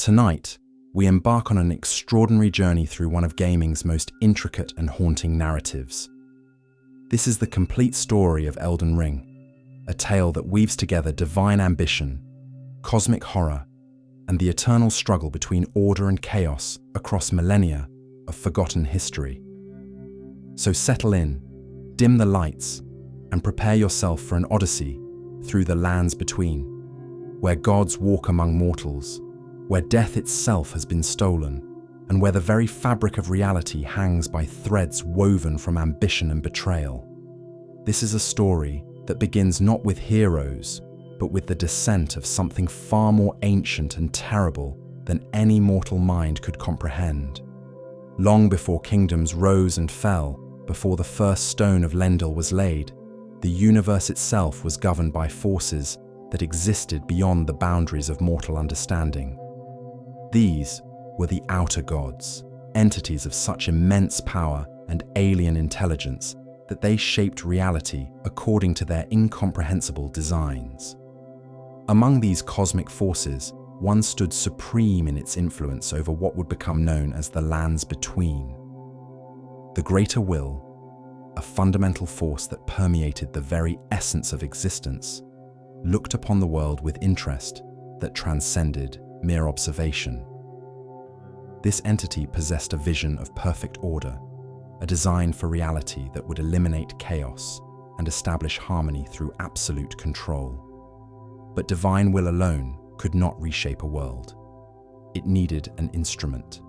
Tonight, we embark on an extraordinary journey through one of gaming's most intricate and haunting narratives. This is the complete story of Elden Ring, a tale that weaves together divine ambition, cosmic horror, and the eternal struggle between order and chaos across millennia of forgotten history. So settle in, dim the lights, and prepare yourself for an odyssey through the lands between, where gods walk among mortals, where death itself has been stolen, and where the very fabric of reality hangs by threads woven from ambition and betrayal. This is a story that begins not with heroes, but with the descent of something far more ancient and terrible than any mortal mind could comprehend. Long before kingdoms rose and fell, before the first stone of Lendil was laid, the universe itself was governed by forces that existed beyond the boundaries of mortal understanding. These were the outer gods, entities of such immense power and alien intelligence that they shaped reality according to their incomprehensible designs. Among these cosmic forces, one stood supreme in its influence over what would become known as the lands between. The greater will, a fundamental force that permeated the very essence of existence, looked upon the world with interest that transcended mere observation. This entity possessed a vision of perfect order, a design for reality that would eliminate chaos and establish harmony through absolute control. But divine will alone could not reshape a world. It needed an instrument,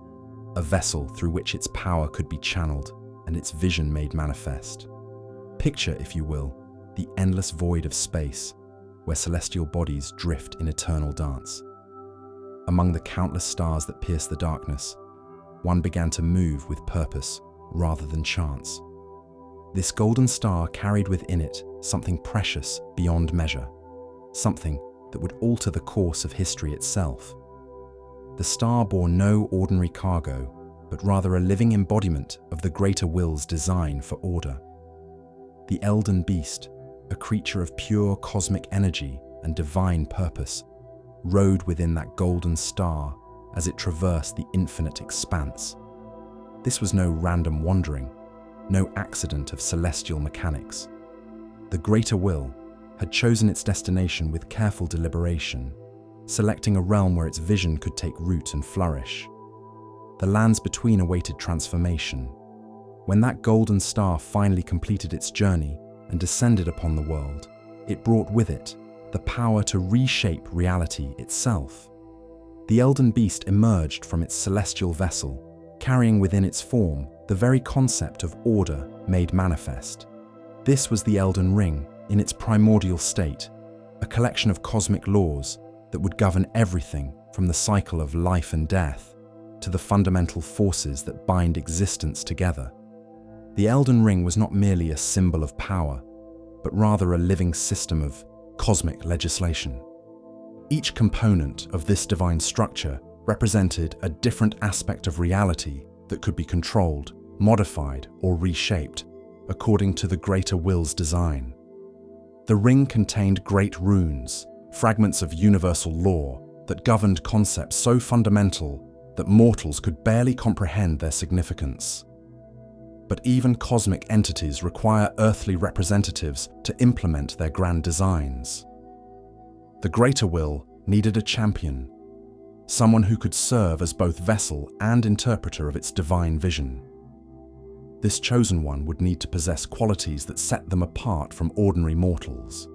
a vessel through which its power could be channeled and its vision made manifest. Picture, if you will, the endless void of space where celestial bodies drift in eternal dance. Among the countless stars that pierce the darkness, one began to move with purpose rather than chance. This golden star carried within it something precious beyond measure, something that would alter the course of history itself. The star bore no ordinary cargo, but rather a living embodiment of the greater will's design for order. The Elden Beast, a creature of pure cosmic energy and divine purpose, rode within that golden star as it traversed the infinite expanse. This was no random wandering, no accident of celestial mechanics. The greater will had chosen its destination with careful deliberation, selecting a realm where its vision could take root and flourish. The lands between awaited transformation. When that golden star finally completed its journey and descended upon the world, it brought with it the power to reshape reality itself. The Elden Beast emerged from its celestial vessel, carrying within its form the very concept of order made manifest. This was the Elden Ring in its primordial state, a collection of cosmic laws that would govern everything from the cycle of life and death to the fundamental forces that bind existence together. The Elden Ring was not merely a symbol of power, but rather a living system of cosmic legislation. Each component of this divine structure represented a different aspect of reality that could be controlled, modified, or reshaped according to the greater will's design. The ring contained great runes, fragments of universal law that governed concepts so fundamental that mortals could barely comprehend their significance. But even cosmic entities require earthly representatives to implement their grand designs. The greater will needed a champion, someone who could serve as both vessel and interpreter of its divine vision. This chosen one would need to possess qualities that set them apart from ordinary mortals,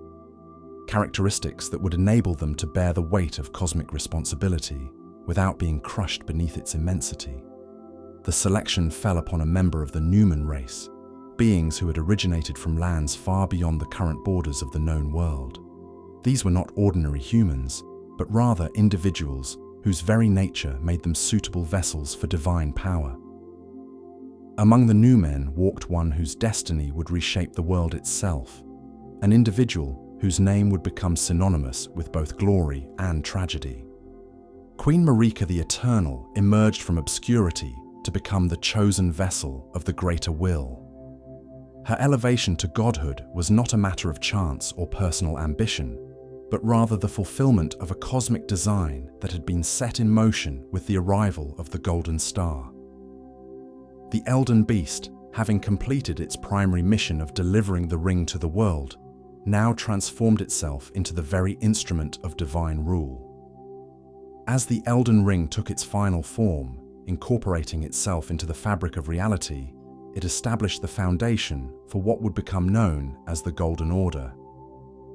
characteristics that would enable them to bear the weight of cosmic responsibility without being crushed beneath its immensity. The selection fell upon a member of the Numen race, beings who had originated from lands far beyond the current borders of the known world. These were not ordinary humans, but rather individuals whose very nature made them suitable vessels for divine power. Among the Numen walked one whose destiny would reshape the world itself, an individual whose name would become synonymous with both glory and tragedy. Queen Marika the Eternal emerged from obscurity to become the chosen vessel of the greater will. Her elevation to godhood was not a matter of chance or personal ambition. but rather the fulfillment of a cosmic design that had been set in motion with the arrival of the Golden Star. The Elden Beast, having completed its primary mission of delivering the ring to the world, now transformed itself into the very instrument of divine rule. As the Elden Ring took its final form, incorporating itself into the fabric of reality, it established the foundation for what would become known as the Golden Order.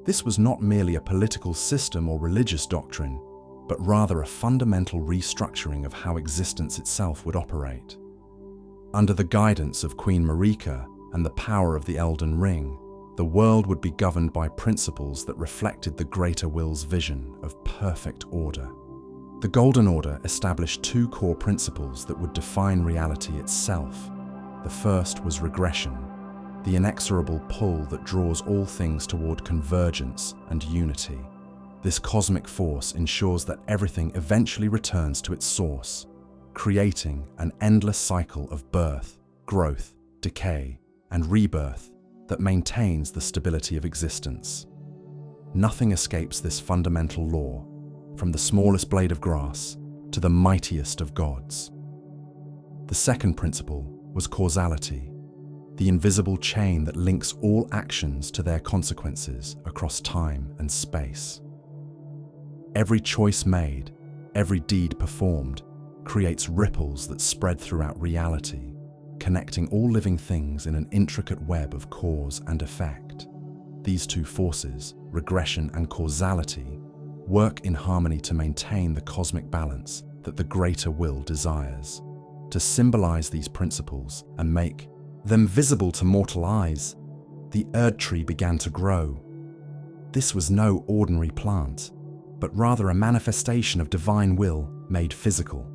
This was not merely a political system or religious doctrine, but rather a fundamental restructuring of how existence itself would operate. Under the guidance of Queen Marika and the power of the Elden Ring, the world would be governed by principles that reflected the Greater Will's vision of perfect order. The Golden Order established two core principles that would define reality itself. The first was regression, the inexorable pull that draws all things toward convergence and unity. This cosmic force ensures that everything eventually returns to its source, creating an endless cycle of birth, growth, decay, and rebirth that maintains the stability of existence. Nothing escapes this fundamental law, from the smallest blade of grass to the mightiest of gods. The second principle was causality, the invisible chain that links all actions to their consequences across time and space. Every choice made, every deed performed, creates ripples that spread throughout reality, connecting all living things in an intricate web of cause and effect. These two forces, regression and causality, work in harmony to maintain the cosmic balance that the Greater Will desires. To symbolize these principles and make them visible to mortal eyes, the Erd Tree began to grow. This was no ordinary plant, but rather a manifestation of divine will made physical.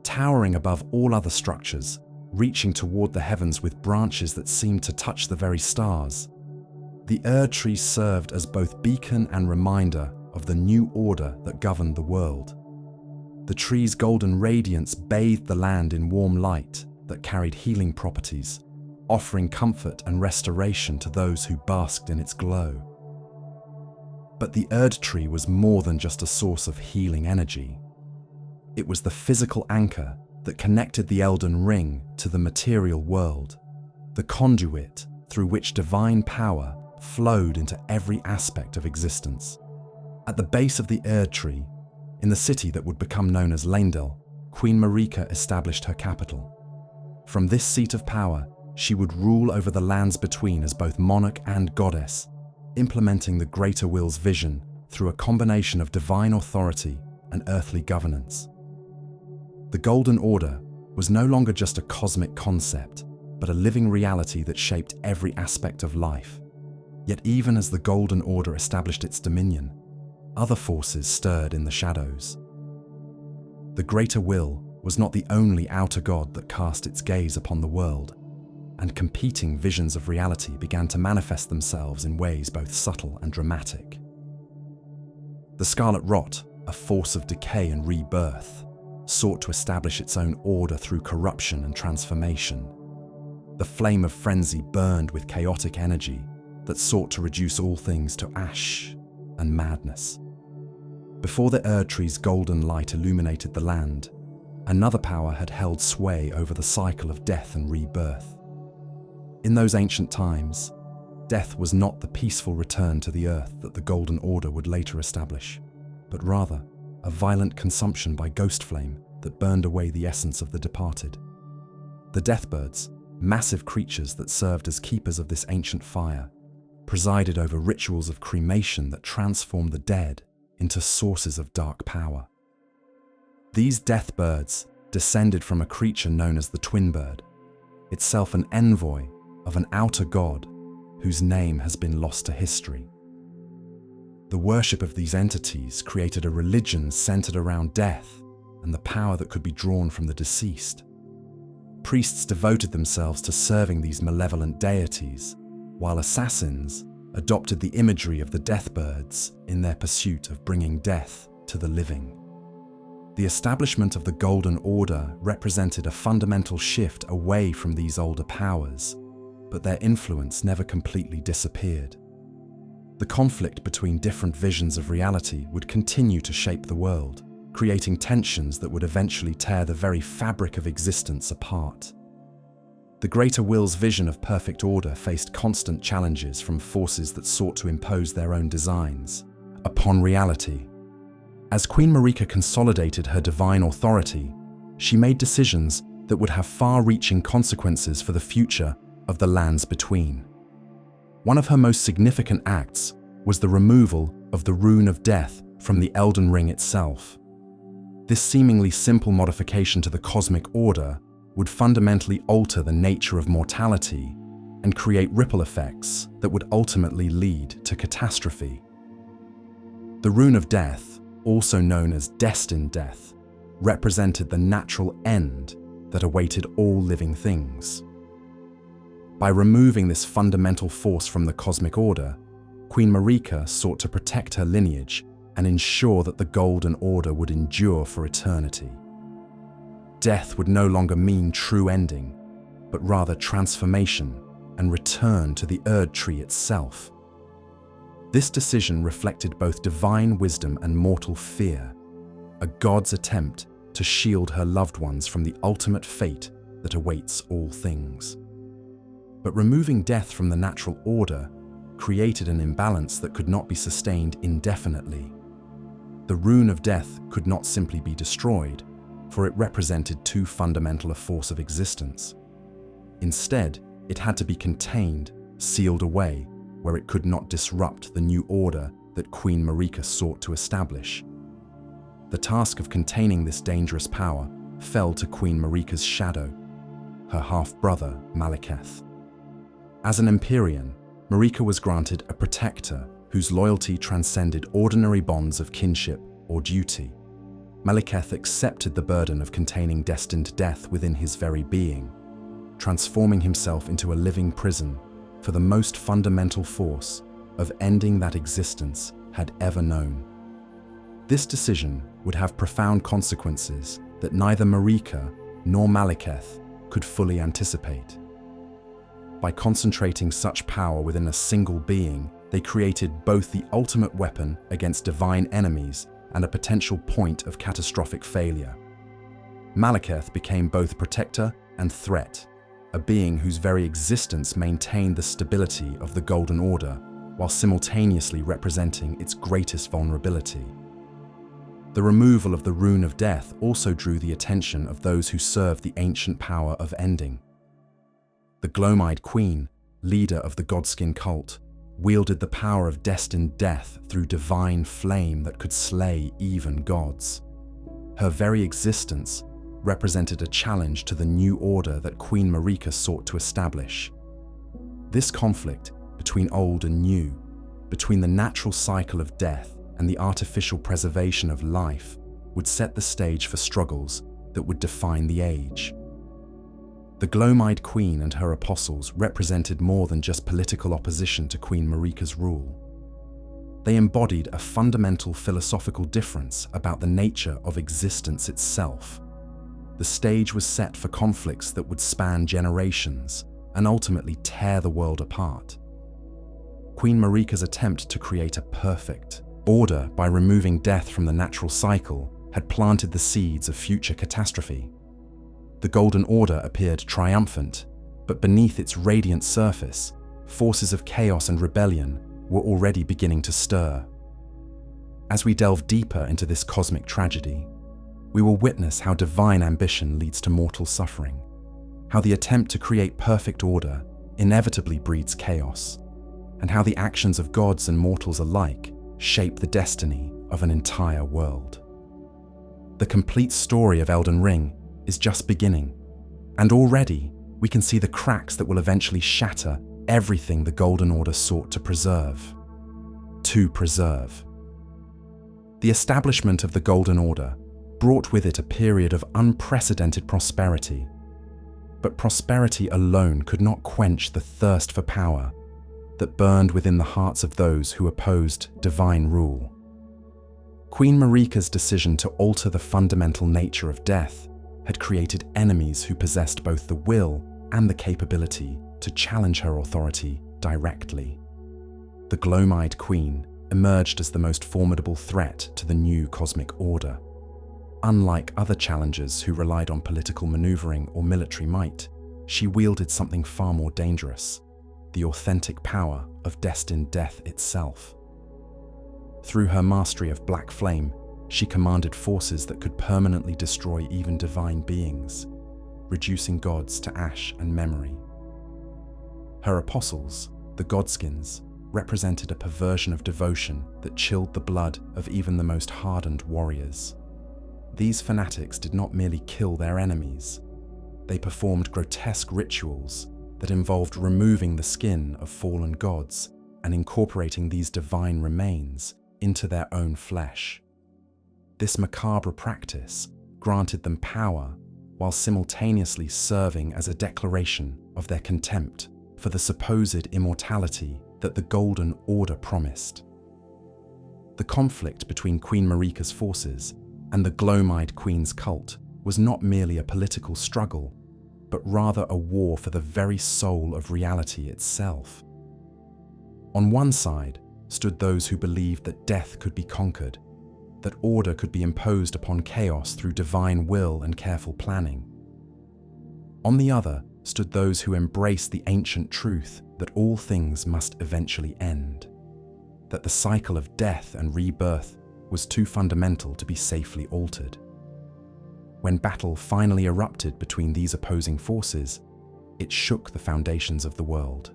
Towering above all other structures, reaching toward the heavens with branches that seemed to touch the very stars, the Erd Tree served as both beacon and reminder of the new order that governed the world. The tree's golden radiance bathed the land in warm light that carried healing properties, offering comfort and restoration to those who basked in its glow. But the Erd Tree was more than just a source of healing energy. It was the physical anchor that connected the Elden Ring to the material world, the conduit through which divine power flowed into every aspect of existence. At the base of the Erd Tree, in the city that would become known as Leyndell, Queen Marika established her capital. From this seat of power, she would rule over the lands between as both monarch and goddess, implementing the Greater Will's vision through a combination of divine authority and earthly governance. The Golden Order was no longer just a cosmic concept, but a living reality that shaped every aspect of life. Yet even as the Golden Order established its dominion, other forces stirred in the shadows. The Greater Will was not the only outer god that cast its gaze upon the world, and competing visions of reality began to manifest themselves in ways both subtle and dramatic. The Scarlet Rot, a force of decay and rebirth, sought to establish its own order through corruption and transformation. The flame of frenzy burned with chaotic energy that sought to reduce all things to ash and madness. Before the Erd Tree's golden light illuminated the land, another power had held sway over the cycle of death and rebirth. In those ancient times, death was not the peaceful return to the earth that the Golden Order would later establish, but rather a violent consumption by ghost flame that burned away the essence of the departed. The Deathbirds, massive creatures that served as keepers of this ancient fire, presided over rituals of cremation that transformed the dead into sources of dark power. These Deathbirds descended from a creature known as the Twin Bird, itself an envoy of an outer god whose name has been lost to history. The worship of these entities created a religion centered around death and the power that could be drawn from the deceased. Priests devoted themselves to serving these malevolent deities, while assassins adopted the imagery of the Deathbirds in their pursuit of bringing death to the living. The establishment of the Golden Order represented a fundamental shift away from these older powers, but their influence never completely disappeared. The conflict between different visions of reality would continue to shape the world, creating tensions that would eventually tear the very fabric of existence apart. The greater will's vision of perfect order faced constant challenges from forces that sought to impose their own designs upon reality. As Queen Marika consolidated her divine authority, she made decisions that would have far-reaching consequences for the future of the lands between. One of her most significant acts was the removal of the Rune of Death from the Elden Ring itself. This seemingly simple modification to the cosmic order would fundamentally alter the nature of mortality and create ripple effects that would ultimately lead to catastrophe. The Rune of Death, also known as Destined Death, represented the natural end that awaited all living things. By removing this fundamental force from the cosmic order, Queen Marika sought to protect her lineage and ensure that the Golden Order would endure for eternity. Death would no longer mean true ending, but rather transformation and return to the Erd Tree itself. This decision reflected both divine wisdom and mortal fear, a god's attempt to shield her loved ones from the ultimate fate that awaits all things. But removing death from the natural order created an imbalance that could not be sustained indefinitely. The Rune of Death could not simply be destroyed, for it represented too fundamental a force of existence. Instead, it had to be contained, sealed away, where it could not disrupt the new order that Queen Marika sought to establish. The task of containing this dangerous power fell to Queen Marika's shadow, her half-brother Maliketh. As an Empyrean, Marika was granted a protector whose loyalty transcended ordinary bonds of kinship or duty. Maliketh accepted the burden of containing destined death within his very being, transforming himself into a living prison for the most fundamental force of ending that existence had ever known. This decision would have profound consequences that neither Marika nor Maliketh could fully anticipate. By concentrating such power within a single being, they created both the ultimate weapon against divine enemies and a potential point of catastrophic failure. Maliketh became both protector and threat, a being whose very existence maintained the stability of the Golden Order while simultaneously representing its greatest vulnerability. The removal of the Rune of Death also drew the attention of those who served the ancient power of ending. The Gloam-eyed Queen, leader of the Godskin cult, wielded the power of destined death through divine flame that could slay even gods. Her very existence represented a challenge to the new order that Queen Marika sought to establish. This conflict between old and new, between the natural cycle of death and the artificial preservation of life, would set the stage for struggles that would define the age. The Gloam-eyed Queen and her apostles represented more than just political opposition to Queen Marika's rule. They embodied a fundamental philosophical difference about the nature of existence itself. The stage was set for conflicts that would span generations and ultimately tear the world apart. Queen Marika's attempt to create a perfect order by removing death from the natural cycle had planted the seeds of future catastrophe. The Golden Order appeared triumphant, but beneath its radiant surface, forces of chaos and rebellion were already beginning to stir. As we delve deeper into this cosmic tragedy, we will witness how divine ambition leads to mortal suffering, how the attempt to create perfect order inevitably breeds chaos, and how the actions of gods and mortals alike shape the destiny of an entire world. The complete story of Elden Ring is just beginning, and already we can see the cracks that will eventually shatter everything the Golden Order sought to preserve. The establishment of the Golden Order brought with it a period of unprecedented prosperity. But prosperity alone could not quench the thirst for power that burned within the hearts of those who opposed divine rule. Queen Marika's decision to alter the fundamental nature of death had created enemies who possessed both the will and the capability to challenge her authority directly. the glow-eyed queen emerged as the most formidable threat to the new cosmic order. Unlike other challengers who relied on political maneuvering or military might, she wielded something far more dangerous: the authentic power of destined death itself. Through her mastery of black flame, she commanded forces that could permanently destroy even divine beings, reducing gods to ash and memory. Her apostles, the Godskins, represented a perversion of devotion that chilled the blood of even the most hardened warriors. These fanatics did not merely kill their enemies. They performed grotesque rituals that involved removing the skin of fallen gods and incorporating these divine remains into their own flesh. This macabre practice granted them power while simultaneously serving as a declaration of their contempt for the supposed immortality that the Golden Order promised. The conflict between Queen Marika's forces and the glow-eyed Queen's cult was not merely a political struggle, but rather a war for the very soul of reality itself. On one side stood those who believed that death could be conquered, that order could be imposed upon chaos through divine will and careful planning. On the other stood those who embraced the ancient truth that all things must eventually end, that the cycle of death and rebirth was too fundamental to be safely altered. When battle finally erupted between these opposing forces, it shook the foundations of the world.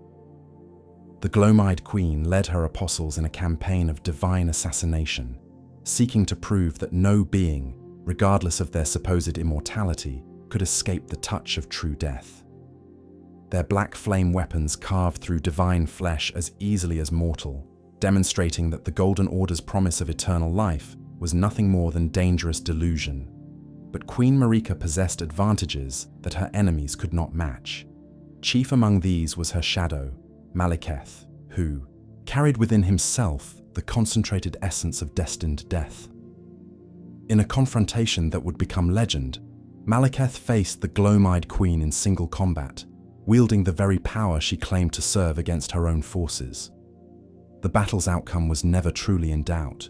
The glow-eyed queen led her apostles in a campaign of divine assassination, seeking to prove that no being, regardless of their supposed immortality, could escape the touch of true death. Their black flame weapons carved through divine flesh as easily as mortal, demonstrating that the Golden Order's promise of eternal life was nothing more than dangerous delusion. But Queen Marika possessed advantages that her enemies could not match. Chief among these was her shadow, Malekith, who carried within himself the concentrated essence of destined death. In a confrontation that would become legend, Malekith faced the glow-eyed queen in single combat, wielding the very power she claimed to serve against her own forces. The battle's outcome was never truly in doubt.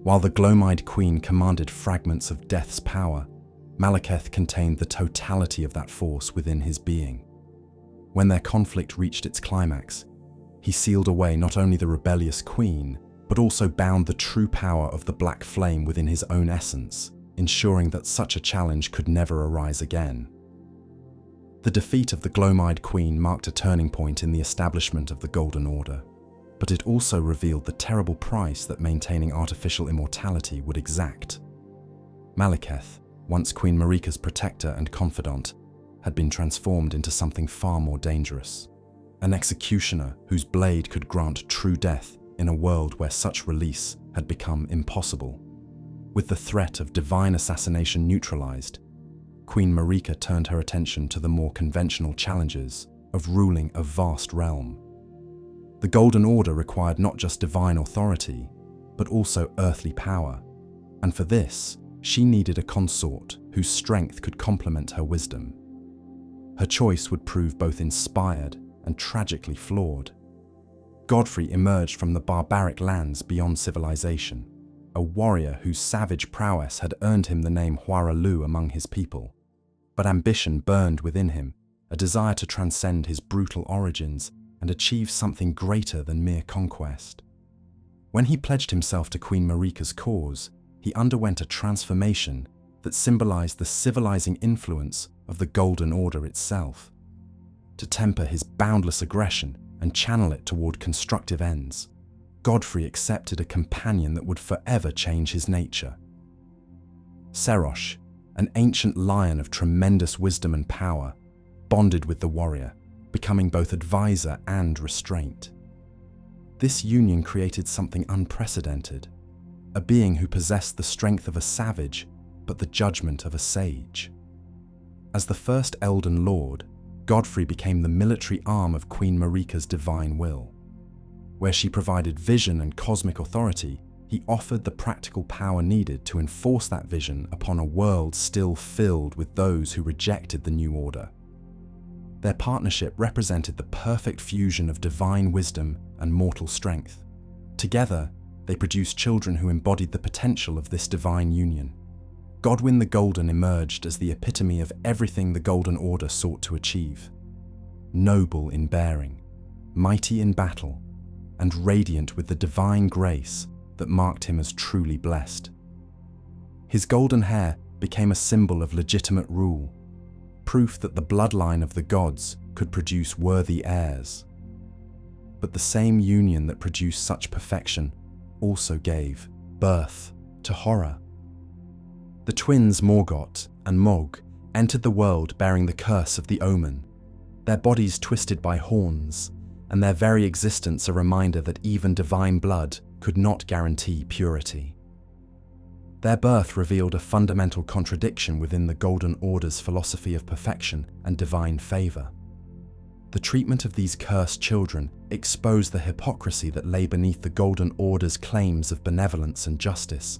While the glow-eyed queen commanded fragments of death's power, Malekith contained the totality of that force within his being. When their conflict reached its climax, he sealed away not only the rebellious queen, but also bound the true power of the black flame within his own essence, ensuring that such a challenge could never arise again. The defeat of the glow-eyed queen marked a turning point in the establishment of the Golden Order, but it also revealed the terrible price that maintaining artificial immortality would exact. Malekith, once Queen Marika's protector and confidant, had been transformed into something far more dangerous. An executioner whose blade could grant true death in a world where such release had become impossible. With the threat of divine assassination neutralized, Queen Marika turned her attention to the more conventional challenges of ruling a vast realm. The Golden Order required not just divine authority, but also earthly power, and for this, she needed a consort whose strength could complement her wisdom. Her choice would prove both inspired and tragically flawed. Godfrey emerged from the barbaric lands beyond civilization, a warrior whose savage prowess had earned him the name Huaralu among his people. But ambition burned within him, a desire to transcend his brutal origins and achieve something greater than mere conquest. When he pledged himself to Queen Marika's cause, he underwent a transformation that symbolized the civilizing influence of the Golden Order itself. To temper his boundless aggression and channel it toward constructive ends, Godfrey accepted a companion that would forever change his nature. Serosh, an ancient lion of tremendous wisdom and power, bonded with the warrior, becoming both advisor and restraint. This union created something unprecedented, a being who possessed the strength of a savage, but the judgment of a sage. As the first Elden Lord, Godfrey became the military arm of Queen Marika's divine will. Where she provided vision and cosmic authority, he offered the practical power needed to enforce that vision upon a world still filled with those who rejected the new order. Their partnership represented the perfect fusion of divine wisdom and mortal strength. Together, they produced children who embodied the potential of this divine union. Godwyn the Golden emerged as the epitome of everything the Golden Order sought to achieve. Noble in bearing, mighty in battle, and radiant with the divine grace that marked him as truly blessed. His golden hair became a symbol of legitimate rule, proof that the bloodline of the gods could produce worthy heirs. But the same union that produced such perfection also gave birth to horror. The twins Morgoth and Mog entered the world bearing the curse of the omen, their bodies twisted by horns, and their very existence a reminder that even divine blood could not guarantee purity. Their birth revealed a fundamental contradiction within the Golden Order's philosophy of perfection and divine favor. The treatment of these cursed children exposed the hypocrisy that lay beneath the Golden Order's claims of benevolence and justice.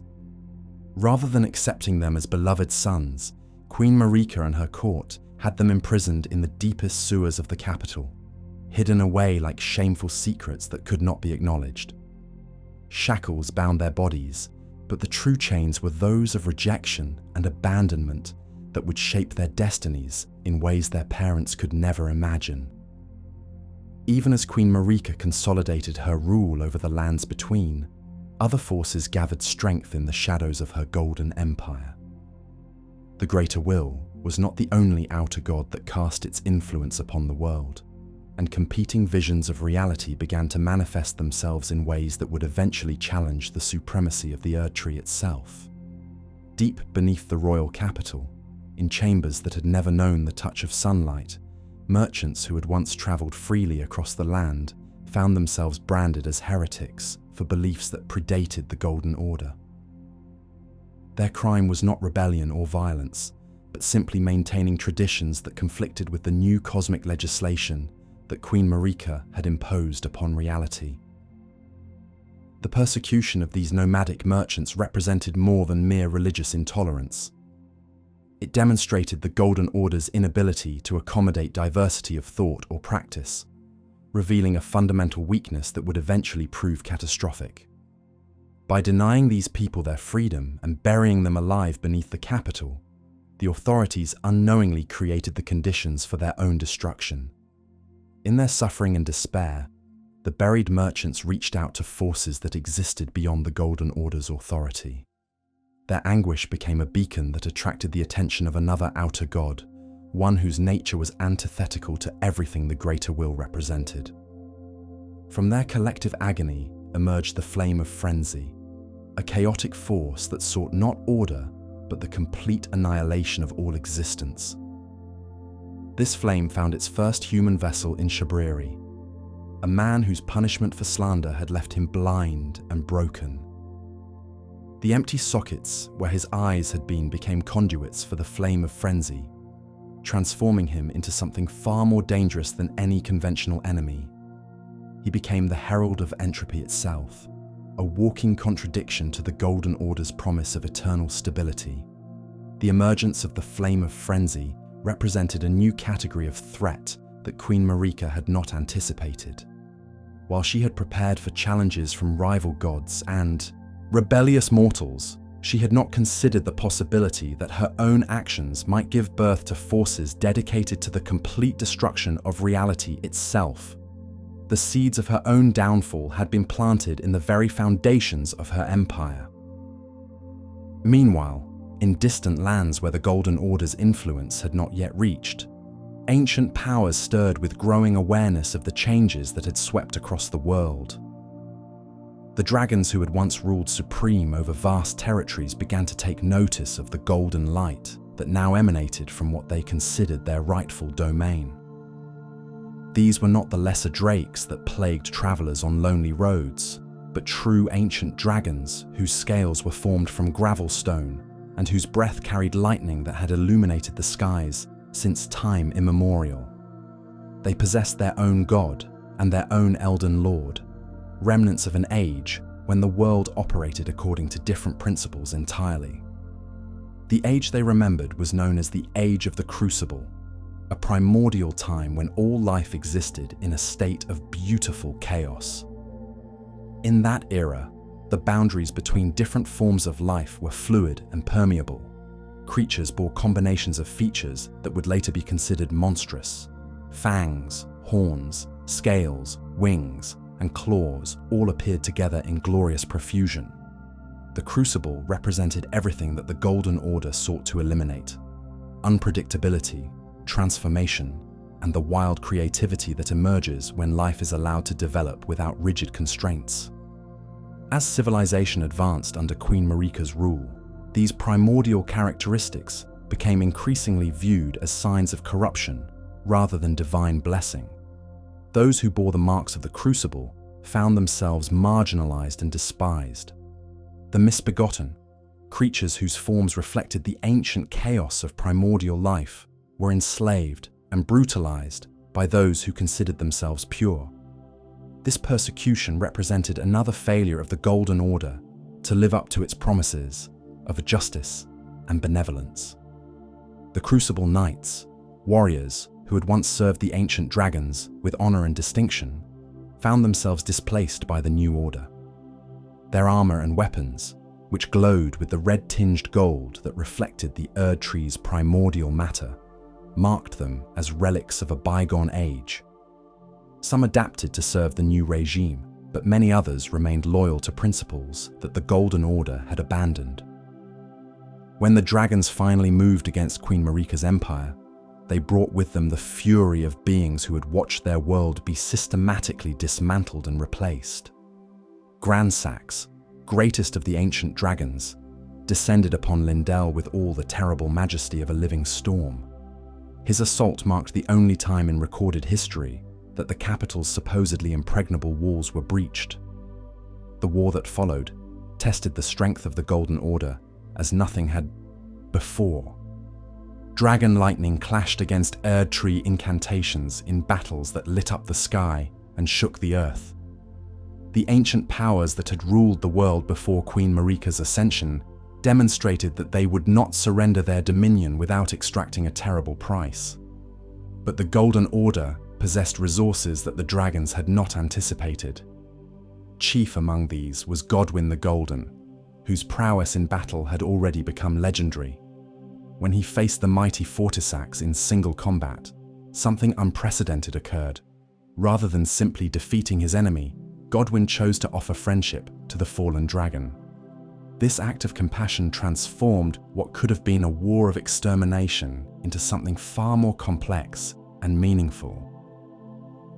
Rather than accepting them as beloved sons, Queen Marika and her court had them imprisoned in the deepest sewers of the capital, hidden away like shameful secrets that could not be acknowledged. Shackles bound their bodies, but the true chains were those of rejection and abandonment that would shape their destinies in ways their parents could never imagine. Even as Queen Marika consolidated her rule over the lands between, other forces gathered strength in the shadows of her golden empire. The Greater Will was not the only outer god that cast its influence upon the world, and competing visions of reality began to manifest themselves in ways that would eventually challenge the supremacy of the Erdtree itself. Deep beneath the royal capital, in chambers that had never known the touch of sunlight, merchants who had once traveled freely across the land found themselves branded as heretics for beliefs that predated the Golden Order. Their crime was not rebellion or violence, but simply maintaining traditions that conflicted with the new cosmic legislation that Queen Marika had imposed upon reality. The persecution of these nomadic merchants represented more than mere religious intolerance. It demonstrated the Golden Order's inability to accommodate diversity of thought or practice, revealing a fundamental weakness that would eventually prove catastrophic. By denying these people their freedom and burying them alive beneath the capital, the authorities unknowingly created the conditions for their own destruction. In their suffering and despair, the buried merchants reached out to forces that existed beyond the Golden Order's authority. Their anguish became a beacon that attracted the attention of another outer god, one whose nature was antithetical to everything the Greater Will represented. From their collective agony emerged the flame of frenzy, a chaotic force that sought not order, but the complete annihilation of all existence. This flame found its first human vessel in Shabriri, a man whose punishment for slander had left him blind and broken. The empty sockets where his eyes had been became conduits for the flame of frenzy, transforming him into something far more dangerous than any conventional enemy. He became the herald of entropy itself, a walking contradiction to the Golden Order's promise of eternal stability. The emergence of the flame of frenzy represented a new category of threat that Queen Marika had not anticipated. While she had prepared for challenges from rival gods and rebellious mortals, she had not considered the possibility that her own actions might give birth to forces dedicated to the complete destruction of reality itself. The seeds of her own downfall had been planted in the very foundations of her empire. Meanwhile, in distant lands where the Golden Order's influence had not yet reached, ancient powers stirred with growing awareness of the changes that had swept across the world. The dragons who had once ruled supreme over vast territories began to take notice of the golden light that now emanated from what they considered their rightful domain. These were not the lesser drakes that plagued travelers on lonely roads, but true ancient dragons whose scales were formed from gravel stone and whose breath carried lightning that had illuminated the skies since time immemorial. They possessed their own god and their own Elden Lord, remnants of an age when the world operated according to different principles entirely. The age they remembered was known as the Age of the Crucible, a primordial time when all life existed in a state of beautiful chaos. In that era, the boundaries between different forms of life were fluid and permeable. Creatures bore combinations of features that would later be considered monstrous. Fangs, horns, scales, wings, and claws all appeared together in glorious profusion. The crucible represented everything that the Golden Order sought to eliminate: unpredictability, transformation, and the wild creativity that emerges when life is allowed to develop without rigid constraints. As civilization advanced under Queen Marika's rule, these primordial characteristics became increasingly viewed as signs of corruption rather than divine blessing. Those who bore the marks of the crucible found themselves marginalized and despised. The misbegotten, creatures whose forms reflected the ancient chaos of primordial life, were enslaved and brutalized by those who considered themselves pure. This persecution represented another failure of the Golden Order to live up to its promises of justice and benevolence. The Crucible Knights, warriors who had once served the ancient dragons with honor and distinction, found themselves displaced by the new order. Their armor and weapons, which glowed with the red-tinged gold that reflected the Erd Tree's primordial matter, marked them as relics of a bygone age. Some adapted to serve the new regime, but many others remained loyal to principles that the Golden Order had abandoned. When the dragons finally moved against Queen Marika's empire, they brought with them the fury of beings who had watched their world be systematically dismantled and replaced. Gransax, greatest of the ancient dragons, descended upon Lindell with all the terrible majesty of a living storm. His assault marked the only time in recorded history that the capital's supposedly impregnable walls were breached. The war that followed tested the strength of the Golden Order as nothing had before. Dragon lightning clashed against Erd Tree incantations in battles that lit up the sky and shook the earth. The ancient powers that had ruled the world before Queen Marika's ascension demonstrated that they would not surrender their dominion without extracting a terrible price. But the Golden Order possessed resources that the dragons had not anticipated. Chief among these was Godwyn the Golden, whose prowess in battle had already become legendary. When he faced the mighty Fortisax in single combat, something unprecedented occurred. Rather than simply defeating his enemy, Godwyn chose to offer friendship to the fallen dragon. This act of compassion transformed what could have been a war of extermination into something far more complex and meaningful.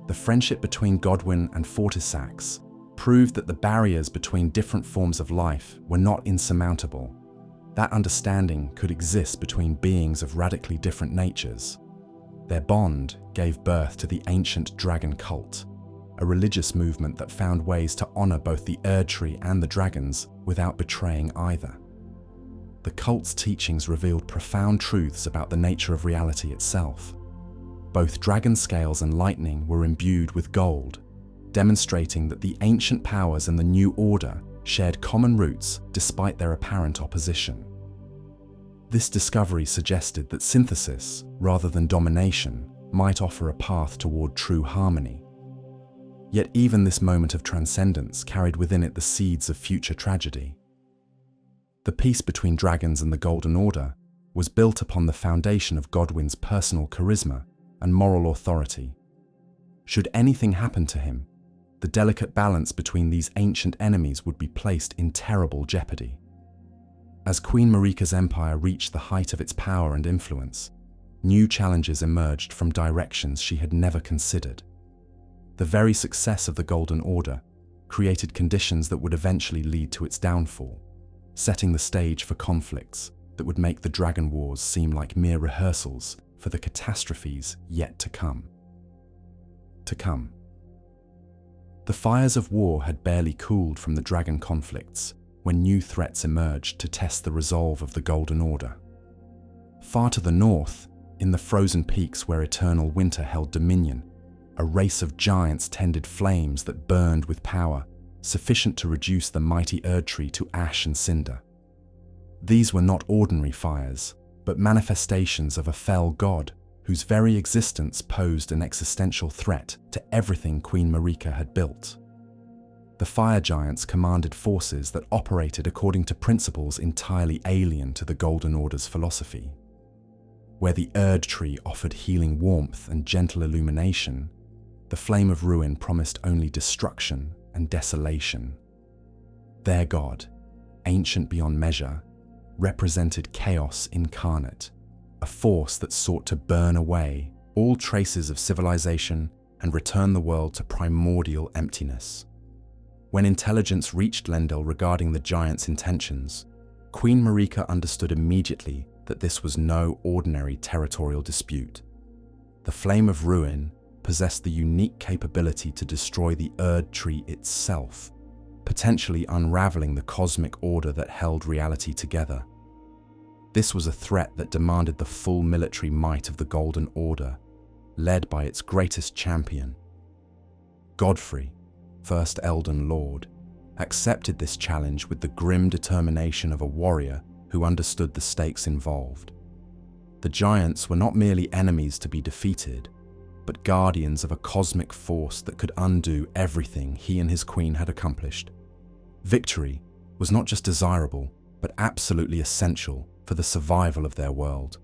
The friendship between Godwyn and Fortisax proved that the barriers between different forms of life were not insurmountable. That understanding could exist between beings of radically different natures. Their bond gave birth to the ancient dragon cult, a religious movement that found ways to honor both the Erd Tree and the dragons without betraying either. The cult's teachings revealed profound truths about the nature of reality itself. Both dragon scales and lightning were imbued with gold, demonstrating that the ancient powers and the new order shared common roots despite their apparent opposition. This discovery suggested that synthesis, rather than domination, might offer a path toward true harmony. Yet even this moment of transcendence carried within it the seeds of future tragedy. The peace between dragons and the Golden Order was built upon the foundation of Godwyn's personal charisma and moral authority. Should anything happen to him, the delicate balance between these ancient enemies would be placed in terrible jeopardy. As Queen Marika's empire reached the height of its power and influence, new challenges emerged from directions she had never considered. The very success of the Golden Order created conditions that would eventually lead to its downfall, setting the stage for conflicts that would make the Dragon Wars seem like mere rehearsals for the catastrophes yet to come. The fires of war had barely cooled from the dragon conflicts when new threats emerged to test the resolve of the Golden Order. Far to the north, in the frozen peaks where eternal winter held dominion, a race of giants tended flames that burned with power, sufficient to reduce the mighty Erd Tree to ash and cinder. These were not ordinary fires, but manifestations of a fell god whose very existence posed an existential threat to everything Queen Marika had built. The fire giants commanded forces that operated according to principles entirely alien to the Golden Order's philosophy. Where the Erd tree offered healing warmth and gentle illumination, the flame of ruin promised only destruction and desolation. Their god, ancient beyond measure, represented chaos incarnate, a force that sought to burn away all traces of civilization and return the world to primordial emptiness. When intelligence reached Lendil regarding the giants' intentions, Queen Marika understood immediately that this was no ordinary territorial dispute. The Flame of Ruin possessed the unique capability to destroy the Erd tree itself, potentially unraveling the cosmic order that held reality together. This was a threat that demanded the full military might of the Golden Order, led by its greatest champion. Godfrey, first Elden Lord, accepted this challenge with the grim determination of a warrior who understood the stakes involved. The giants were not merely enemies to be defeated, but guardians of a cosmic force that could undo everything he and his queen had accomplished. Victory was not just desirable, but absolutely essential for the survival of their world.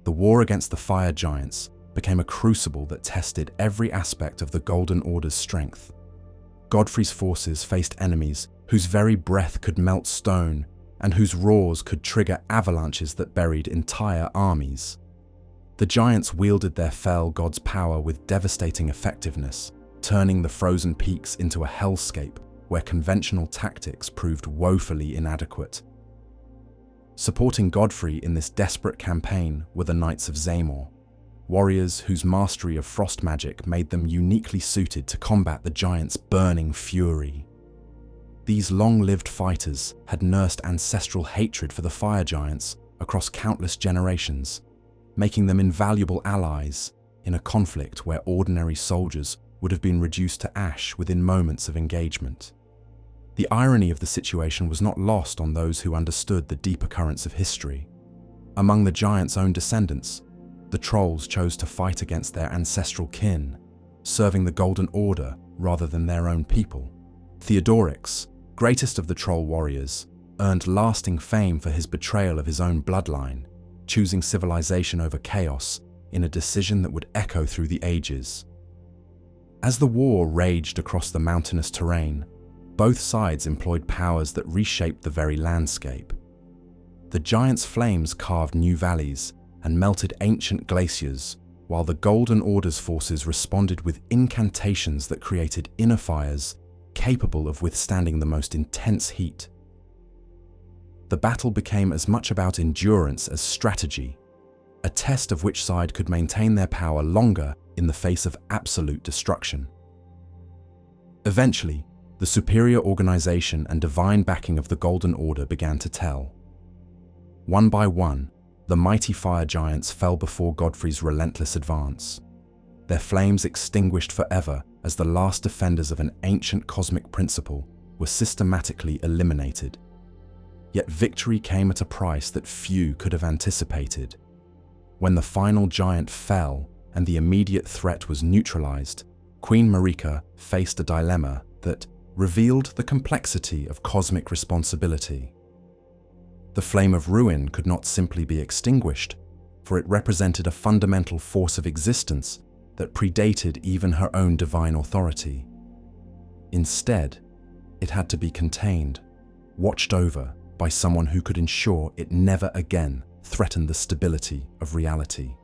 The war against the fire giants became a crucible that tested every aspect of the Golden Order's strength. Godfrey's forces faced enemies whose very breath could melt stone and whose roars could trigger avalanches that buried entire armies. The giants wielded their fell god's power with devastating effectiveness, turning the frozen peaks into a hellscape where conventional tactics proved woefully inadequate. Supporting Godfrey in this desperate campaign were the Knights of Zamor, warriors whose mastery of frost magic made them uniquely suited to combat the giants' burning fury. These long-lived fighters had nursed ancestral hatred for the fire giants across countless generations, making them invaluable allies in a conflict where ordinary soldiers would have been reduced to ash within moments of engagement. The irony of the situation was not lost on those who understood the deeper currents of history. Among the giants' own descendants, the trolls chose to fight against their ancestral kin, serving the Golden Order rather than their own people. Theodorix, greatest of the troll warriors, earned lasting fame for his betrayal of his own bloodline, choosing civilization over chaos in a decision that would echo through the ages. As the war raged across the mountainous terrain, both sides employed powers that reshaped the very landscape. The giants' flames carved new valleys and melted ancient glaciers, while the Golden Order's forces responded with incantations that created inner fires capable of withstanding the most intense heat. The battle became as much about endurance as strategy, a test of which side could maintain their power longer in the face of absolute destruction. Eventually, the superior organization and divine backing of the Golden Order began to tell. One by one, the mighty fire giants fell before Godfrey's relentless advance, their flames extinguished forever as the last defenders of an ancient cosmic principle were systematically eliminated. Yet victory came at a price that few could have anticipated. When the final giant fell and the immediate threat was neutralized, Queen Marika faced a dilemma that revealed the complexity of cosmic responsibility. The Flame of Ruin could not simply be extinguished, for it represented a fundamental force of existence that predated even her own divine authority. Instead, it had to be contained, watched over by someone who could ensure it never again threatened the stability of reality.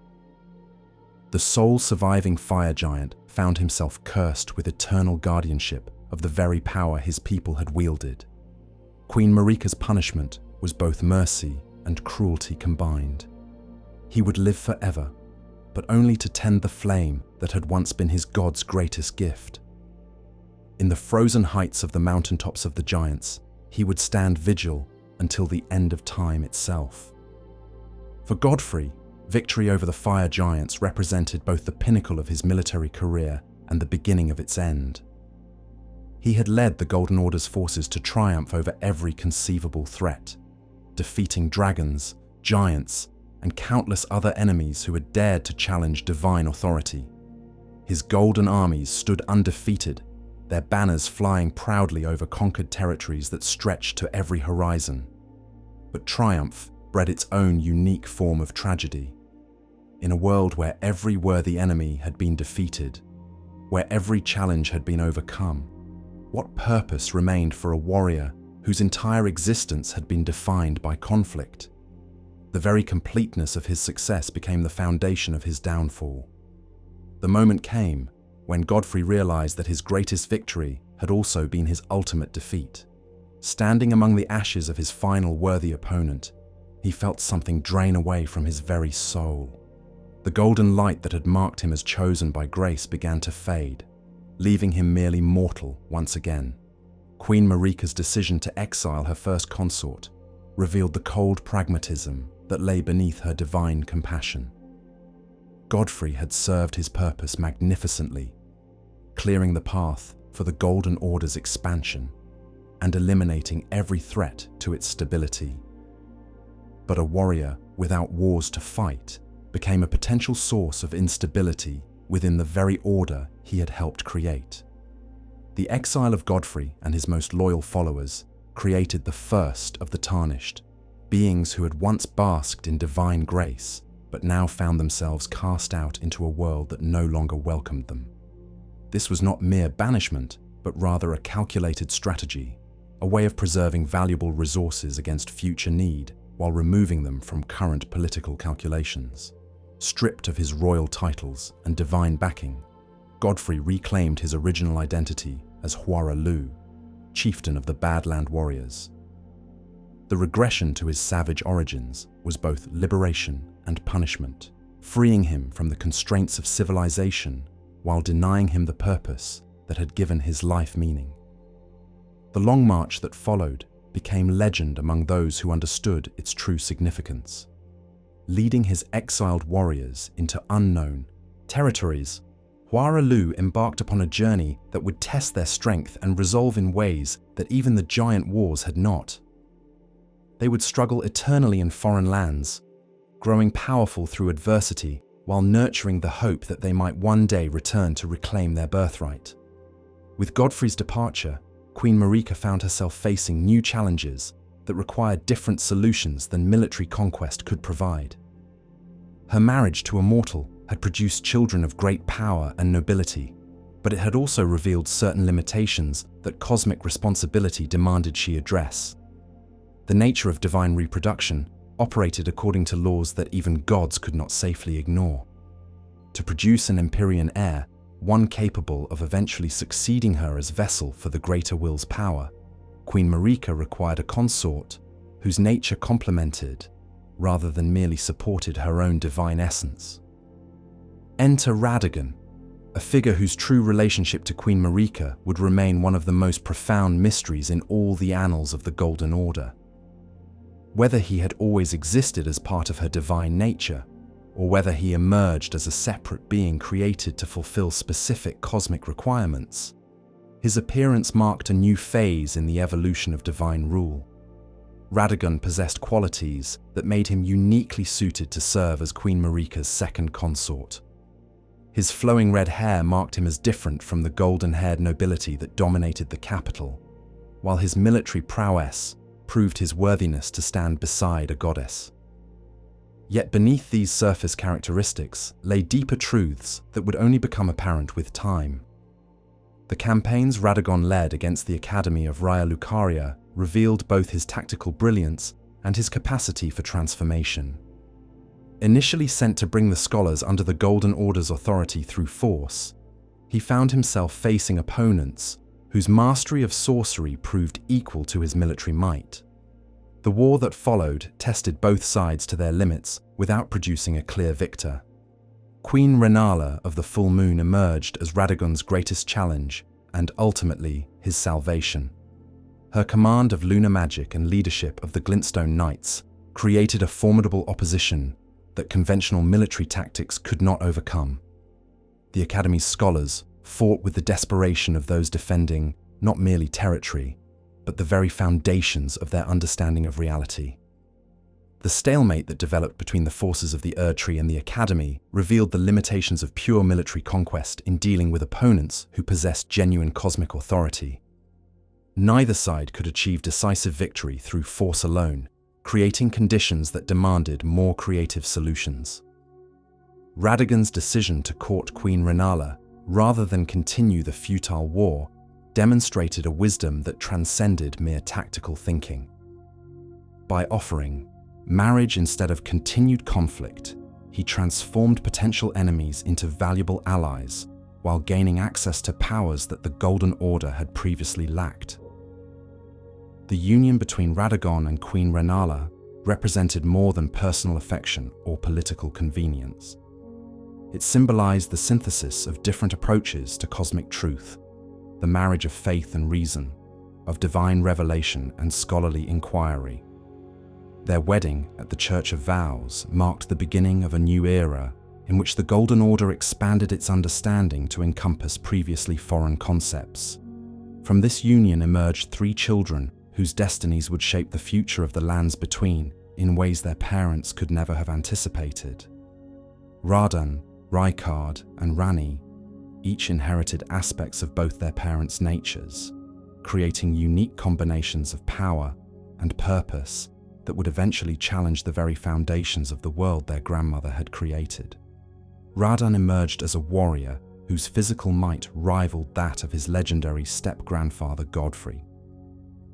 The sole surviving fire giant found himself cursed with eternal guardianship of the very power his people had wielded. Queen Marika's punishment was both mercy and cruelty combined. He would live forever, but only to tend the flame that had once been his god's greatest gift. In the frozen heights of the mountaintops of the giants, he would stand vigil until the end of time itself. For Godfrey, victory over the fire giants represented both the pinnacle of his military career and the beginning of its end. He had led the Golden Order's forces to triumph over every conceivable threat, defeating dragons, giants, and countless other enemies who had dared to challenge divine authority. His golden armies stood undefeated, their banners flying proudly over conquered territories that stretched to every horizon. But triumph bred its own unique form of tragedy. In a world where every worthy enemy had been defeated, where every challenge had been overcome, what purpose remained for a warrior whose entire existence had been defined by conflict? The very completeness of his success became the foundation of his downfall. The moment came when Godfrey realized that his greatest victory had also been his ultimate defeat. Standing among the ashes of his final worthy opponent, he felt something drain away from his very soul. The golden light that had marked him as chosen by grace began to fade, leaving him merely mortal once again. Queen Marika's decision to exile her first consort revealed the cold pragmatism that lay beneath her divine compassion. Godfrey had served his purpose magnificently, clearing the path for the Golden Order's expansion and eliminating every threat to its stability. But a warrior without wars to fight became a potential source of instability within the very order he had helped create. The exile of Godfrey and his most loyal followers created the first of the tarnished, beings who had once basked in divine grace, but now found themselves cast out into a world that no longer welcomed them. This was not mere banishment, but rather a calculated strategy, a way of preserving valuable resources against future need while removing them from current political calculations. Stripped of his royal titles and divine backing, Godfrey reclaimed his original identity as Huara Lu, chieftain of the Badland Warriors. The regression to his savage origins was both liberation and punishment, freeing him from the constraints of civilization while denying him the purpose that had given his life meaning. The long march that followed became legend among those who understood its true significance. Leading his exiled warriors into unknown territories, Huara Lu embarked upon a journey that would test their strength and resolve in ways that even the giant wars had not. They would struggle eternally in foreign lands, growing powerful through adversity while nurturing the hope that they might one day return to reclaim their birthright. With Godfrey's departure, Queen Marika found herself facing new challenges that required different solutions than military conquest could provide. Her marriage to a mortal had produced children of great power and nobility, but it had also revealed certain limitations that cosmic responsibility demanded she address. The nature of divine reproduction operated according to laws that even gods could not safely ignore. To produce an Empyrean heir, one capable of eventually succeeding her as vessel for the greater will's power, Queen Marika required a consort whose nature complemented, rather than merely supported, her own divine essence. Enter Radagon, a figure whose true relationship to Queen Marika would remain one of the most profound mysteries in all the annals of the Golden Order. Whether he had always existed as part of her divine nature, or whether he emerged as a separate being created to fulfill specific cosmic requirements, his appearance marked a new phase in the evolution of divine rule. Radagon possessed qualities that made him uniquely suited to serve as Queen Marika's second consort. His flowing red hair marked him as different from the golden-haired nobility that dominated the capital, while his military prowess proved his worthiness to stand beside a goddess. Yet beneath these surface characteristics lay deeper truths that would only become apparent with time. The campaigns Radagon led against the Academy of Raya Lucaria revealed both his tactical brilliance and his capacity for transformation. Initially sent to bring the scholars under the Golden Order's authority through force, he found himself facing opponents whose mastery of sorcery proved equal to his military might. The war that followed tested both sides to their limits without producing a clear victor. Queen Rennala of the Full Moon emerged as Radagon's greatest challenge and ultimately his salvation. Her command of lunar magic and leadership of the Glintstone Knights created a formidable opposition that conventional military tactics could not overcome. The Academy's scholars fought with the desperation of those defending not merely territory, but the very foundations of their understanding of reality. The stalemate that developed between the forces of the Erdtree and the Academy revealed the limitations of pure military conquest in dealing with opponents who possessed genuine cosmic authority. Neither side could achieve decisive victory through force alone, creating conditions that demanded more creative solutions. Radagon's decision to court Queen Rennala, rather than continue the futile war, demonstrated a wisdom that transcended mere tactical thinking. By offering marriage instead of continued conflict, he transformed potential enemies into valuable allies while gaining access to powers that the Golden Order had previously lacked. The union between Radagon and Queen Rennala represented more than personal affection or political convenience. It symbolized the synthesis of different approaches to cosmic truth, the marriage of faith and reason, of divine revelation and scholarly inquiry. Their wedding at the Church of Vows marked the beginning of a new era in which the Golden Order expanded its understanding to encompass previously foreign concepts. From this union emerged 3 children whose destinies would shape the future of the lands between in ways their parents could never have anticipated. Radan, Rykard, and Ranni each inherited aspects of both their parents' natures, creating unique combinations of power and purpose that would eventually challenge the very foundations of the world their grandmother had created. Radan emerged as a warrior whose physical might rivaled that of his legendary step-grandfather Godfrey.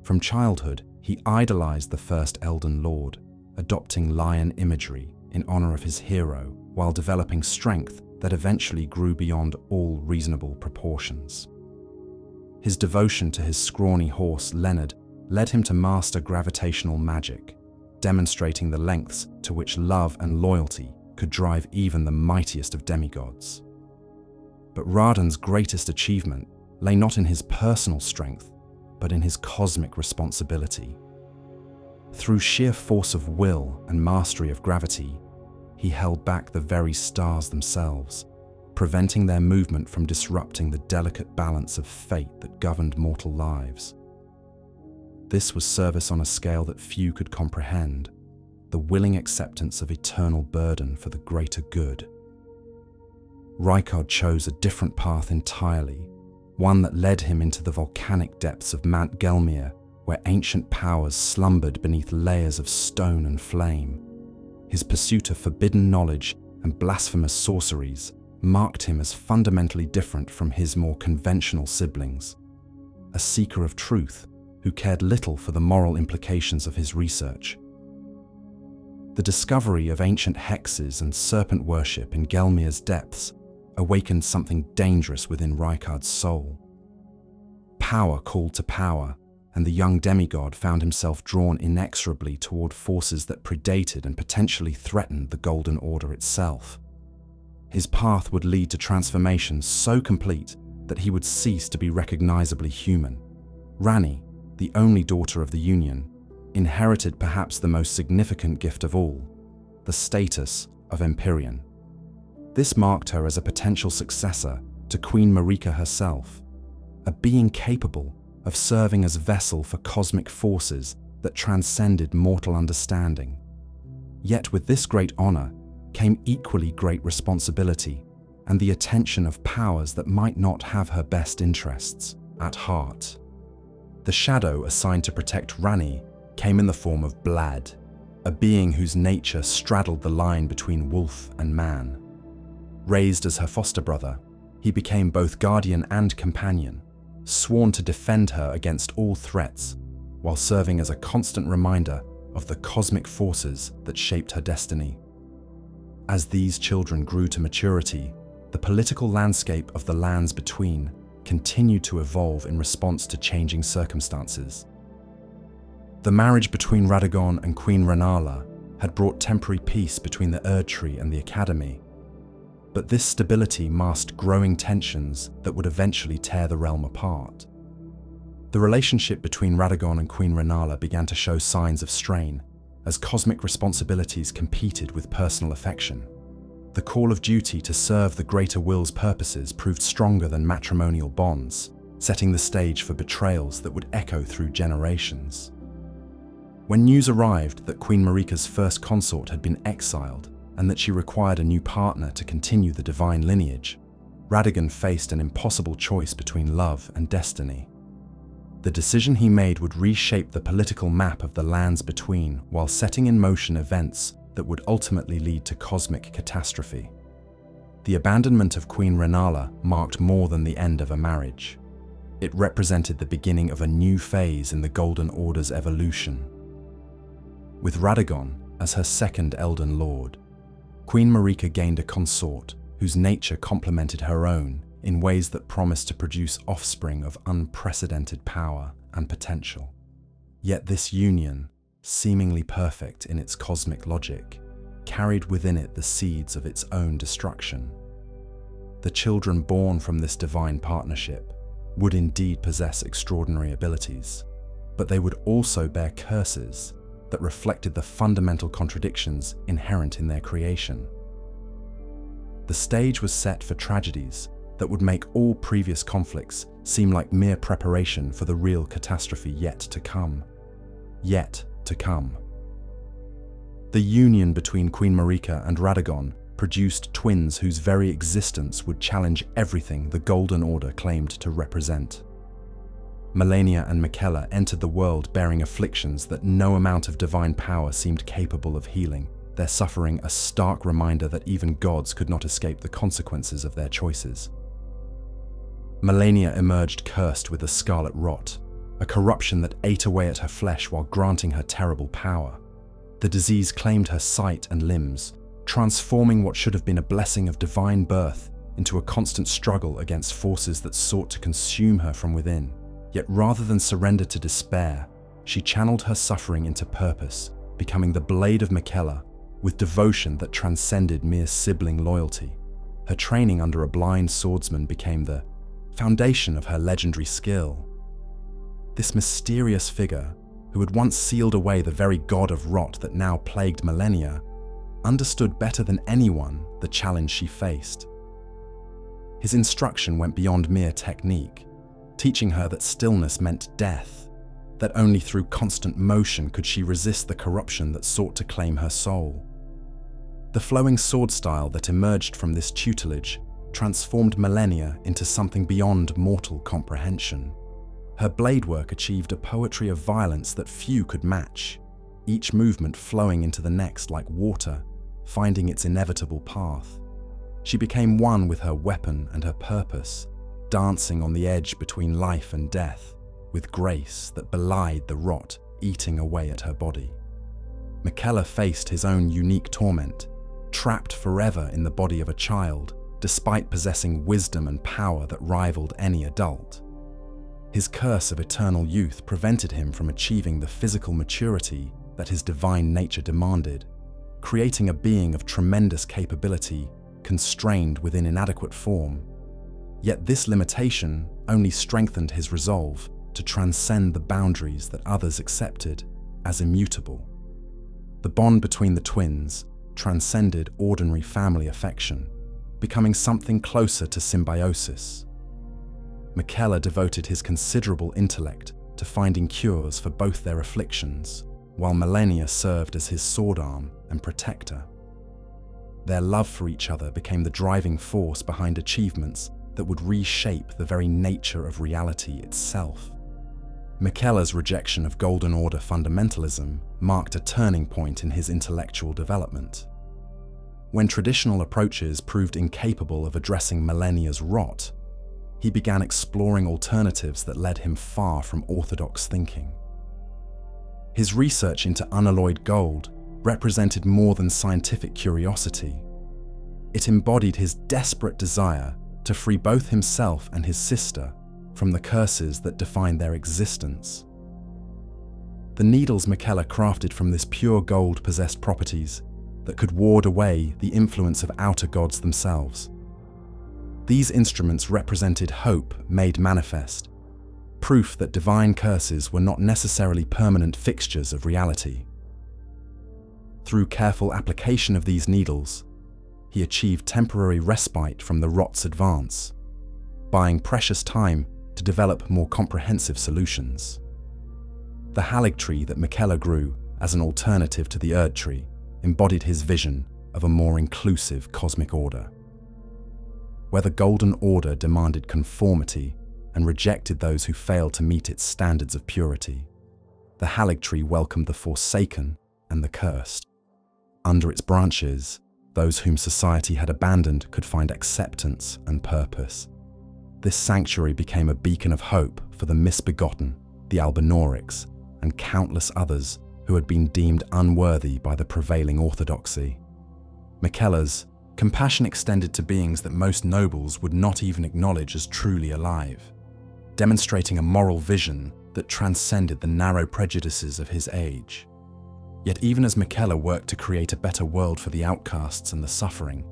From childhood, he idolized the first Elden Lord, adopting lion imagery in honor of his hero, while developing strength that eventually grew beyond all reasonable proportions. His devotion to his scrawny horse, Leonard, led him to master gravitational magic, demonstrating the lengths to which love and loyalty could drive even the mightiest of demigods. But Radan's greatest achievement lay not in his personal strength, but in his cosmic responsibility. Through sheer force of will and mastery of gravity, he held back the very stars themselves, preventing their movement from disrupting the delicate balance of fate that governed mortal lives. This was service on a scale that few could comprehend, the willing acceptance of eternal burden for the greater good. Rykard chose a different path entirely, one that led him into the volcanic depths of Mount Gelmir, where ancient powers slumbered beneath layers of stone and flame. His pursuit of forbidden knowledge and blasphemous sorceries marked him as fundamentally different from his more conventional siblings, a seeker of truth who cared little for the moral implications of his research. The discovery of ancient hexes and serpent worship in Gelmir's depths awakened something dangerous within Rykard's soul. Power called to power, and the young demigod found himself drawn inexorably toward forces that predated and potentially threatened the Golden Order itself. His path would lead to transformations so complete that he would cease to be recognizably human. Ranni, the only daughter of the Union, inherited perhaps the most significant gift of all, the status of Empyrean. This marked her as a potential successor to Queen Marika herself, a being capable of serving as vessel for cosmic forces that transcended mortal understanding. Yet with this great honor came equally great responsibility and the attention of powers that might not have her best interests at heart. The shadow assigned to protect Ranni came in the form of Blad, a being whose nature straddled the line between wolf and man. Raised as her foster brother, he became both guardian and companion, sworn to defend her against all threats, while serving as a constant reminder of the cosmic forces that shaped her destiny. As these children grew to maturity, the political landscape of the lands between continued to evolve in response to changing circumstances. The marriage between Radagon and Queen Rennala had brought temporary peace between the Erdtree and the Academy, but this stability masked growing tensions that would eventually tear the realm apart. The relationship between Radagon and Queen Rennala began to show signs of strain as cosmic responsibilities competed with personal affection. The call of duty to serve the greater will's purposes proved stronger than matrimonial bonds, setting the stage for betrayals that would echo through generations. When news arrived that Queen Marika's first consort had been exiled and that she required a new partner to continue the divine lineage, Radagon faced an impossible choice between love and destiny. The decision he made would reshape the political map of the lands between while setting in motion events that would ultimately lead to cosmic catastrophe. The abandonment of Queen Rennala marked more than the end of a marriage. It represented the beginning of a new phase in the Golden Order's evolution. With Radagon as her second Elden Lord, Queen Marika gained a consort whose nature complemented her own in ways that promised to produce offspring of unprecedented power and potential. Yet this union, seemingly perfect in its cosmic logic, carried within it the seeds of its own destruction. The children born from this divine partnership would indeed possess extraordinary abilities, but they would also bear curses that reflected the fundamental contradictions inherent in their creation. The stage was set for tragedies that would make all previous conflicts seem like mere preparation for the real catastrophe yet to come. Yet to come. The union between Queen Marika and Radagon produced twins whose very existence would challenge everything the Golden Order claimed to represent. Malenia and Miquella entered the world bearing afflictions that no amount of divine power seemed capable of healing, their suffering a stark reminder that even gods could not escape the consequences of their choices. Malenia emerged cursed with the scarlet rot, a corruption that ate away at her flesh while granting her terrible power. The disease claimed her sight and limbs, transforming what should have been a blessing of divine birth into a constant struggle against forces that sought to consume her from within. Yet rather than surrender to despair, she channeled her suffering into purpose, becoming the blade of Miquella with devotion that transcended mere sibling loyalty. Her training under a blind swordsman became the foundation of her legendary skill. This mysterious figure, who had once sealed away the very god of rot that now plagued Malenia, understood better than anyone the challenge she faced. His instruction went beyond mere technique, teaching her that stillness meant death, that only through constant motion could she resist the corruption that sought to claim her soul. The flowing sword style that emerged from this tutelage transformed Malenia into something beyond mortal comprehension. Her blade work achieved a poetry of violence that few could match, each movement flowing into the next like water, finding its inevitable path. She became one with her weapon and her purpose, dancing on the edge between life and death, with grace that belied the rot eating away at her body. Miquella faced his own unique torment, trapped forever in the body of a child, despite possessing wisdom and power that rivaled any adult. His curse of eternal youth prevented him from achieving the physical maturity that his divine nature demanded, creating a being of tremendous capability, constrained within inadequate form. Yet this limitation only strengthened his resolve to transcend the boundaries that others accepted as immutable. The bond between the twins transcended ordinary family affection, becoming something closer to symbiosis. Miquella devoted his considerable intellect to finding cures for both their afflictions, while Malenia served as his sword arm and protector. Their love for each other became the driving force behind achievements that would reshape the very nature of reality itself. Miquella's rejection of Golden Order fundamentalism marked a turning point in his intellectual development. When traditional approaches proved incapable of addressing Malenia's rot, he began exploring alternatives that led him far from orthodox thinking. His research into unalloyed gold represented more than scientific curiosity. It embodied his desperate desire to free both himself and his sister from the curses that defined their existence. The needles Miquella crafted from this pure gold possessed properties that could ward away the influence of outer gods themselves. These instruments represented hope made manifest, proof that divine curses were not necessarily permanent fixtures of reality. Through careful application of these needles, he achieved temporary respite from the rot's advance, buying precious time to develop more comprehensive solutions. The halig tree that Miquella grew as an alternative to the Erd tree embodied his vision of a more inclusive cosmic order. Where the Golden Order demanded conformity and rejected those who failed to meet its standards of purity, the halig tree welcomed the forsaken and the cursed. Under its branches, those whom society had abandoned could find acceptance and purpose. This sanctuary became a beacon of hope for the misbegotten, the Albinaurics, and countless others who had been deemed unworthy by the prevailing orthodoxy. Miquella's compassion extended to beings that most nobles would not even acknowledge as truly alive, demonstrating a moral vision that transcended the narrow prejudices of his age. Yet even as Miquella worked to create a better world for the outcasts and the suffering,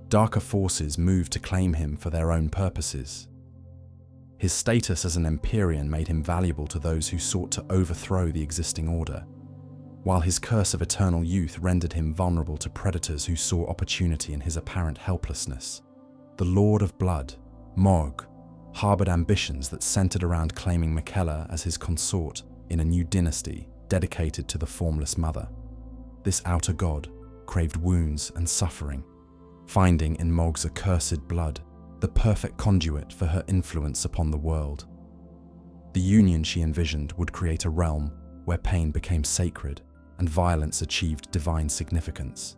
darker forces moved to claim him for their own purposes. His status as an Empyrean made him valuable to those who sought to overthrow the existing order, while his curse of eternal youth rendered him vulnerable to predators who saw opportunity in his apparent helplessness. The Lord of Blood, Morg, harbored ambitions that centered around claiming Miquella as his consort in a new dynasty dedicated to the formless mother. This outer god craved wounds and suffering, finding in Morg's accursed blood the perfect conduit for her influence upon the world. The union she envisioned would create a realm where pain became sacred and violence achieved divine significance.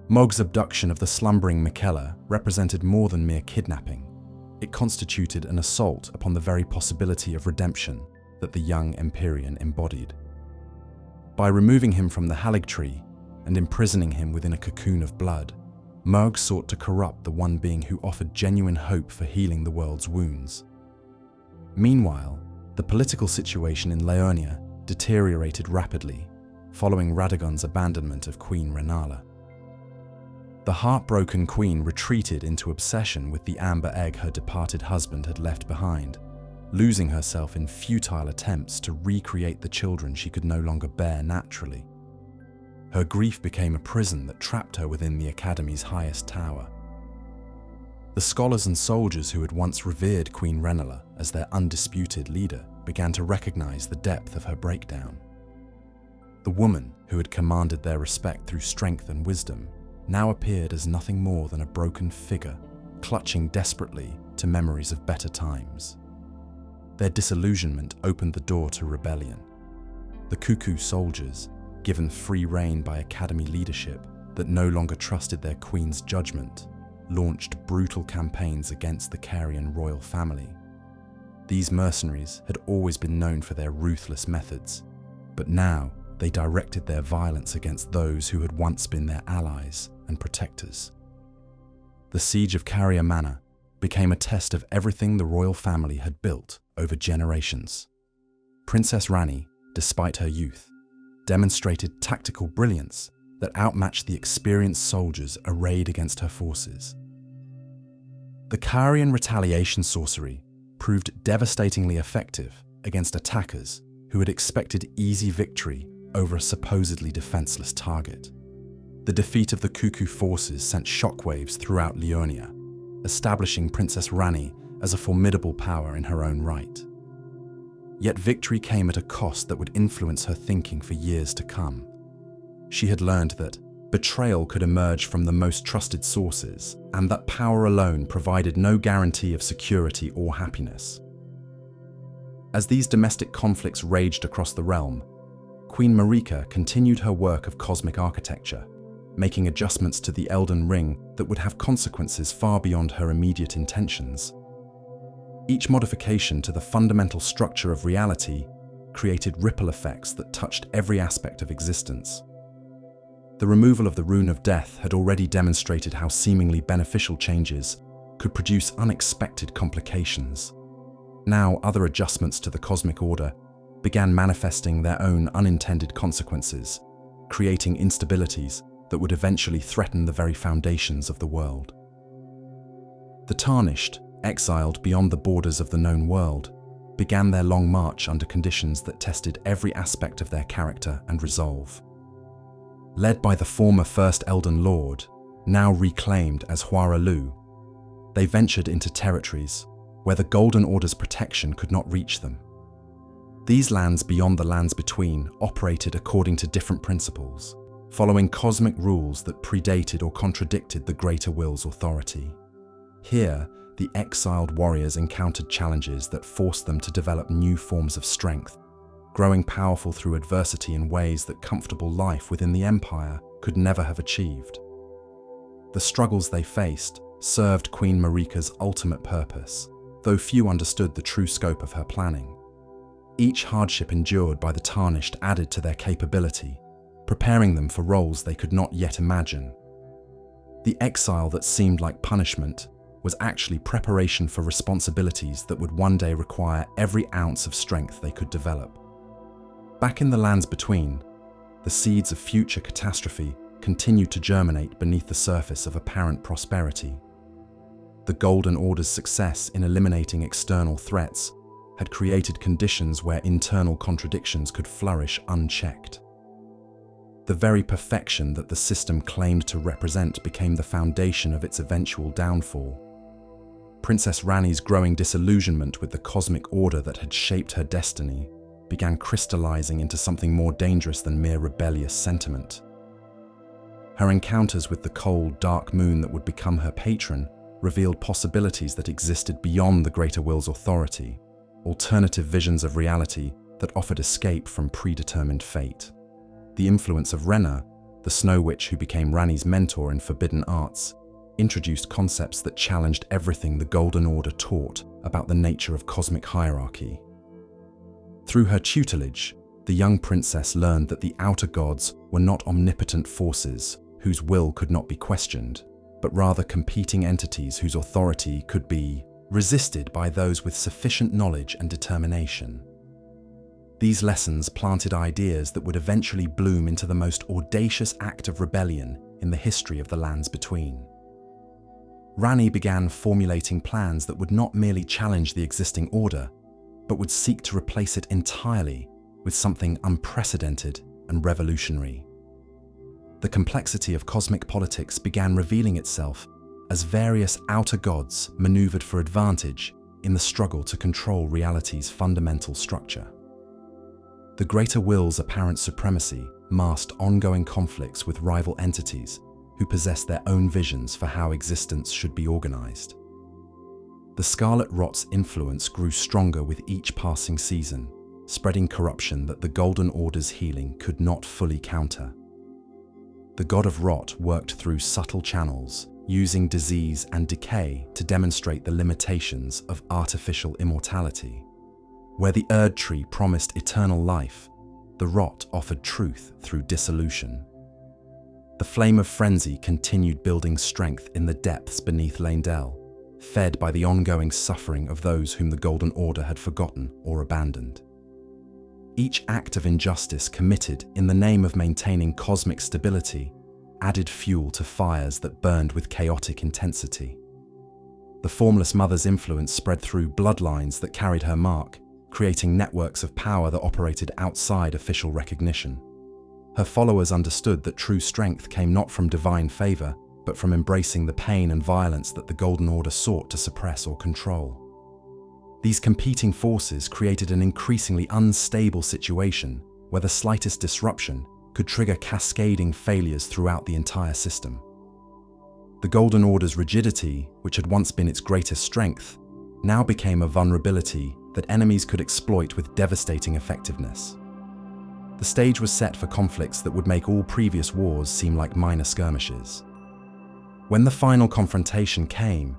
Morg's abduction of the slumbering Miquella represented more than mere kidnapping. It constituted an assault upon the very possibility of redemption that the young Empyrean embodied. By removing him from the halig tree and imprisoning him within a cocoon of blood, Morg sought to corrupt the one being who offered genuine hope for healing the world's wounds. Meanwhile, the political situation in Laonia deteriorated rapidly following Radagon's abandonment of Queen Rennala. The heartbroken queen retreated into obsession with the amber egg her departed husband had left behind, losing herself in futile attempts to recreate the children she could no longer bear naturally. Her grief became a prison that trapped her within the Academy's highest tower. The scholars and soldiers who had once revered Queen Rennala as their undisputed leader began to recognize the depth of her breakdown. The woman who had commanded their respect through strength and wisdom now appeared as nothing more than a broken figure, clutching desperately to memories of better times. Their disillusionment opened the door to rebellion. The Cuckoo soldiers, given free rein by Academy leadership that no longer trusted their queen's judgment, launched brutal campaigns against the Carian royal family. These mercenaries had always been known for their ruthless methods, but now they directed their violence against those who had once been their allies and protectors. The siege of Caria Manor became a test of everything the royal family had built over generations. Princess Ranni, despite her youth, demonstrated tactical brilliance that outmatched the experienced soldiers arrayed against her forces. The Carian retaliation sorcery proved devastatingly effective against attackers who had expected easy victory over a supposedly defenseless target. The defeat of the Cuckoo forces sent shockwaves throughout Laonia, establishing Princess Ranni as a formidable power in her own right. Yet victory came at a cost that would influence her thinking for years to come. She had learned that betrayal could emerge from the most trusted sources, and that power alone provided no guarantee of security or happiness. As these domestic conflicts raged across the realm, Queen Marika continued her work of cosmic architecture, making adjustments to the Elden Ring that would have consequences far beyond her immediate intentions. Each modification to the fundamental structure of reality created ripple effects that touched every aspect of existence. The removal of the Rune of Death had already demonstrated how seemingly beneficial changes could produce unexpected complications. Now, other adjustments to the cosmic order began manifesting their own unintended consequences, creating instabilities that would eventually threaten the very foundations of the world. The Tarnished, exiled beyond the borders of the known world, began their long march under conditions that tested every aspect of their character and resolve. Led by the former First Elden Lord, now reclaimed as Huaralu, they ventured into territories where the Golden Order's protection could not reach them. These lands beyond the lands between operated according to different principles, following cosmic rules that predated or contradicted the greater will's authority. Here, the exiled warriors encountered challenges that forced them to develop new forms of strength, growing powerful through adversity in ways that comfortable life within the Empire could never have achieved. The struggles they faced served Queen Marika's ultimate purpose, though few understood the true scope of her planning. Each hardship endured by the Tarnished added to their capability, preparing them for roles they could not yet imagine. The exile that seemed like punishment was actually preparation for responsibilities that would one day require every ounce of strength they could develop. Back in the lands between, the seeds of future catastrophe continued to germinate beneath the surface of apparent prosperity. The Golden Order's success in eliminating external threats had created conditions where internal contradictions could flourish unchecked. The very perfection that the system claimed to represent became the foundation of its eventual downfall. Princess Ranni's growing disillusionment with the cosmic order that had shaped her destiny began crystallizing into something more dangerous than mere rebellious sentiment. Her encounters with the cold, dark moon that would become her patron revealed possibilities that existed beyond the greater will's authority, alternative visions of reality that offered escape from predetermined fate. The influence of Ranni, the Snow Witch who became Ranni's mentor in forbidden arts, introduced concepts that challenged everything the Golden Order taught about the nature of cosmic hierarchy. Through her tutelage, the young princess learned that the outer gods were not omnipotent forces whose will could not be questioned, but rather competing entities whose authority could be resisted by those with sufficient knowledge and determination. These lessons planted ideas that would eventually bloom into the most audacious act of rebellion in the history of the lands between. Ranni began formulating plans that would not merely challenge the existing order, but would seek to replace it entirely with something unprecedented and revolutionary. The complexity of cosmic politics began revealing itself as various outer gods maneuvered for advantage in the struggle to control reality's fundamental structure. The greater will's apparent supremacy masked ongoing conflicts with rival entities who possessed their own visions for how existence should be organized. The Scarlet Rot's influence grew stronger with each passing season, spreading corruption that the Golden Order's healing could not fully counter. The God of Rot worked through subtle channels, using disease and decay to demonstrate the limitations of artificial immortality. Where the Erd Tree promised eternal life, the Rot offered truth through dissolution. The flame of frenzy continued building strength in the depths beneath Leyndell, fed by the ongoing suffering of those whom the Golden Order had forgotten or abandoned. Each act of injustice committed in the name of maintaining cosmic stability added fuel to fires that burned with chaotic intensity. The Formless Mother's influence spread through bloodlines that carried her mark, creating networks of power that operated outside official recognition. Her followers understood that true strength came not from divine favor, but from embracing the pain and violence that the Golden Order sought to suppress or control. These competing forces created an increasingly unstable situation where the slightest disruption could trigger cascading failures throughout the entire system. The Golden Order's rigidity, which had once been its greatest strength, now became a vulnerability that enemies could exploit with devastating effectiveness. The stage was set for conflicts that would make all previous wars seem like minor skirmishes. When the final confrontation came,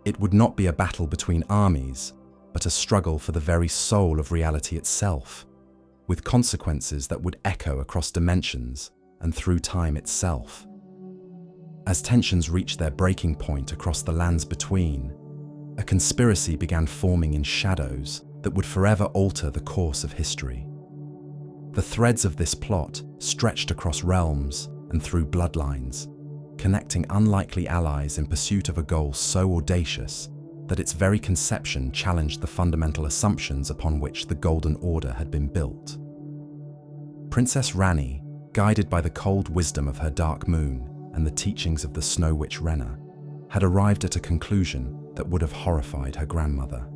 it would not be a battle between armies, but a struggle for the very soul of reality itself, with consequences that would echo across dimensions and through time itself. As tensions reached their breaking point across the lands between, a conspiracy began forming in shadows that would forever alter the course of history. The threads of this plot stretched across realms and through bloodlines, connecting unlikely allies in pursuit of a goal so audacious that its very conception challenged the fundamental assumptions upon which the Golden Order had been built. Princess Ranni, guided by the cold wisdom of her dark moon and the teachings of the Snow Witch Ranni, had arrived at a conclusion that would have horrified her grandmother.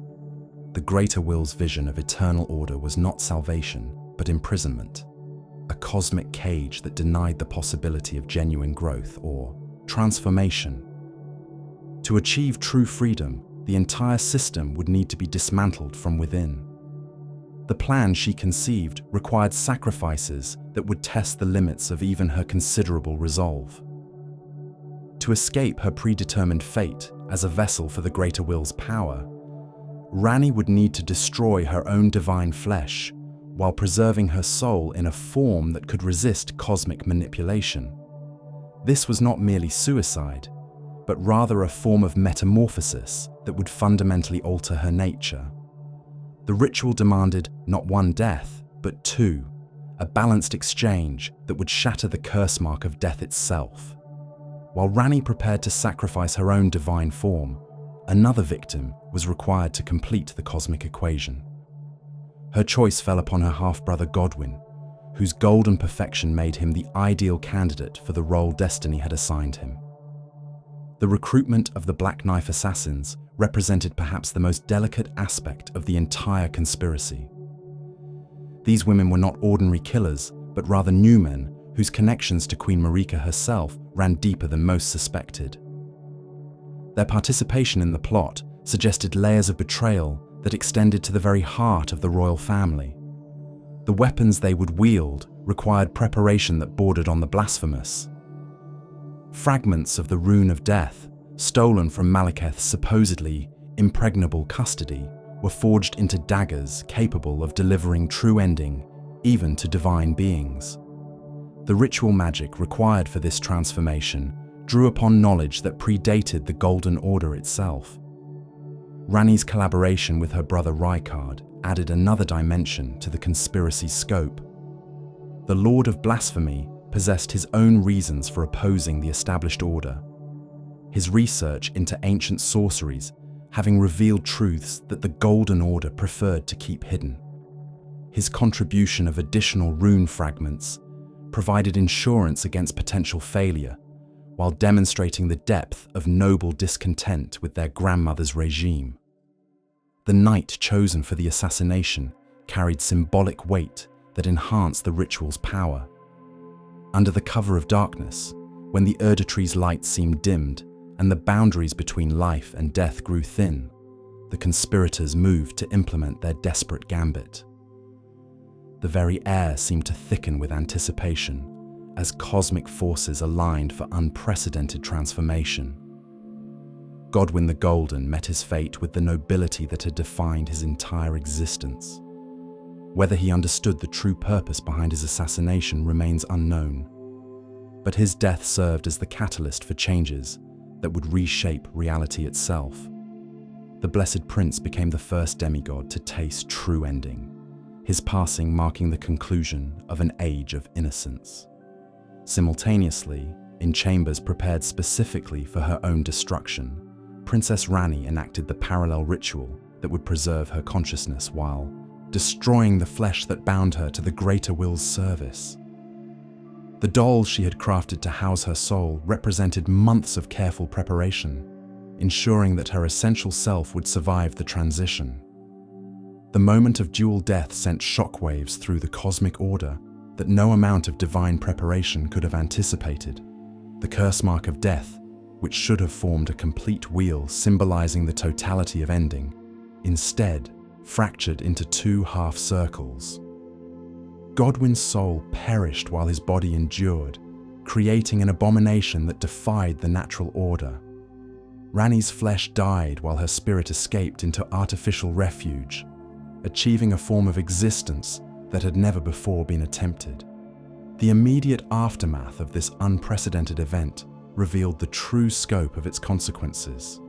the Greater Will's vision of eternal order was not salvation, but imprisonment, a cosmic cage that denied the possibility of genuine growth or transformation. To achieve true freedom, the entire system would need to be dismantled from within. The plan she conceived required sacrifices that would test the limits of even her considerable resolve. To escape her predetermined fate as a vessel for the Greater Will's power, Ranni would need to destroy her own divine flesh while preserving her soul in a form that could resist cosmic manipulation. This was not merely suicide, but rather a form of metamorphosis that would fundamentally alter her nature. The ritual demanded not one death, but two, a balanced exchange that would shatter the curse mark of death itself. While Ranni prepared to sacrifice her own divine form, another victim was required to complete the cosmic equation. Her choice fell upon her half-brother Godwyn, whose golden perfection made him the ideal candidate for the role destiny had assigned him. The recruitment of the Black Knife assassins represented perhaps the most delicate aspect of the entire conspiracy. These women were not ordinary killers, but rather new men whose connections to Queen Marika herself ran deeper than most suspected. Their participation in the plot suggested layers of betrayal that extended to the very heart of the royal family. The weapons they would wield required preparation that bordered on the blasphemous. Fragments of the Rune of Death, stolen from Malekith's supposedly impregnable custody, were forged into daggers capable of delivering true ending even to divine beings. The ritual magic required for this transformation drew upon knowledge that predated the Golden Order itself. Ranni's collaboration with her brother Rykard added another dimension to the conspiracy's scope. The Lord of Blasphemy possessed his own reasons for opposing the established order, his research into ancient sorceries having revealed truths that the Golden Order preferred to keep hidden. His contribution of additional rune fragments provided insurance against potential failure, while demonstrating the depth of noble discontent with their grandmother's regime. The night chosen for the assassination carried symbolic weight that enhanced the ritual's power. Under the cover of darkness, when the Erdtree's light seemed dimmed and the boundaries between life and death grew thin, the conspirators moved to implement their desperate gambit. The very air seemed to thicken with anticipation as cosmic forces aligned for unprecedented transformation. Godwyn the Golden met his fate with the nobility that had defined his entire existence. Whether he understood the true purpose behind his assassination remains unknown, but his death served as the catalyst for changes that would reshape reality itself. The Blessed Prince became the first demigod to taste true ending, his passing marking the conclusion of an age of innocence. Simultaneously, in chambers prepared specifically for her own destruction, Princess Ranni enacted the parallel ritual that would preserve her consciousness while destroying the flesh that bound her to the Greater Will's service. The dolls she had crafted to house her soul represented months of careful preparation, ensuring that her essential self would survive the transition. The moment of dual death sent shockwaves through the cosmic order that no amount of divine preparation could have anticipated. The curse mark of death, which should have formed a complete wheel symbolizing the totality of ending, instead fractured into two half circles. Godwyn's soul perished while his body endured, creating an abomination that defied the natural order. Ranni's flesh died while her spirit escaped into artificial refuge, achieving a form of existence that had never before been attempted. The immediate aftermath of this unprecedented event revealed the true scope of its consequences.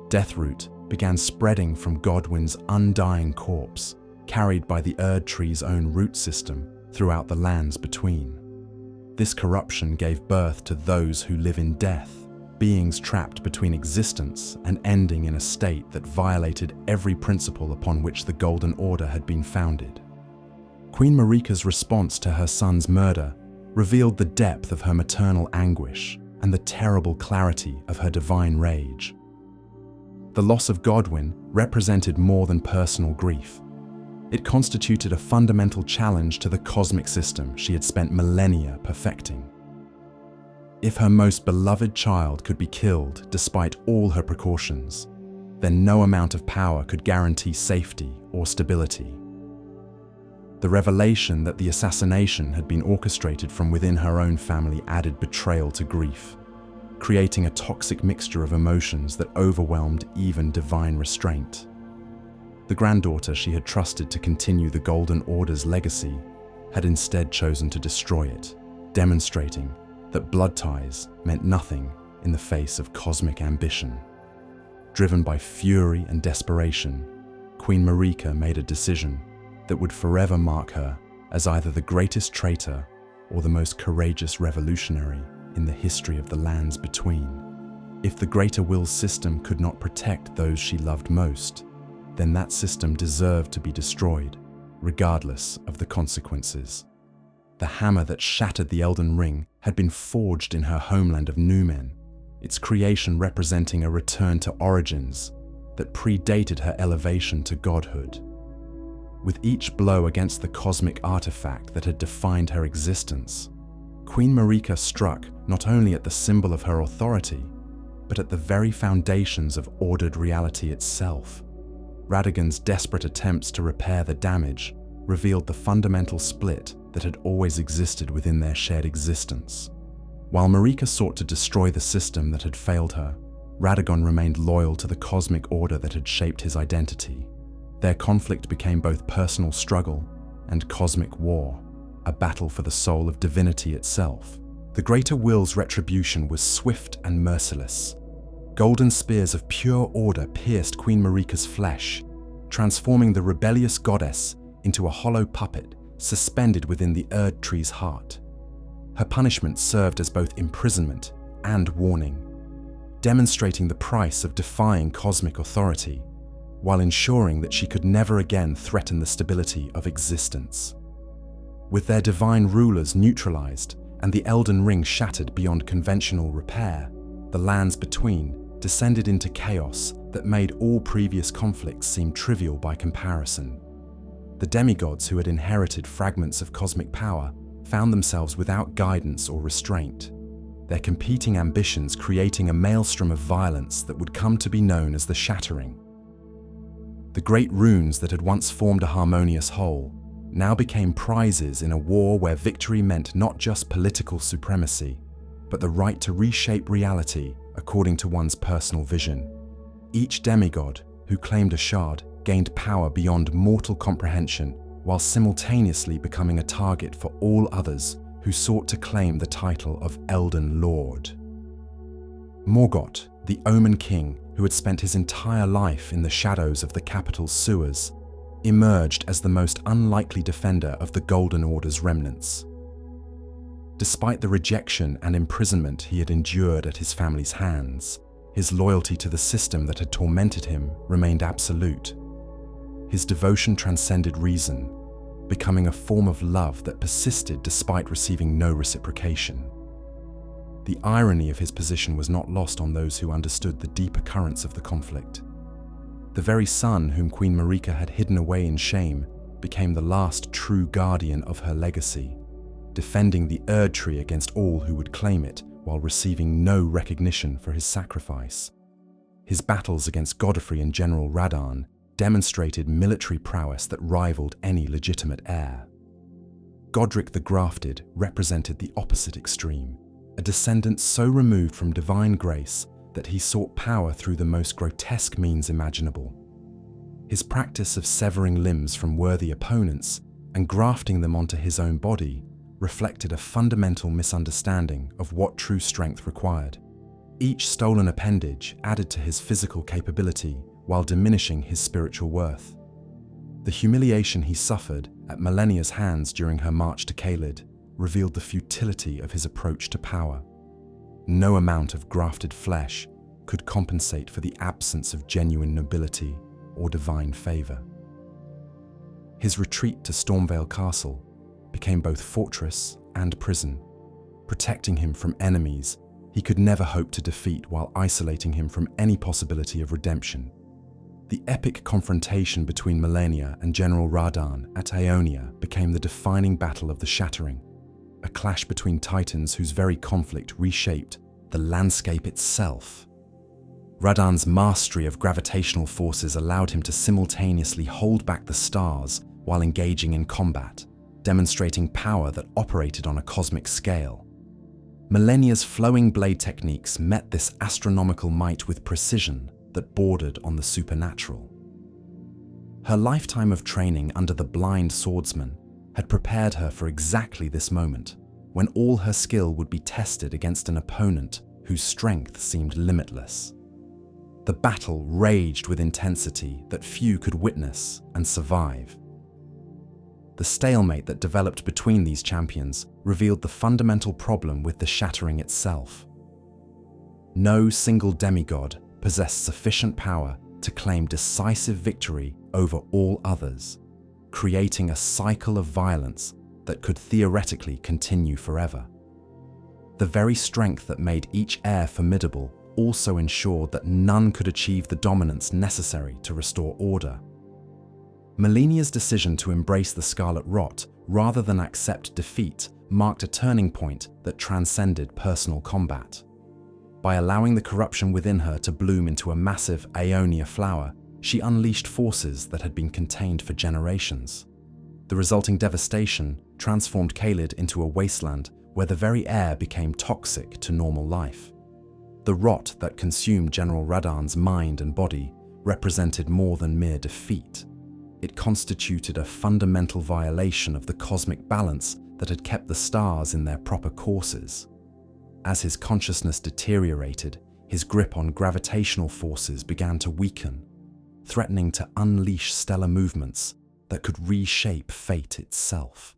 Deathroot began spreading from Godwyn's undying corpse, carried by the Erdtree's own root system throughout the lands between. This corruption gave birth to those who live in death, beings trapped between existence and ending in a state that violated every principle upon which the Golden Order had been founded. Queen Marika's response to her son's murder revealed the depth of her maternal anguish and the terrible clarity of her divine rage. The loss of Godwyn represented more than personal grief. It constituted a fundamental challenge to the cosmic system she had spent millennia perfecting. If her most beloved child could be killed despite all her precautions, then no amount of power could guarantee safety or stability. The revelation that the assassination had been orchestrated from within her own family added betrayal to grief, creating a toxic mixture of emotions that overwhelmed even divine restraint. The granddaughter she had trusted to continue the Golden Order's legacy had instead chosen to destroy it, demonstrating that blood ties meant nothing in the face of cosmic ambition. Driven by fury and desperation, Queen Marika made a decision that would forever mark her as either the greatest traitor or the most courageous revolutionary in the history of the lands between. If the Greater Will's system could not protect those she loved most, then that system deserved to be destroyed, regardless of the consequences. The hammer that shattered the Elden Ring had been forged in her homeland of Numen, its creation representing a return to origins that predated her elevation to godhood. With each blow against the cosmic artifact that had defined her existence, Queen Marika struck not only at the symbol of her authority, but at the very foundations of ordered reality itself. Radagon's desperate attempts to repair the damage revealed the fundamental split that had always existed within their shared existence. While Marika sought to destroy the system that had failed her, Radagon remained loyal to the cosmic order that had shaped his identity. Their conflict became both personal struggle and cosmic war, a battle for the soul of divinity itself. The Greater Will's retribution was swift and merciless. Golden spears of pure order pierced Queen Marika's flesh, transforming the rebellious goddess into a hollow puppet suspended within the Erd Tree's heart. Her punishment served as both imprisonment and warning, demonstrating the price of defying cosmic authority, while ensuring that she could never again threaten the stability of existence. With their divine rulers neutralized and the Elden Ring shattered beyond conventional repair, the lands between descended into chaos that made all previous conflicts seem trivial by comparison. The demigods who had inherited fragments of cosmic power found themselves without guidance or restraint, their competing ambitions creating a maelstrom of violence that would come to be known as the Shattering. The great runes that had once formed a harmonious whole now became prizes in a war where victory meant not just political supremacy, but the right to reshape reality according to one's personal vision. Each demigod who claimed a shard gained power beyond mortal comprehension, while simultaneously becoming a target for all others who sought to claim the title of Elden Lord. Morgott, the Omen King, who had spent his entire life in the shadows of the capital's sewers, emerged as the most unlikely defender of the Golden Order's remnants. Despite the rejection and imprisonment he had endured at his family's hands, his loyalty to the system that had tormented him remained absolute. His devotion transcended reason, becoming a form of love that persisted despite receiving no reciprocation. The irony of his position was not lost on those who understood the deeper currents of the conflict. The very son whom Queen Marika had hidden away in shame became the last true guardian of her legacy, defending the Erd Tree against all who would claim it while receiving no recognition for his sacrifice. His battles against Godfrey and General Radahn demonstrated military prowess that rivaled any legitimate heir. Godric the Grafted represented the opposite extreme, a descendant so removed from divine grace that he sought power through the most grotesque means imaginable. His practice of severing limbs from worthy opponents and grafting them onto his own body reflected a fundamental misunderstanding of what true strength required. Each stolen appendage added to his physical capability while diminishing his spiritual worth. The humiliation he suffered at Malenia's hands during her march to Caelid revealed the futility of his approach to power. No amount of grafted flesh could compensate for the absence of genuine nobility or divine favor. His retreat to Stormvale Castle became both fortress and prison, protecting him from enemies he could never hope to defeat while isolating him from any possibility of redemption. The epic confrontation between Malenia and General Radahn at Ionia became the defining battle of the Shattering, a clash between titans whose very conflict reshaped the landscape itself. Radahn's mastery of gravitational forces allowed him to simultaneously hold back the stars while engaging in combat, demonstrating power that operated on a cosmic scale. Malenia's flowing blade techniques met this astronomical might with precision that bordered on the supernatural. Her lifetime of training under the blind swordsman had prepared her for exactly this moment, when all her skill would be tested against an opponent whose strength seemed limitless. The battle raged with intensity that few could witness and survive. The stalemate that developed between these champions revealed the fundamental problem with the Shattering itself. No single demigod possessed sufficient power to claim decisive victory over all others, creating a cycle of violence that could theoretically continue forever. The very strength that made each heir formidable also ensured that none could achieve the dominance necessary to restore order. Malenia's decision to embrace the Scarlet Rot rather than accept defeat marked a turning point that transcended personal combat. By allowing the corruption within her to bloom into a massive Ionia flower, she unleashed forces that had been contained for generations. The resulting devastation transformed Caelid into a wasteland where the very air became toxic to normal life. The rot that consumed General Radahn's mind and body represented more than mere defeat. It constituted a fundamental violation of the cosmic balance that had kept the stars in their proper courses. As his consciousness deteriorated, his grip on gravitational forces began to weaken, threatening to unleash stellar movements that could reshape fate itself.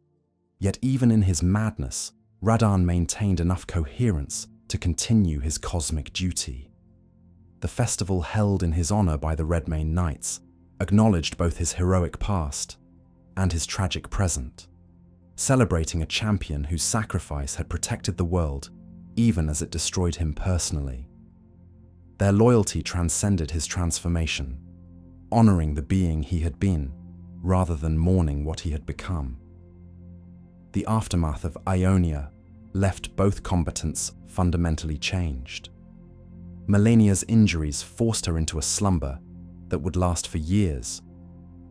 Yet even in his madness, Radahn maintained enough coherence to continue his cosmic duty. The festival held in his honor by the Redmane Knights acknowledged both his heroic past and his tragic present, celebrating a champion whose sacrifice had protected the world even as it destroyed him personally. Their loyalty transcended his transformation, honoring the being he had been rather than mourning what he had become. The aftermath of Ionia left both combatants fundamentally changed. Malenia's injuries forced her into a slumber that would last for years,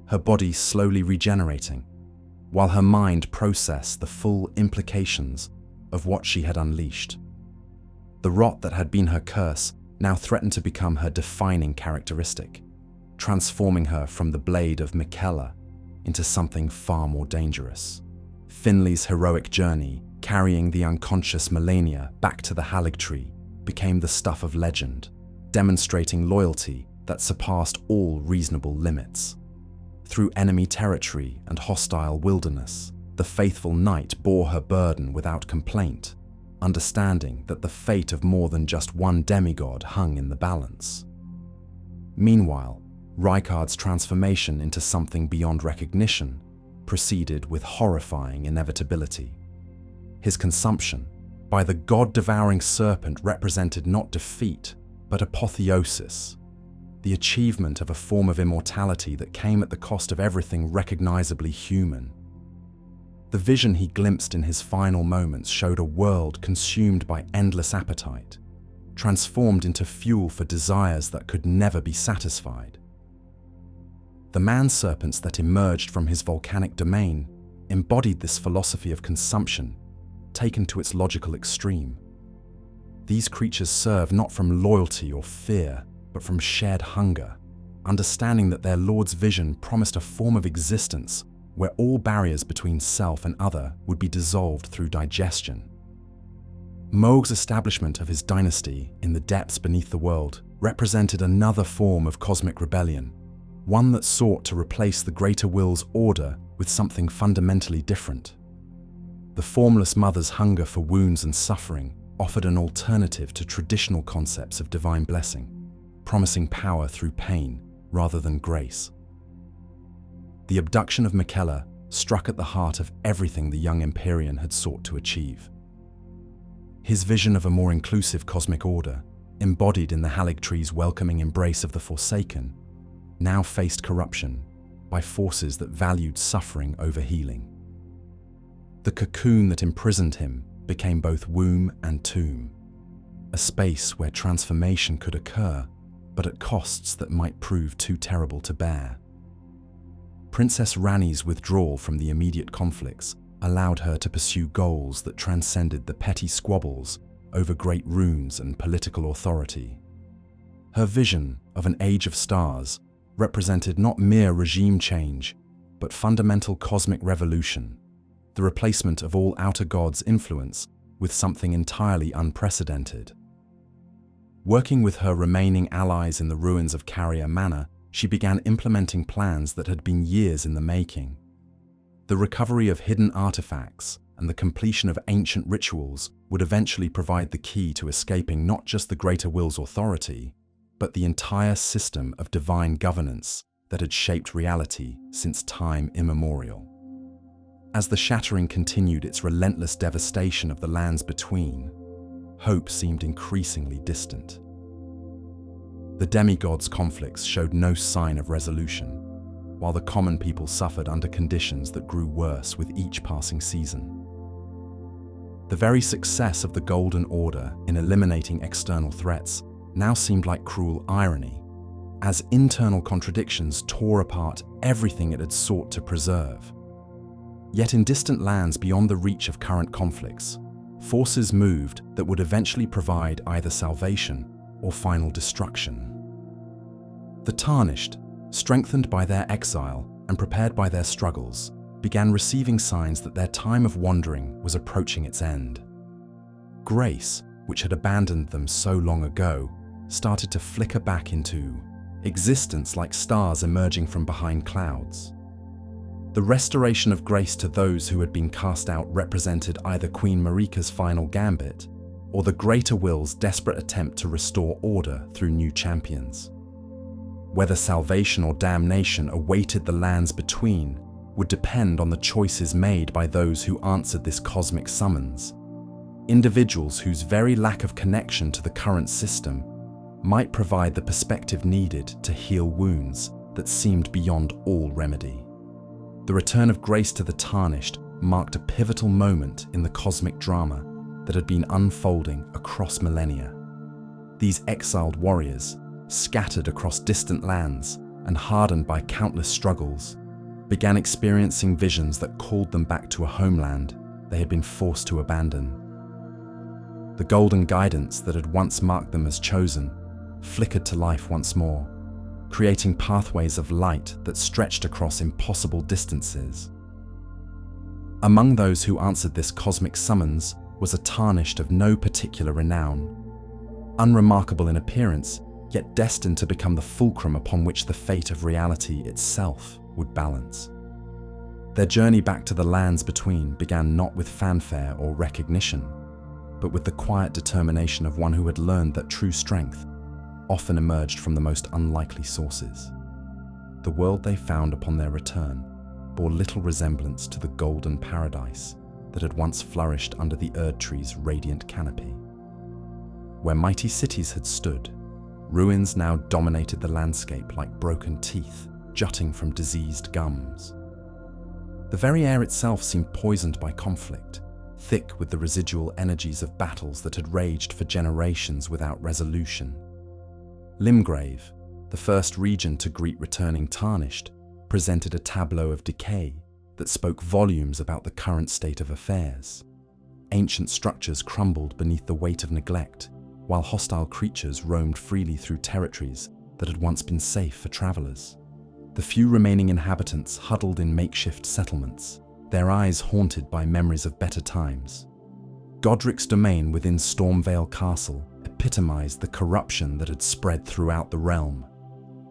her body slowly regenerating, while her mind processed the full implications of what she had unleashed. The rot that had been her curse now threatened to become her defining characteristic, transforming her from the blade of Miquella into something far more dangerous. Finley's heroic journey, carrying the unconscious Malenia back to the Haligtree, became the stuff of legend, demonstrating loyalty that surpassed all reasonable limits. Through enemy territory and hostile wilderness, the faithful knight bore her burden without complaint, understanding that the fate of more than just one demigod hung in the balance. Meanwhile, Rykard's transformation into something beyond recognition proceeded with horrifying inevitability. His consumption by the god-devouring serpent represented not defeat, but apotheosis, the achievement of a form of immortality that came at the cost of everything recognizably human. The vision he glimpsed in his final moments showed a world consumed by endless appetite, transformed into fuel for desires that could never be satisfied. The man-serpents that emerged from his volcanic domain embodied this philosophy of consumption, taken to its logical extreme. These creatures serve not from loyalty or fear, but from shared hunger, understanding that their lord's vision promised a form of existence where all barriers between self and other would be dissolved through digestion. Mohg's establishment of his dynasty in the depths beneath the world represented another form of cosmic rebellion, one that sought to replace the greater will's order with something fundamentally different. The formless mother's hunger for wounds and suffering offered an alternative to traditional concepts of divine blessing, promising power through pain rather than grace. The abduction of Miquella struck at the heart of everything the young Empyrean had sought to achieve. His vision of a more inclusive cosmic order, embodied in the Haligtree's welcoming embrace of the Forsaken, now faced corruption by forces that valued suffering over healing. The cocoon that imprisoned him became both womb and tomb, a space where transformation could occur, but at costs that might prove too terrible to bear. Princess Ranni's withdrawal from the immediate conflicts allowed her to pursue goals that transcended the petty squabbles over great runes and political authority. Her vision of an age of stars represented not mere regime change, but fundamental cosmic revolution, the replacement of all outer gods' influence with something entirely unprecedented. Working with her remaining allies in the ruins of Carrier Manor, she began implementing plans that had been years in the making. The recovery of hidden artifacts and the completion of ancient rituals would eventually provide the key to escaping not just the Greater Will's authority, but the entire system of divine governance that had shaped reality since time immemorial. As the shattering continued its relentless devastation of the lands between, hope seemed increasingly distant. The demigods' conflicts showed no sign of resolution, while the common people suffered under conditions that grew worse with each passing season. The very success of the Golden Order in eliminating external threats now seemed like cruel irony, as internal contradictions tore apart everything it had sought to preserve. Yet in distant lands beyond the reach of current conflicts, forces moved that would eventually provide either salvation or final destruction. The Tarnished, strengthened by their exile and prepared by their struggles, began receiving signs that their time of wandering was approaching its end. Grace, which had abandoned them so long ago, started to flicker back into existence like stars emerging from behind clouds. The restoration of grace to those who had been cast out represented either Queen Marika's final gambit or the Greater Will's desperate attempt to restore order through new champions. Whether salvation or damnation awaited the lands between would depend on the choices made by those who answered this cosmic summons. Individuals whose very lack of connection to the current system might provide the perspective needed to heal wounds that seemed beyond all remedy. The return of grace to the Tarnished marked a pivotal moment in the cosmic drama that had been unfolding across millennia. These exiled warriors, scattered across distant lands and hardened by countless struggles, began experiencing visions that called them back to a homeland they had been forced to abandon. The golden guidance that had once marked them as chosen flickered to life once more, creating pathways of light that stretched across impossible distances. Among those who answered this cosmic summons was a Tarnished of no particular renown, unremarkable in appearance, yet destined to become the fulcrum upon which the fate of reality itself would balance. Their journey back to the lands between began not with fanfare or recognition, but with the quiet determination of one who had learned that true strength often emerged from the most unlikely sources. The world they found upon their return bore little resemblance to the golden paradise that had once flourished under the Erd Tree's radiant canopy. Where mighty cities had stood, ruins now dominated the landscape like broken teeth jutting from diseased gums. The very air itself seemed poisoned by conflict, thick with the residual energies of battles that had raged for generations without resolution. Limgrave, the first region to greet returning Tarnished, presented a tableau of decay that spoke volumes about the current state of affairs. Ancient structures crumbled beneath the weight of neglect, while hostile creatures roamed freely through territories that had once been safe for travelers. The few remaining inhabitants huddled in makeshift settlements, their eyes haunted by memories of better times. Godric's domain within Stormvale Castle epitomized the corruption that had spread throughout the realm.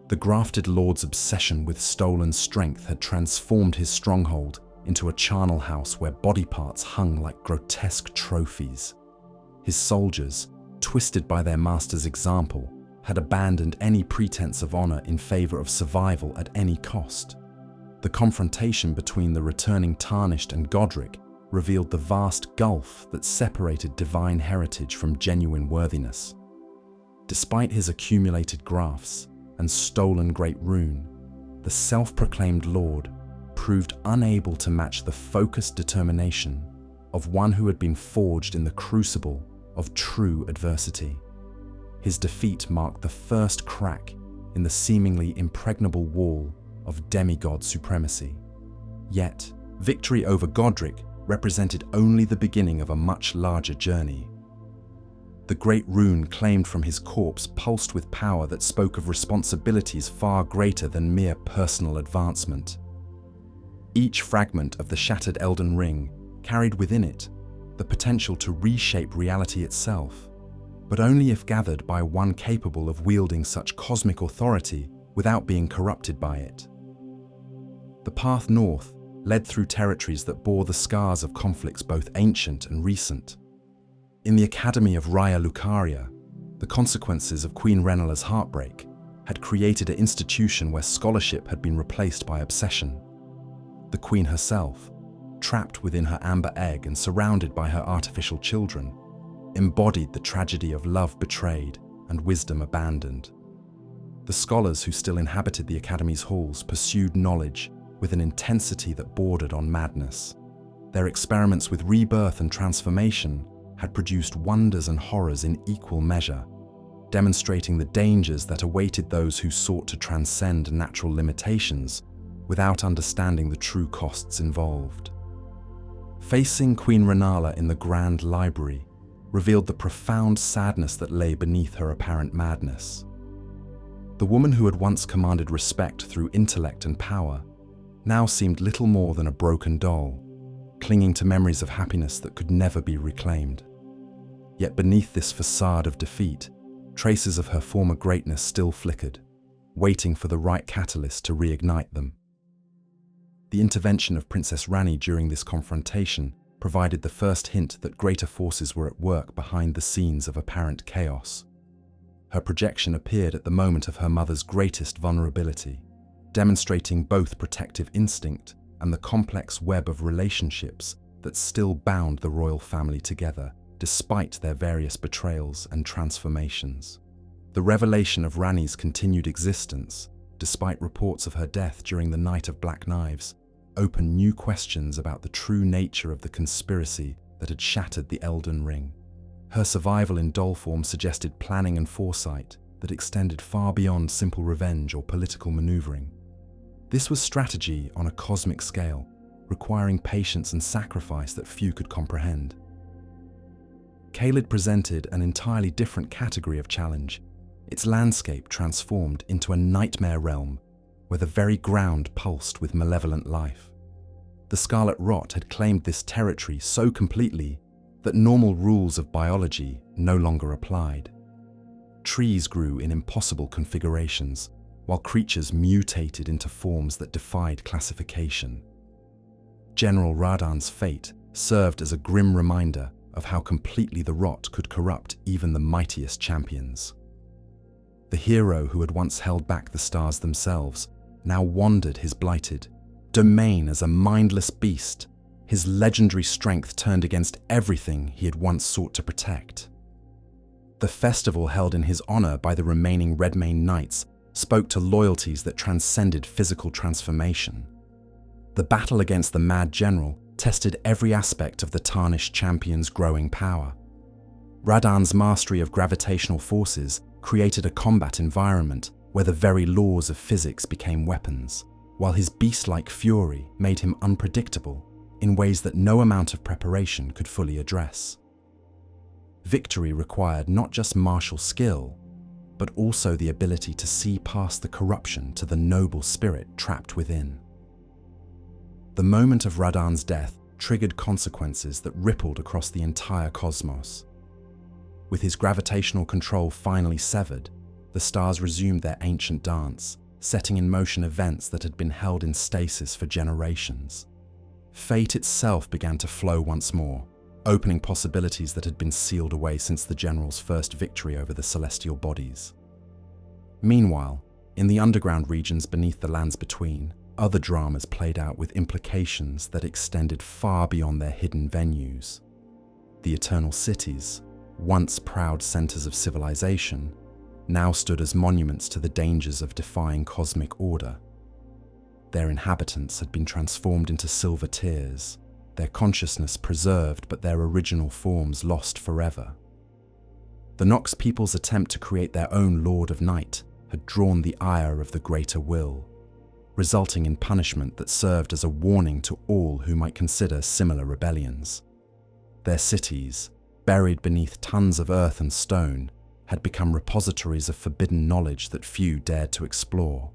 The grafted lord's obsession with stolen strength had transformed his stronghold into a charnel house where body parts hung like grotesque trophies. His soldiers, twisted by their master's example, had abandoned any pretense of honor in favor of survival at any cost. The confrontation between the returning Tarnished and Godric revealed the vast gulf that separated divine heritage from genuine worthiness. Despite his accumulated grafts and stolen great rune, the self-proclaimed Lord proved unable to match the focused determination of one who had been forged in the crucible of true adversity. His defeat marked the first crack in the seemingly impregnable wall of demigod supremacy. Yet, victory over Godric represented only the beginning of a much larger journey. The great rune claimed from his corpse pulsed with power that spoke of responsibilities far greater than mere personal advancement. Each fragment of the shattered Elden Ring carried within it the potential to reshape reality itself, but only if gathered by one capable of wielding such cosmic authority without being corrupted by it. The path north led through territories that bore the scars of conflicts both ancient and recent. In the Academy of Raya Lucaria, the consequences of Queen Renala's heartbreak had created an institution where scholarship had been replaced by obsession. The Queen herself, trapped within her amber egg and surrounded by her artificial children, embodied the tragedy of love betrayed and wisdom abandoned. The scholars who still inhabited the Academy's halls pursued knowledge with an intensity that bordered on madness. Their experiments with rebirth and transformation had produced wonders and horrors in equal measure, demonstrating the dangers that awaited those who sought to transcend natural limitations without understanding the true costs involved. Facing Queen Renala in the Grand Library revealed the profound sadness that lay beneath her apparent madness. The woman who had once commanded respect through intellect and power now seemed little more than a broken doll, clinging to memories of happiness that could never be reclaimed. Yet beneath this facade of defeat, traces of her former greatness still flickered, waiting for the right catalyst to reignite them. The intervention of Princess Ranni during this confrontation provided the first hint that greater forces were at work behind the scenes of apparent chaos. Her projection appeared at the moment of her mother's greatest vulnerability, demonstrating both protective instinct and the complex web of relationships that still bound the royal family together, despite their various betrayals and transformations. The revelation of Ranni's continued existence, despite reports of her death during the Night of Black Knives, opened new questions about the true nature of the conspiracy that had shattered the Elden Ring. Her survival in doll form suggested planning and foresight that extended far beyond simple revenge or political maneuvering. This was strategy on a cosmic scale, requiring patience and sacrifice that few could comprehend. Caelid presented an entirely different category of challenge, its landscape transformed into a nightmare realm where the very ground pulsed with malevolent life. The Scarlet Rot had claimed this territory so completely that normal rules of biology no longer applied. Trees grew in impossible configurations, while creatures mutated into forms that defied classification. General Radahn's fate served as a grim reminder of how completely the rot could corrupt even the mightiest champions. The hero who had once held back the stars themselves now wandered his blighted domain as a mindless beast, his legendary strength turned against everything he had once sought to protect. The festival held in his honor by the remaining Redmane Knights spoke to loyalties that transcended physical transformation. The battle against the Mad General tested every aspect of the tarnished champion's growing power. Radahn's mastery of gravitational forces created a combat environment where the very laws of physics became weapons, while his beast-like fury made him unpredictable in ways that no amount of preparation could fully address. Victory required not just martial skill, but also the ability to see past the corruption to the noble spirit trapped within. The moment of Radahn's death triggered consequences that rippled across the entire cosmos. With his gravitational control finally severed, the stars resumed their ancient dance, setting in motion events that had been held in stasis for generations. Fate itself began to flow once more, opening possibilities that had been sealed away since the general's first victory over the celestial bodies. Meanwhile, in the underground regions beneath the lands between, other dramas played out with implications that extended far beyond their hidden venues. The Eternal Cities, once proud centers of civilization, now stood as monuments to the dangers of defying cosmic order. Their inhabitants had been transformed into silver tears, their consciousness preserved but their original forms lost forever. The Nox people's attempt to create their own Lord of Night had drawn the ire of the Greater Will, resulting in punishment that served as a warning to all who might consider similar rebellions. Their cities, buried beneath tons of earth and stone, had become repositories of forbidden knowledge that few dared to explore.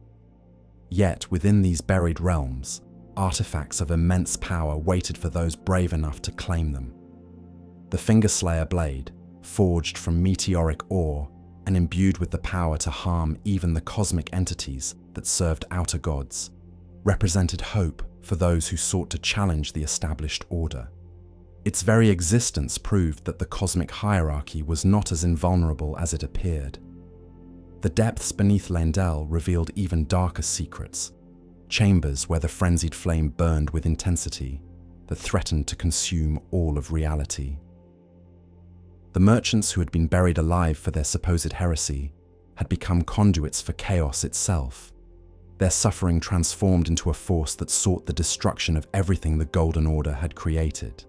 Yet within these buried realms, artifacts of immense power waited for those brave enough to claim them. The Fingerslayer blade, forged from meteoric ore and imbued with the power to harm even the cosmic entities that served outer gods, represented hope for those who sought to challenge the established order. Its very existence proved that the cosmic hierarchy was not as invulnerable as it appeared. The depths beneath Leyndell revealed even darker secrets, chambers where the frenzied flame burned with intensity that threatened to consume all of reality. The merchants who had been buried alive for their supposed heresy had become conduits for chaos itself, their suffering transformed into a force that sought the destruction of everything the Golden Order had created.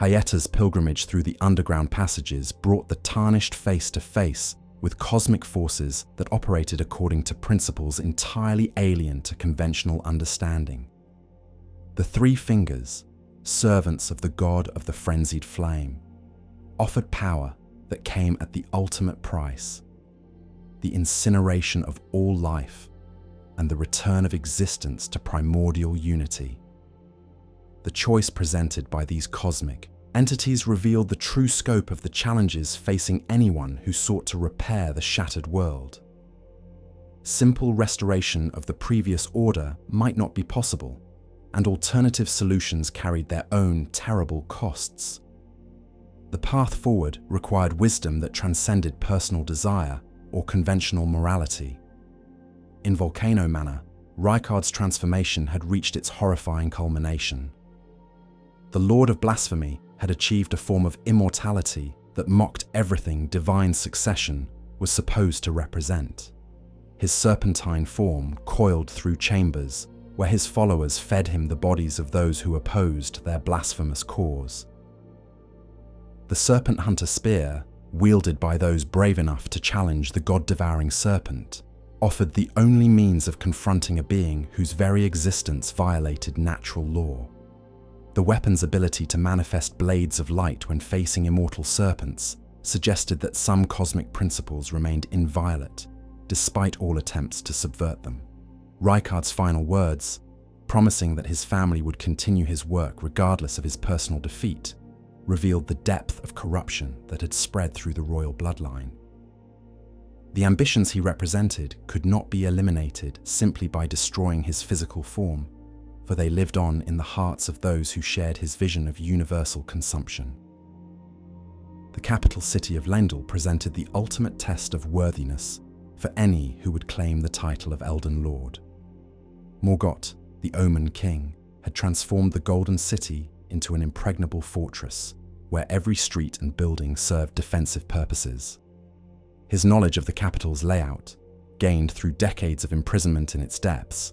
Hayeta's pilgrimage through the underground passages brought the tarnished face to face with cosmic forces that operated according to principles entirely alien to conventional understanding. The Three Fingers, servants of the god of the frenzied flame, offered power that came at the ultimate price: the incineration of all life and the return of existence to primordial unity. The choice presented by these cosmic entities revealed the true scope of the challenges facing anyone who sought to repair the shattered world. Simple restoration of the previous order might not be possible, and alternative solutions carried their own terrible costs. The path forward required wisdom that transcended personal desire or conventional morality. In Volcano Manor, Rykard's transformation had reached its horrifying culmination. The Lord of Blasphemy had achieved a form of immortality that mocked everything divine succession was supposed to represent. His serpentine form coiled through chambers where his followers fed him the bodies of those who opposed their blasphemous cause. The Serpent Hunter spear, wielded by those brave enough to challenge the god-devouring serpent, offered the only means of confronting a being whose very existence violated natural law. The weapon's ability to manifest blades of light when facing immortal serpents suggested that some cosmic principles remained inviolate, despite all attempts to subvert them. Rykard's final words, promising that his family would continue his work regardless of his personal defeat, revealed the depth of corruption that had spread through the royal bloodline. The ambitions he represented could not be eliminated simply by destroying his physical form, for they lived on in the hearts of those who shared his vision of universal consumption. The capital city of Leyndell presented the ultimate test of worthiness for any who would claim the title of Elden Lord. Morgott, the Omen King, had transformed the Golden City into an impregnable fortress where every street and building served defensive purposes. His knowledge of the capital's layout, gained through decades of imprisonment in its depths,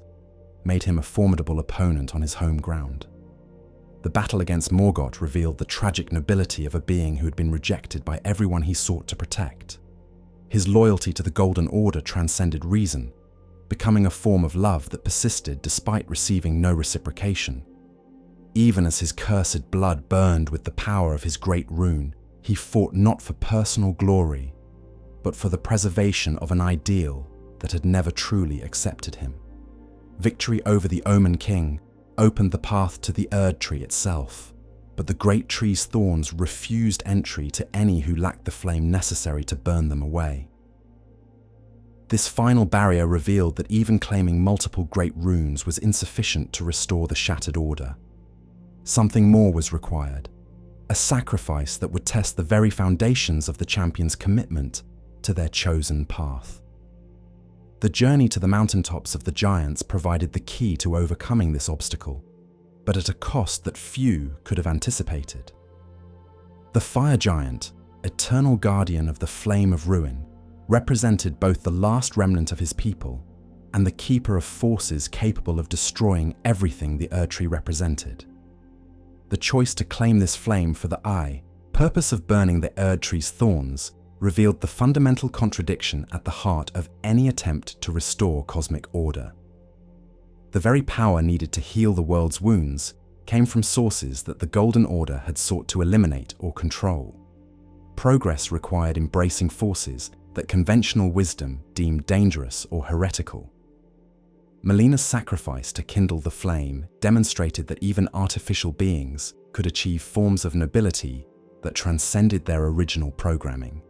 made him a formidable opponent on his home ground. The battle against Morgott revealed the tragic nobility of a being who had been rejected by everyone he sought to protect. His loyalty to the Golden Order transcended reason, becoming a form of love that persisted despite receiving no reciprocation. Even as his cursed blood burned with the power of his great rune, he fought not for personal glory, but for the preservation of an ideal that had never truly accepted him. Victory over the Omen King opened the path to the Erd Tree itself, but the great tree's thorns refused entry to any who lacked the flame necessary to burn them away. This final barrier revealed that even claiming multiple great runes was insufficient to restore the shattered order. Something more was required, a sacrifice that would test the very foundations of the champion's commitment to their chosen path. The journey to the mountaintops of the giants provided the key to overcoming this obstacle, but at a cost that few could have anticipated. The fire giant, eternal guardian of the flame of ruin, represented both the last remnant of his people and the keeper of forces capable of destroying everything the Erdtree represented. The choice to claim this flame for the purpose of burning the Erdtree's thorns revealed the fundamental contradiction at the heart of any attempt to restore cosmic order. The very power needed to heal the world's wounds came from sources that the Golden Order had sought to eliminate or control. Progress required embracing forces that conventional wisdom deemed dangerous or heretical. Melina's sacrifice to kindle the flame demonstrated that even artificial beings could achieve forms of nobility that transcended their original programming.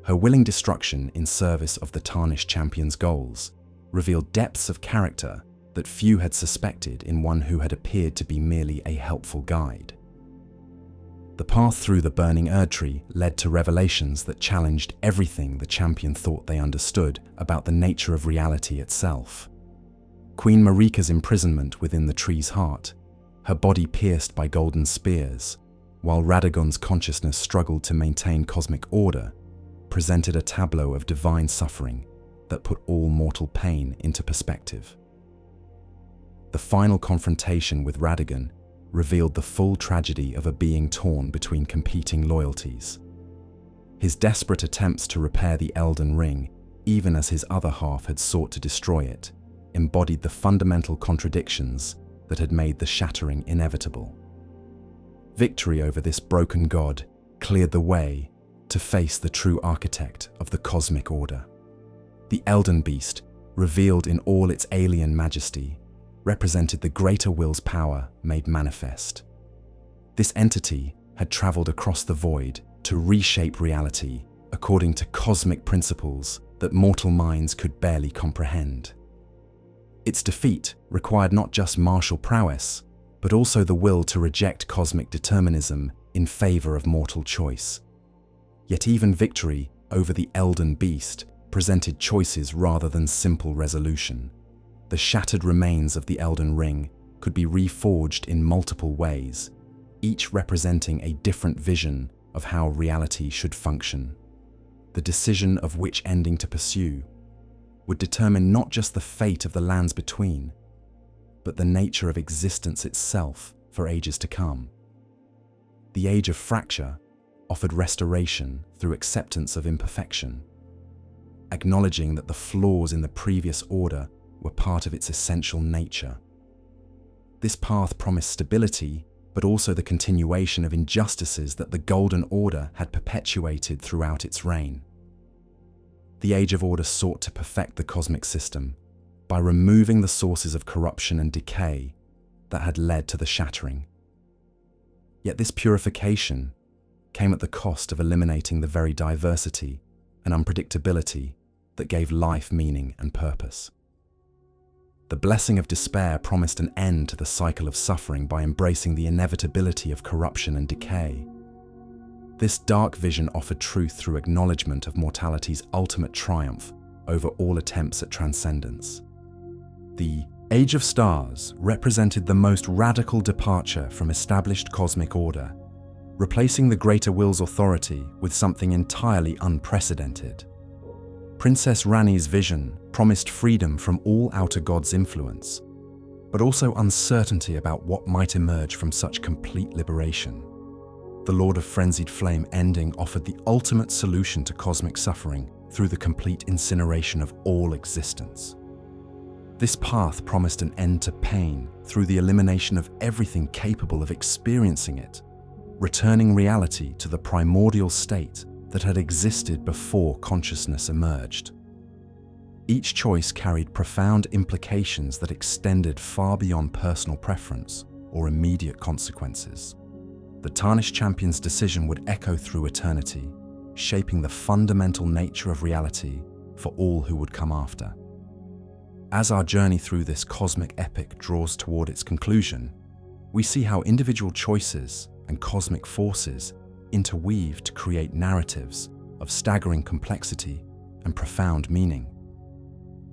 Her willing destruction in service of the Tarnished Champion's goals revealed depths of character that few had suspected in one who had appeared to be merely a helpful guide. The path through the burning Erdtree led to revelations that challenged everything the champion thought they understood about the nature of reality itself. Queen Marika's imprisonment within the tree's heart, her body pierced by golden spears, while Radagon's consciousness struggled to maintain cosmic order, presented a tableau of divine suffering that put all mortal pain into perspective. The final confrontation with Radagon revealed the full tragedy of a being torn between competing loyalties. His desperate attempts to repair the Elden Ring, even as his other half had sought to destroy it, embodied the fundamental contradictions that had made the shattering inevitable. Victory over this broken god cleared the way to face the true architect of the cosmic order. The Elden Beast, revealed in all its alien majesty, represented the greater will's power made manifest. This entity had traveled across the void to reshape reality according to cosmic principles that mortal minds could barely comprehend. Its defeat required not just martial prowess, but also the will to reject cosmic determinism in favor of mortal choice. Yet even victory over the Elden Beast presented choices rather than simple resolution. The shattered remains of the Elden Ring could be reforged in multiple ways, each representing a different vision of how reality should function. The decision of which ending to pursue would determine not just the fate of the lands between, but the nature of existence itself for ages to come. The Age of Fracture offered restoration through acceptance of imperfection, acknowledging that the flaws in the previous order were part of its essential nature. This path promised stability, but also the continuation of injustices that the Golden Order had perpetuated throughout its reign. The Age of Order sought to perfect the cosmic system by removing the sources of corruption and decay that had led to the shattering. Yet this purification came at the cost of eliminating the very diversity and unpredictability that gave life meaning and purpose. The blessing of despair promised an end to the cycle of suffering by embracing the inevitability of corruption and decay. This dark vision offered truth through acknowledgement of mortality's ultimate triumph over all attempts at transcendence. The Age of Stars represented the most radical departure from established cosmic order, replacing the greater will's authority with something entirely unprecedented. Princess Ranni's vision promised freedom from all outer gods' influence, but also uncertainty about what might emerge from such complete liberation. The Lord of Frenzied Flame ending offered the ultimate solution to cosmic suffering through the complete incineration of all existence. This path promised an end to pain through the elimination of everything capable of experiencing it, returning reality to the primordial state that had existed before consciousness emerged. Each choice carried profound implications that extended far beyond personal preference or immediate consequences. The Tarnished Champion's decision would echo through eternity, shaping the fundamental nature of reality for all who would come after. As our journey through this cosmic epic draws toward its conclusion, we see how individual choices and cosmic forces interweave to create narratives of staggering complexity and profound meaning.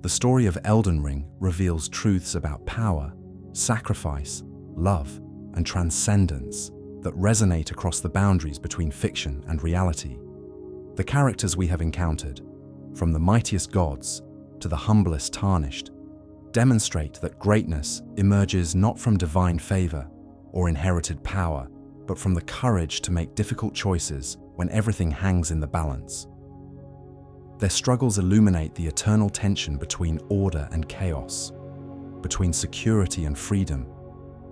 The story of Elden Ring reveals truths about power, sacrifice, love, and transcendence that resonate across the boundaries between fiction and reality. The characters we have encountered, from the mightiest gods to the humblest tarnished, demonstrate that greatness emerges not from divine favor or inherited power, but from the courage to make difficult choices when everything hangs in the balance. Their struggles illuminate the eternal tension between order and chaos, between security and freedom,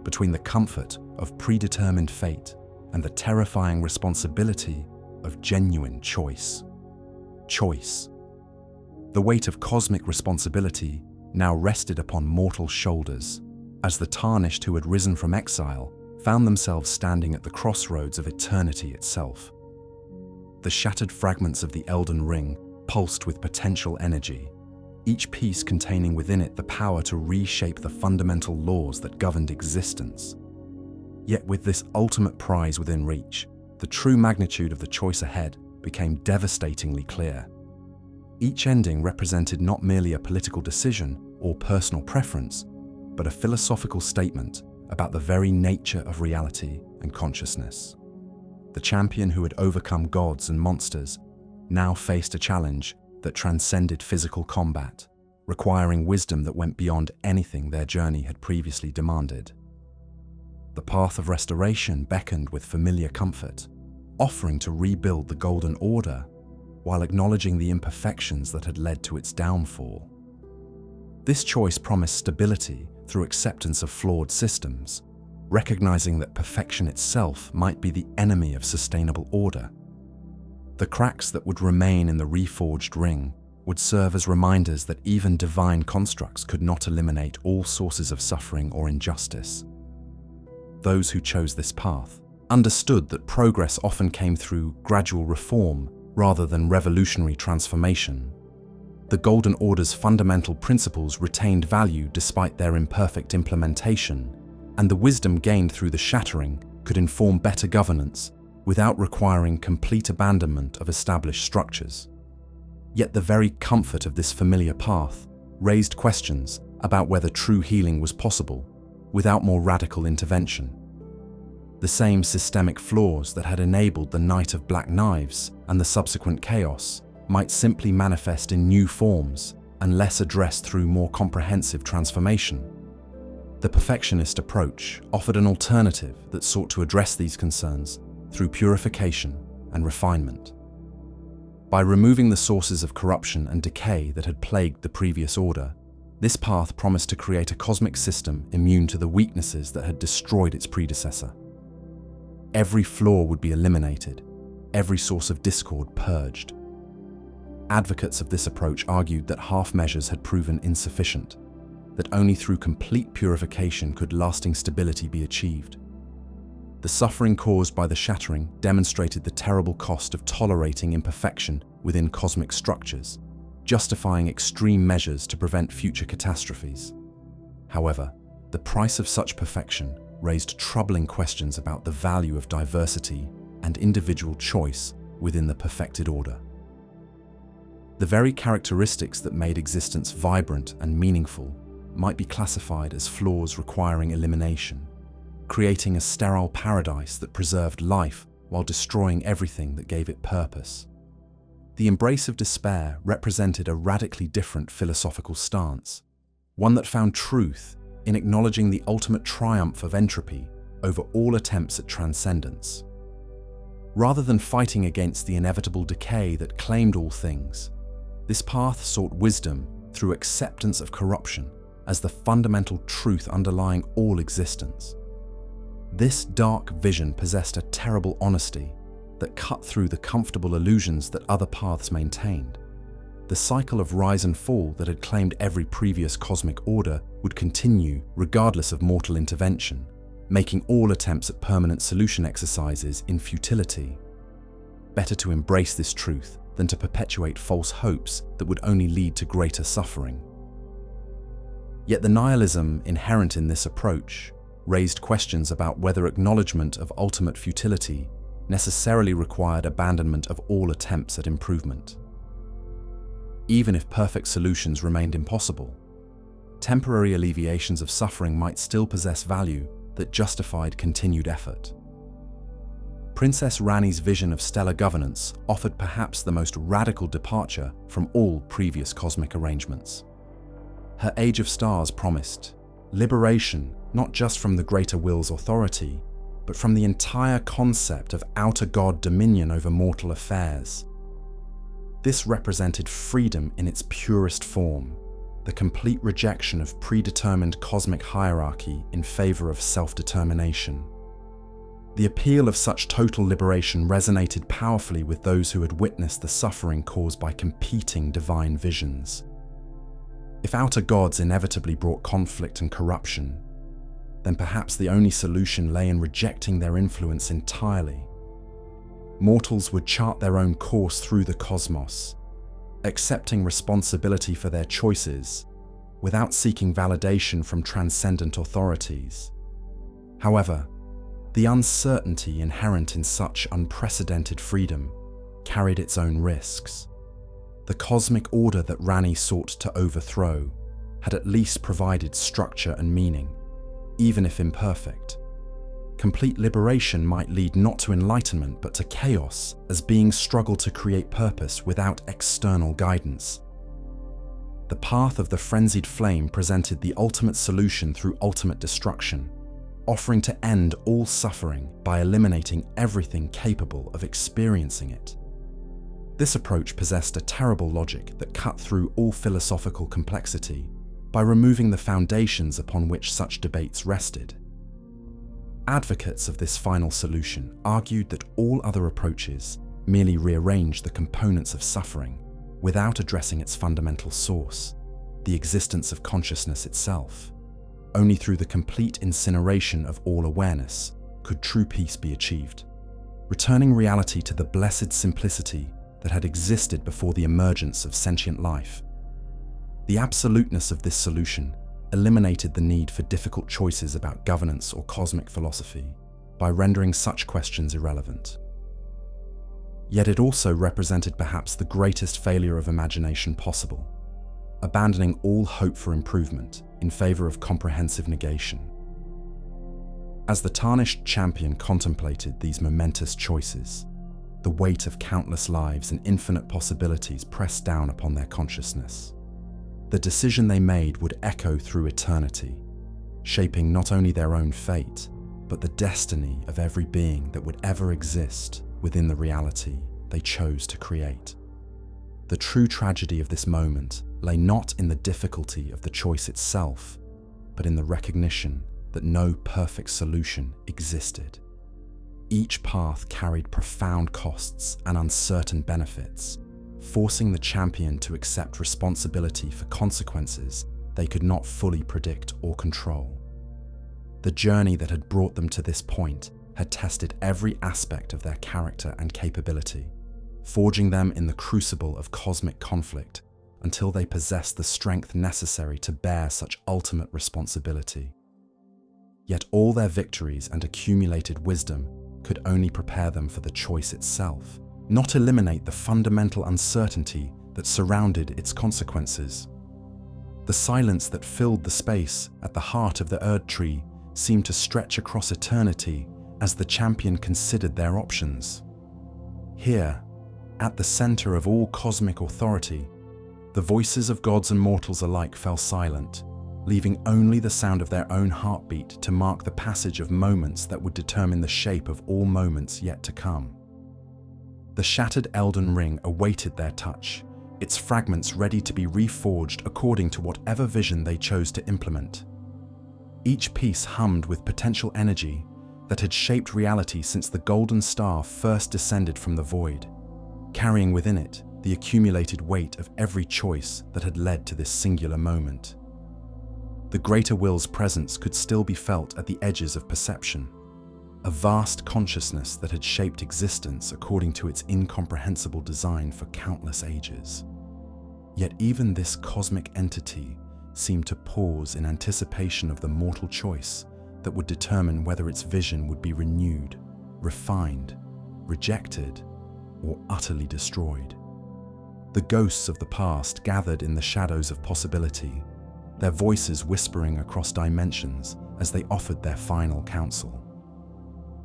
between the comfort of predetermined fate and the terrifying responsibility of genuine choice. Choice. The weight of cosmic responsibility now rested upon mortal shoulders, as the tarnished who had risen from exile found themselves standing at the crossroads of eternity itself. The shattered fragments of the Elden Ring pulsed with potential energy, each piece containing within it the power to reshape the fundamental laws that governed existence. Yet with this ultimate prize within reach, the true magnitude of the choice ahead became devastatingly clear. Each ending represented not merely a political decision or personal preference, but a philosophical statement about the very nature of reality and consciousness. The champion who had overcome gods and monsters now faced a challenge that transcended physical combat, requiring wisdom that went beyond anything their journey had previously demanded. The path of restoration beckoned with familiar comfort, offering to rebuild the Golden Order while acknowledging the imperfections that had led to its downfall. This choice promised stability through acceptance of flawed systems, recognizing that perfection itself might be the enemy of sustainable order. The cracks that would remain in the reforged ring would serve as reminders that even divine constructs could not eliminate all sources of suffering or injustice. Those who chose this path understood that progress often came through gradual reform rather than revolutionary transformation. The Golden Order's fundamental principles retained value despite their imperfect implementation, and the wisdom gained through the shattering could inform better governance without requiring complete abandonment of established structures. Yet the very comfort of this familiar path raised questions about whether true healing was possible without more radical intervention. The same systemic flaws that had enabled the Night of Black Knives and the subsequent chaos might simply manifest in new forms unless addressed through more comprehensive transformation. The perfectionist approach offered an alternative that sought to address these concerns through purification and refinement. By removing the sources of corruption and decay that had plagued the previous order, this path promised to create a cosmic system immune to the weaknesses that had destroyed its predecessor. Every flaw would be eliminated, every source of discord purged. Advocates of this approach argued that half measures had proven insufficient, that only through complete purification could lasting stability be achieved. The suffering caused by the shattering demonstrated the terrible cost of tolerating imperfection within cosmic structures, justifying extreme measures to prevent future catastrophes. However, the price of such perfection raised troubling questions about the value of diversity and individual choice within the perfected order. The very characteristics that made existence vibrant and meaningful might be classified as flaws requiring elimination, creating a sterile paradise that preserved life while destroying everything that gave it purpose. The embrace of despair represented a radically different philosophical stance, one that found truth in acknowledging the ultimate triumph of entropy over all attempts at transcendence. Rather than fighting against the inevitable decay that claimed all things, this path sought wisdom through acceptance of corruption as the fundamental truth underlying all existence. This dark vision possessed a terrible honesty that cut through the comfortable illusions that other paths maintained. The cycle of rise and fall that had claimed every previous cosmic order would continue regardless of mortal intervention, making all attempts at permanent solution exercises in futility. Better to embrace this truth than to perpetuate false hopes that would only lead to greater suffering. Yet the nihilism inherent in this approach raised questions about whether acknowledgement of ultimate futility necessarily required abandonment of all attempts at improvement. Even if perfect solutions remained impossible, temporary alleviations of suffering might still possess value that justified continued effort. Princess Ranni's vision of stellar governance offered perhaps the most radical departure from all previous cosmic arrangements. Her Age of Stars promised liberation not just from the greater will's authority, but from the entire concept of outer god dominion over mortal affairs. This represented freedom in its purest form, the complete rejection of predetermined cosmic hierarchy in favor of self-determination. The appeal of such total liberation resonated powerfully with those who had witnessed the suffering caused by competing divine visions. If outer gods inevitably brought conflict and corruption, then perhaps the only solution lay in rejecting their influence entirely. Mortals would chart their own course through the cosmos, accepting responsibility for their choices without seeking validation from transcendent authorities. However, the uncertainty inherent in such unprecedented freedom carried its own risks. The cosmic order that Ranni sought to overthrow had at least provided structure and meaning, even if imperfect. Complete liberation might lead not to enlightenment but to chaos, as beings struggle to create purpose without external guidance. The path of the frenzied flame presented the ultimate solution through ultimate destruction, offering to end all suffering by eliminating everything capable of experiencing it. This approach possessed a terrible logic that cut through all philosophical complexity by removing the foundations upon which such debates rested. Advocates of this final solution argued that all other approaches merely rearranged the components of suffering without addressing its fundamental source, the existence of consciousness itself. Only through the complete incineration of all awareness could true peace be achieved, returning reality to the blessed simplicity that had existed before the emergence of sentient life. The absoluteness of this solution eliminated the need for difficult choices about governance or cosmic philosophy by rendering such questions irrelevant. Yet it also represented perhaps the greatest failure of imagination possible, abandoning all hope for improvement in favor of comprehensive negation. As the tarnished champion contemplated these momentous choices, the weight of countless lives and infinite possibilities pressed down upon their consciousness. The decision they made would echo through eternity, shaping not only their own fate, but the destiny of every being that would ever exist within the reality they chose to create. The true tragedy of this moment lay not in the difficulty of the choice itself, but in the recognition that no perfect solution existed. Each path carried profound costs and uncertain benefits, forcing the champion to accept responsibility for consequences they could not fully predict or control. The journey that had brought them to this point had tested every aspect of their character and capability, forging them in the crucible of cosmic conflict until they possessed the strength necessary to bear such ultimate responsibility. Yet all their victories and accumulated wisdom could only prepare them for the choice itself, not eliminate the fundamental uncertainty that surrounded its consequences. The silence that filled the space at the heart of the Erd Tree seemed to stretch across eternity as the champion considered their options. Here, at the center of all cosmic authority, the voices of gods and mortals alike fell silent, leaving only the sound of their own heartbeat to mark the passage of moments that would determine the shape of all moments yet to come. The shattered Elden Ring awaited their touch, its fragments ready to be reforged according to whatever vision they chose to implement. Each piece hummed with potential energy that had shaped reality since the golden star first descended from the void, carrying within it the accumulated weight of every choice that had led to this singular moment. The greater will's presence could still be felt at the edges of perception, a vast consciousness that had shaped existence according to its incomprehensible design for countless ages. Yet even this cosmic entity seemed to pause in anticipation of the mortal choice that would determine whether its vision would be renewed, refined, rejected, or utterly destroyed. The ghosts of the past gathered in the shadows of possibility, their voices whispering across dimensions as they offered their final counsel.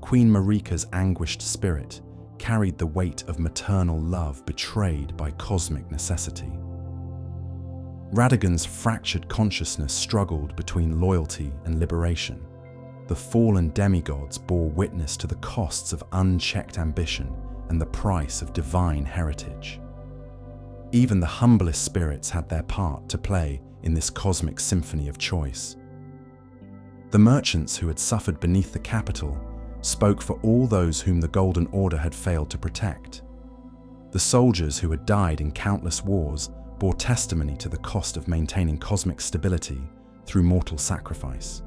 Queen Marika's anguished spirit carried the weight of maternal love betrayed by cosmic necessity. Radagon's fractured consciousness struggled between loyalty and liberation. The fallen demigods bore witness to the costs of unchecked ambition and the price of divine heritage. Even the humblest spirits had their part to play in this cosmic symphony of choice. The merchants who had suffered beneath the capital spoke for all those whom the Golden Order had failed to protect. The soldiers who had died in countless wars bore testimony to the cost of maintaining cosmic stability through mortal sacrifice.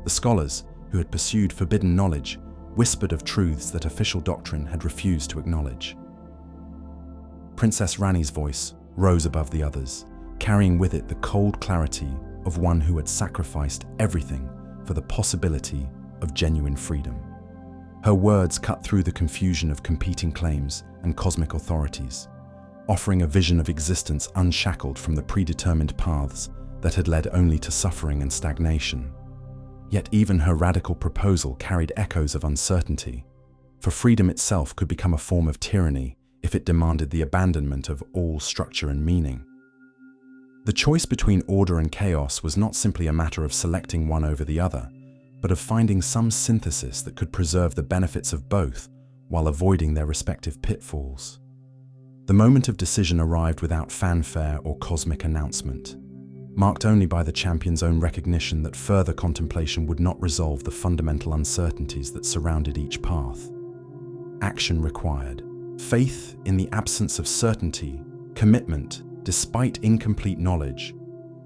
The scholars who had pursued forbidden knowledge whispered of truths that official doctrine had refused to acknowledge. Princess Ranni's voice rose above the others, carrying with it the cold clarity of one who had sacrificed everything for the possibility of genuine freedom. Her words cut through the confusion of competing claims and cosmic authorities, offering a vision of existence unshackled from the predetermined paths that had led only to suffering and stagnation. Yet even her radical proposal carried echoes of uncertainty, for freedom itself could become a form of tyranny if it demanded the abandonment of all structure and meaning. The choice between order and chaos was not simply a matter of selecting one over the other, but of finding some synthesis that could preserve the benefits of both while avoiding their respective pitfalls. The moment of decision arrived without fanfare or cosmic announcement, marked only by the champion's own recognition that further contemplation would not resolve the fundamental uncertainties that surrounded each path. Action required. Faith in the absence of certainty, commitment despite incomplete knowledge,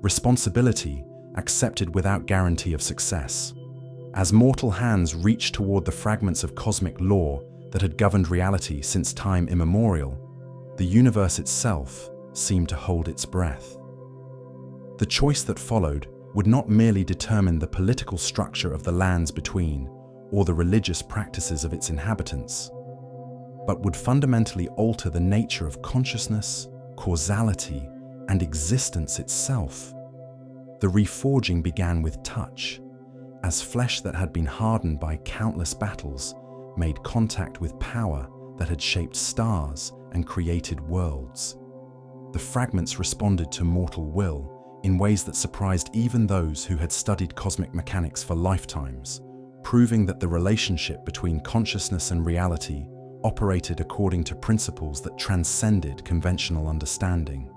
responsibility accepted without guarantee of success. As mortal hands reached toward the fragments of cosmic law that had governed reality since time immemorial, the universe itself seemed to hold its breath. The choice that followed would not merely determine the political structure of the lands between or the religious practices of its inhabitants, but would fundamentally alter the nature of consciousness, causality, and existence itself. The reforging began with touch, as flesh that had been hardened by countless battles made contact with power that had shaped stars and created worlds. The fragments responded to mortal will in ways that surprised even those who had studied cosmic mechanics for lifetimes, proving that the relationship between consciousness and reality operated according to principles that transcended conventional understanding.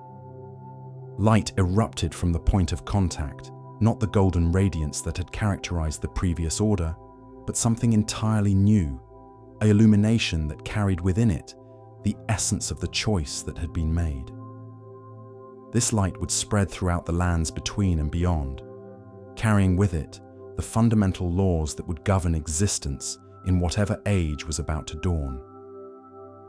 Light erupted from the point of contact, not the golden radiance that had characterized the previous order, but something entirely new, an illumination that carried within it the essence of the choice that had been made. This light would spread throughout the lands between and beyond, carrying with it the fundamental laws that would govern existence in whatever age was about to dawn.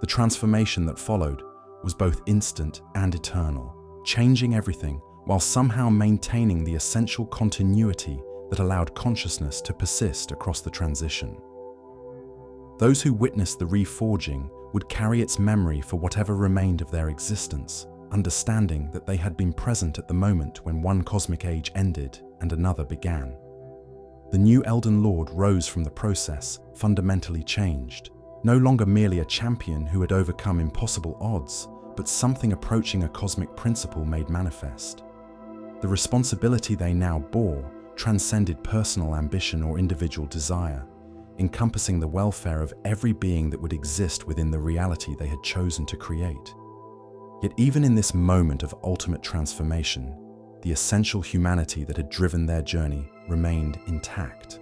The transformation that followed was both instant and eternal, changing everything while somehow maintaining the essential continuity that allowed consciousness to persist across the transition. Those who witnessed the reforging would carry its memory for whatever remained of their existence, understanding that they had been present at the moment when one cosmic age ended and another began. The new Elden Lord rose from the process, fundamentally changed, no longer merely a champion who had overcome impossible odds, but something approaching a cosmic principle made manifest. The responsibility they now bore transcended personal ambition or individual desire, encompassing the welfare of every being that would exist within the reality they had chosen to create. Yet even in this moment of ultimate transformation, the essential humanity that had driven their journey remained intact.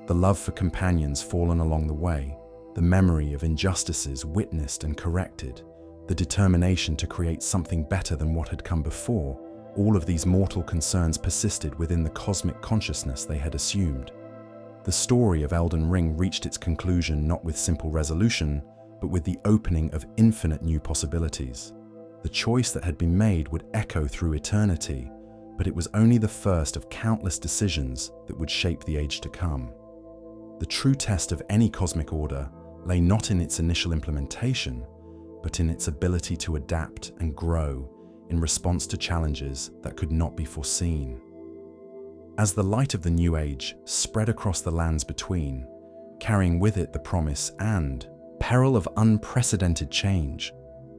The love for companions fallen along the way, the memory of injustices witnessed and corrected, the determination to create something better than what had come before, all of these mortal concerns persisted within the cosmic consciousness they had assumed. The story of Elden Ring reached its conclusion not with simple resolution, but with the opening of infinite new possibilities. The choice that had been made would echo through eternity, but it was only the first of countless decisions that would shape the age to come. The true test of any cosmic order lay not in its initial implementation, but in its ability to adapt and grow in response to challenges that could not be foreseen. As the light of the New Age spread across the lands between, carrying with it the promise and peril of unprecedented change,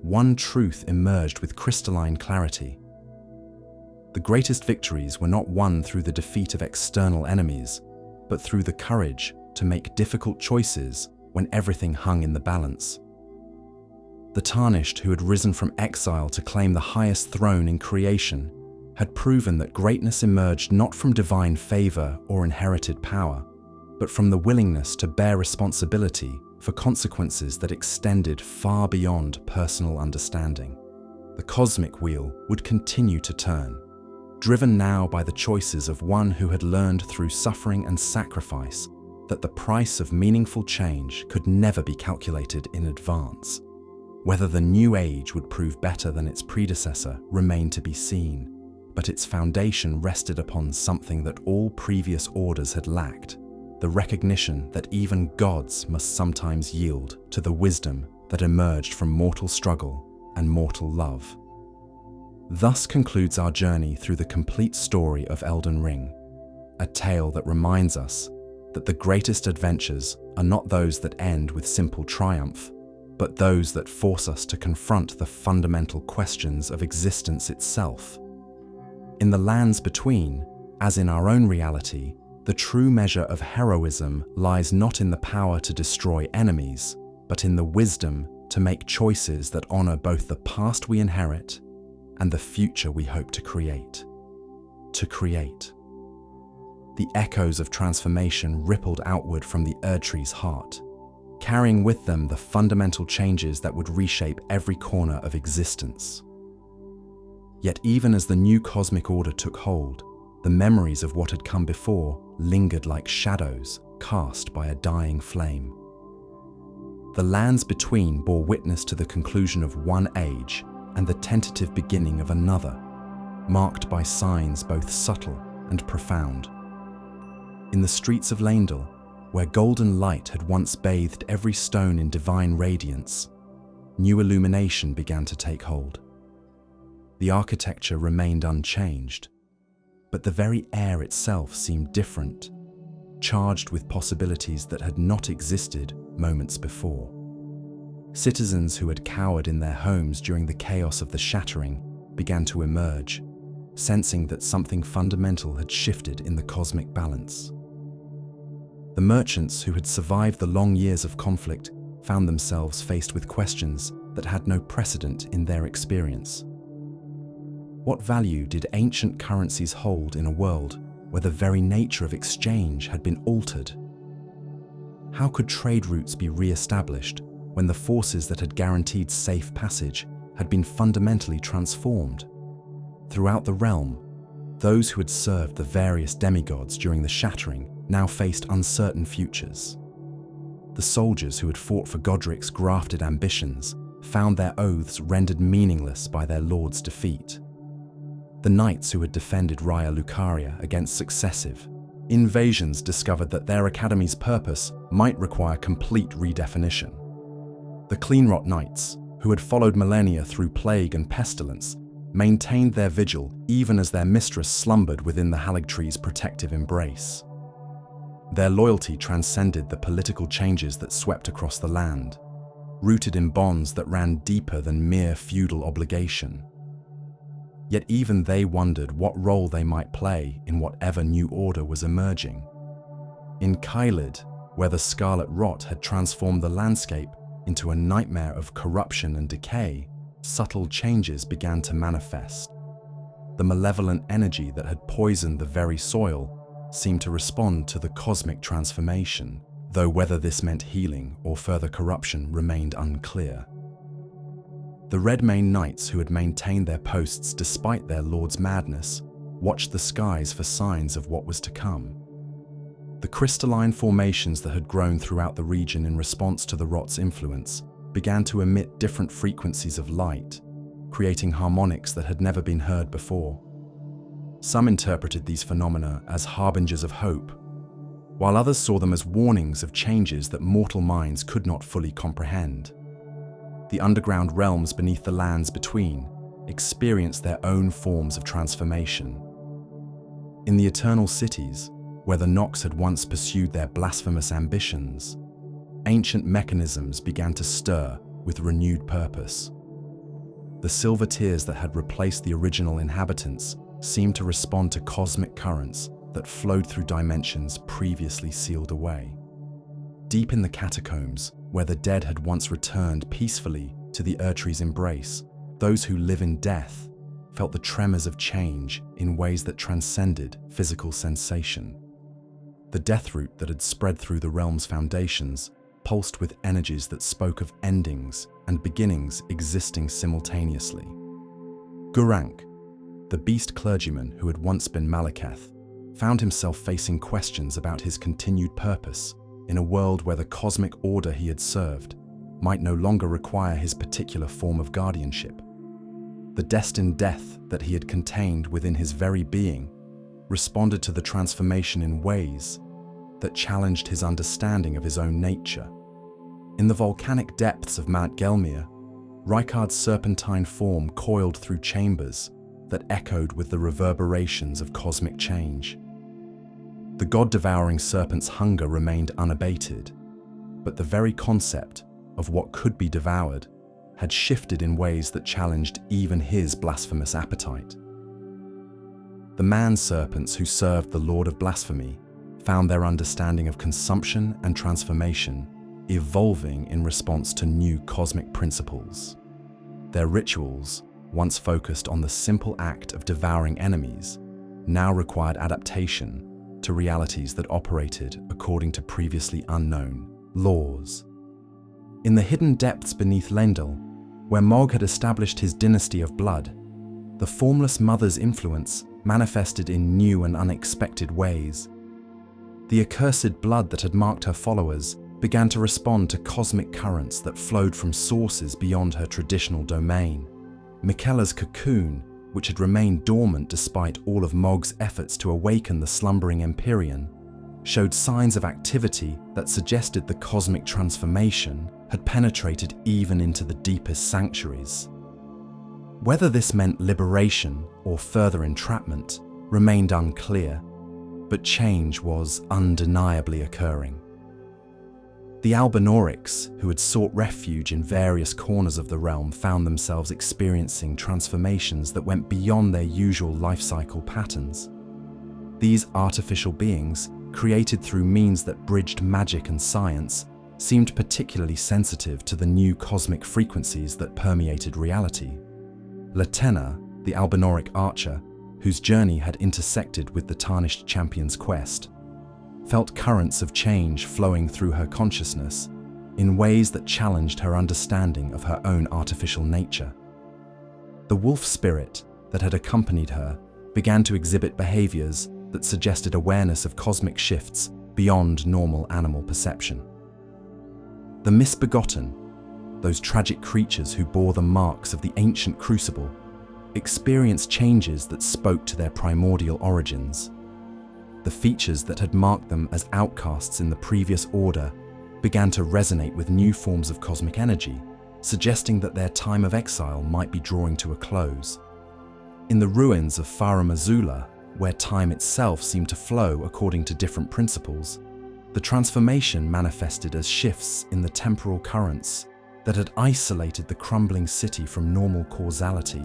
one truth emerged with crystalline clarity. The greatest victories were not won through the defeat of external enemies, but through the courage to make difficult choices when everything hung in the balance. The tarnished who had risen from exile to claim the highest throne in creation had proven that greatness emerged not from divine favor or inherited power, but from the willingness to bear responsibility for consequences that extended far beyond personal understanding. The cosmic wheel would continue to turn, driven now by the choices of one who had learned through suffering and sacrifice that the price of meaningful change could never be calculated in advance. Whether the New Age would prove better than its predecessor remained to be seen, but its foundation rested upon something that all previous orders had lacked: the recognition that even gods must sometimes yield to the wisdom that emerged from mortal struggle and mortal love. Thus concludes our journey through the complete story of Elden Ring, a tale that reminds us that the greatest adventures are not those that end with simple triumph, but those that force us to confront the fundamental questions of existence itself. In the lands between, as in our own reality, the true measure of heroism lies not in the power to destroy enemies, but in the wisdom to make choices that honor both the past we inherit and the future we hope to create. The echoes of transformation rippled outward from the Erdtree's heart, carrying with them the fundamental changes that would reshape every corner of existence. Yet even as the new cosmic order took hold, the memories of what had come before lingered like shadows cast by a dying flame. The lands between bore witness to the conclusion of one age and the tentative beginning of another, marked by signs both subtle and profound. In the streets of Leyndell, where golden light had once bathed every stone in divine radiance, new illumination began to take hold. The architecture remained unchanged, but the very air itself seemed different, charged with possibilities that had not existed moments before. Citizens who had cowered in their homes during the chaos of the shattering began to emerge, sensing that something fundamental had shifted in the cosmic balance. The merchants who had survived the long years of conflict found themselves faced with questions that had no precedent in their experience. What value did ancient currencies hold in a world where the very nature of exchange had been altered? How could trade routes be re-established when the forces that had guaranteed safe passage had been fundamentally transformed? Throughout the realm, those who had served the various demigods during the shattering now faced uncertain futures. The soldiers who had fought for Godric's grafted ambitions found their oaths rendered meaningless by their lord's defeat. The knights who had defended Raya Lucaria against successive invasions discovered that their academy's purpose might require complete redefinition. The Cleanrot knights, who had followed millennia through plague and pestilence, maintained their vigil even as their mistress slumbered within the Haligtree's protective embrace. Their loyalty transcended the political changes that swept across the land, rooted in bonds that ran deeper than mere feudal obligation. Yet even they wondered what role they might play in whatever new order was emerging. In Caelid, where the Scarlet Rot had transformed the landscape into a nightmare of corruption and decay, subtle changes began to manifest. The malevolent energy that had poisoned the very soil seemed to respond to the cosmic transformation, though whether this meant healing or further corruption remained unclear. The Redmane Knights, who had maintained their posts despite their lord's madness, watched the skies for signs of what was to come. The crystalline formations that had grown throughout the region in response to the Rot's influence began to emit different frequencies of light, creating harmonics that had never been heard before. Some interpreted these phenomena as harbingers of hope, while others saw them as warnings of changes that mortal minds could not fully comprehend. the underground realms beneath the lands between experienced their own forms of transformation. In the Eternal Cities, where the Nox had once pursued their blasphemous ambitions, ancient mechanisms began to stir with renewed purpose. The silver tears that had replaced the original inhabitants seemed to respond to cosmic currents that flowed through dimensions previously sealed away. Deep in the catacombs, where the dead had once returned peacefully to the Erdtree's embrace, those who live in death felt the tremors of change in ways that transcended physical sensation. The death root that had spread through the realm's foundations pulsed with energies that spoke of endings and beginnings existing simultaneously. Gurank, the beast clergyman who had once been Malekith, found himself facing questions about his continued purpose in a world where the cosmic order he had served might no longer require his particular form of guardianship. The destined death that he had contained within his very being responded to the transformation in ways that challenged his understanding of his own nature. In the volcanic depths of Mount Gelmir, Rykard's serpentine form coiled through chambers that echoed with the reverberations of cosmic change. The god-devouring serpent's hunger remained unabated, but the very concept of what could be devoured had shifted in ways that challenged even his blasphemous appetite. The man-serpents who served the Lord of Blasphemy found their understanding of consumption and transformation evolving in response to new cosmic principles. Their rituals, once focused on the simple act of devouring enemies, now required adaptation to realities that operated according to previously unknown laws. In the hidden depths beneath Lendl, where Mog had established his dynasty of blood, the formless mother's influence manifested in new and unexpected ways. The accursed blood that had marked her followers began to respond to cosmic currents that flowed from sources beyond her traditional domain. Mikella's cocoon, which had remained dormant despite all of Mog's efforts to awaken the slumbering Empyrean, showed signs of activity that suggested the cosmic transformation had penetrated even into the deepest sanctuaries. Whether this meant liberation or further entrapment remained unclear, but change was undeniably occurring. The Albinaurics, who had sought refuge in various corners of the realm, found themselves experiencing transformations that went beyond their usual life cycle patterns. These artificial beings, created through means that bridged magic and science, seemed particularly sensitive to the new cosmic frequencies that permeated reality. Latena, the Albinauric archer, whose journey had intersected with the Tarnished Champion's quest, felt currents of change flowing through her consciousness in ways that challenged her understanding of her own artificial nature. The wolf spirit that had accompanied her began to exhibit behaviors that suggested awareness of cosmic shifts beyond normal animal perception. The misbegotten, those tragic creatures who bore the marks of the ancient crucible, experienced changes that spoke to their primordial origins. The features that had marked them as outcasts in the previous order began to resonate with new forms of cosmic energy, suggesting that their time of exile might be drawing to a close. In the ruins of Farum Azula, where time itself seemed to flow according to different principles, the transformation manifested as shifts in the temporal currents that had isolated the crumbling city from normal causality.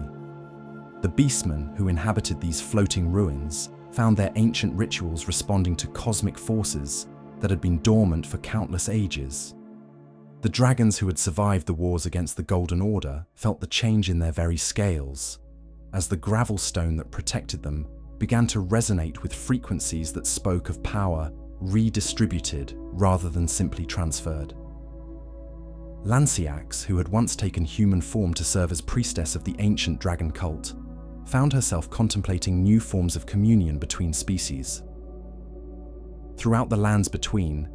The beastmen who inhabited these floating ruins found their ancient rituals responding to cosmic forces that had been dormant for countless ages. The dragons who had survived the wars against the Golden Order felt the change in their very scales, as the gravel stone that protected them began to resonate with frequencies that spoke of power redistributed rather than simply transferred. Lanciax, who had once taken human form to serve as priestess of the ancient dragon cult, found herself contemplating new forms of communion between species. Throughout the lands between,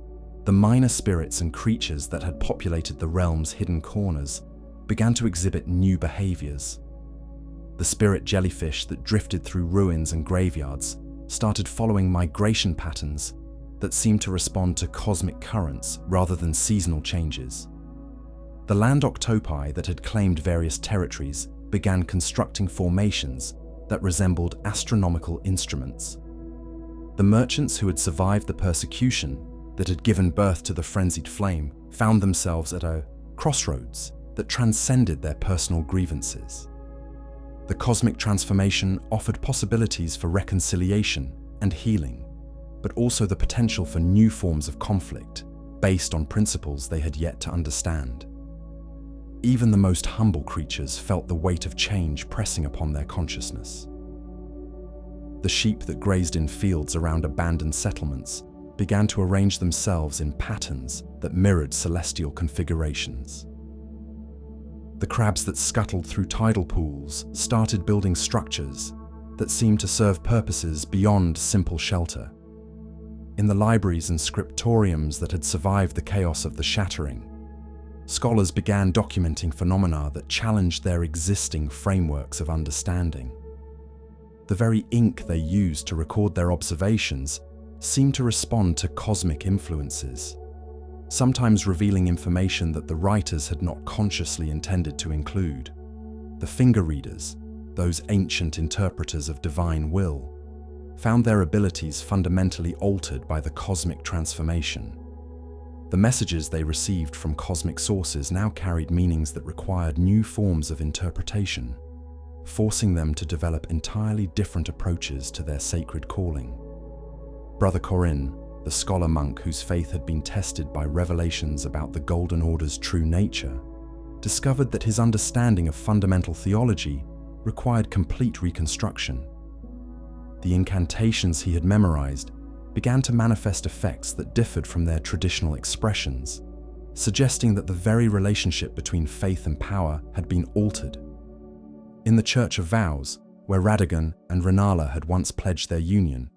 the minor spirits and creatures that had populated the realm's hidden corners began to exhibit new behaviors. The spirit jellyfish that drifted through ruins and graveyards started following migration patterns that seemed to respond to cosmic currents rather than seasonal changes. The land octopi that had claimed various territories began constructing formations that resembled astronomical instruments. The merchants who had survived the persecution that had given birth to the frenzied flame found themselves at a crossroads that transcended their personal grievances. The cosmic transformation offered possibilities for reconciliation and healing, but also the potential for new forms of conflict based on principles they had yet to understand. Even the most humble creatures felt the weight of change pressing upon their consciousness. The sheep that grazed in fields around abandoned settlements began to arrange themselves in patterns that mirrored celestial configurations. The crabs that scuttled through tidal pools started building structures that seemed to serve purposes beyond simple shelter. In the libraries and scriptoriums that had survived the chaos of the shattering, scholars began documenting phenomena that challenged their existing frameworks of understanding. The very ink they used to record their observations seemed to respond to cosmic influences, sometimes revealing information that the writers had not consciously intended to include. The finger readers, those ancient interpreters of divine will, found their abilities fundamentally altered by the cosmic transformation. The messages they received from cosmic sources now carried meanings that required new forms of interpretation, forcing them to develop entirely different approaches to their sacred calling. Brother Corinne, the scholar monk whose faith had been tested by revelations about the Golden Order's true nature, discovered that his understanding of fundamental theology required complete reconstruction. The incantations he had memorized began to manifest effects that differed from their traditional expressions, suggesting that the very relationship between faith and power had been altered. In the Church of Vows, where Radagon and Rennala had once pledged their union,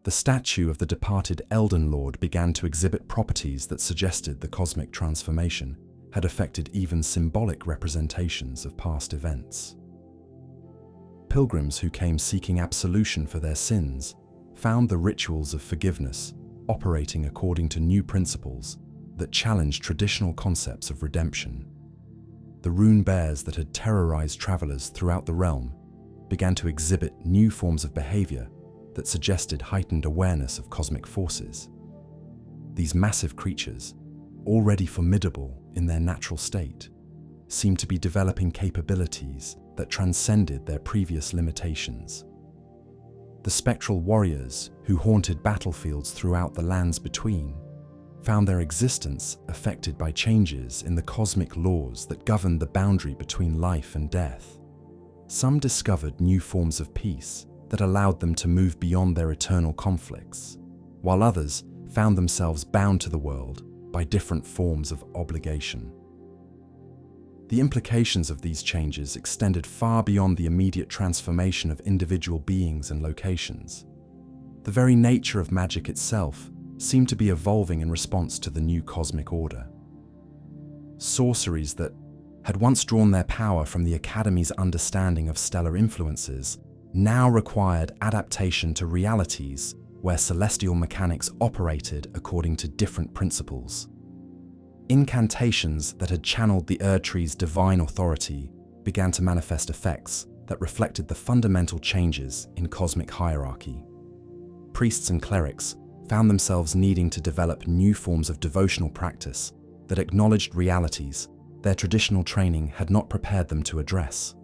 the statue of the departed Elden Lord began to exhibit properties that suggested the cosmic transformation had affected even symbolic representations of past events. Pilgrims who came seeking absolution for their sins found the rituals of forgiveness operating according to new principles that challenged traditional concepts of redemption. The rune bears that had terrorized travelers throughout the realm began to exhibit new forms of behavior that suggested heightened awareness of cosmic forces. These massive creatures, already formidable in their natural state, seemed to be developing capabilities that transcended their previous limitations. The spectral warriors who haunted battlefields throughout the lands between found their existence affected by changes in the cosmic laws that governed the boundary between life and death. Some discovered new forms of peace that allowed them to move beyond their eternal conflicts, while others found themselves bound to the world by different forms of obligation. The implications of these changes extended far beyond the immediate transformation of individual beings and locations. The very nature of magic itself seemed to be evolving in response to the new cosmic order. Sorceries that had once drawn their power from the Academy's understanding of stellar influences now required adaptation to realities where celestial mechanics operated according to different principles. Incantations that had channeled the Erdtree's divine authority began to manifest effects that reflected the fundamental changes in cosmic hierarchy. Priests and clerics found themselves needing to develop new forms of devotional practice that acknowledged realities their traditional training had not prepared them to address.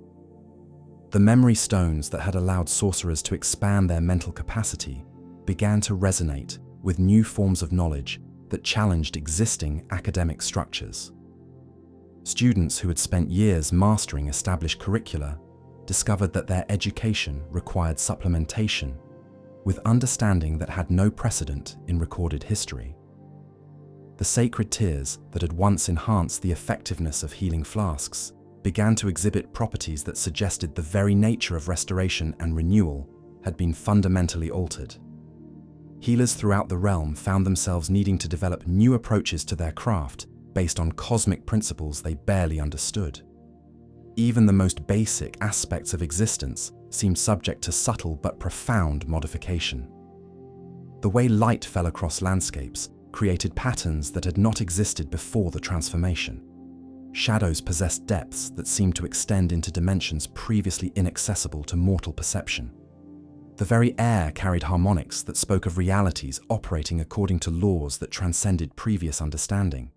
The memory stones that had allowed sorcerers to expand their mental capacity began to resonate with new forms of knowledge that challenged existing academic structures. Students who had spent years mastering established curricula discovered that their education required supplementation with understanding that had no precedent in recorded history. The sacred tears that had once enhanced the effectiveness of healing flasks began to exhibit properties that suggested the very nature of restoration and renewal had been fundamentally altered. Healers throughout the realm found themselves needing to develop new approaches to their craft based on cosmic principles they barely understood. Even the most basic aspects of existence seemed subject to subtle but profound modification. The way light fell across landscapes created patterns that had not existed before the transformation. shadows possessed depths that seemed to extend into dimensions previously inaccessible to mortal perception. The very air carried harmonics that spoke of realities operating according to laws that transcended previous understanding.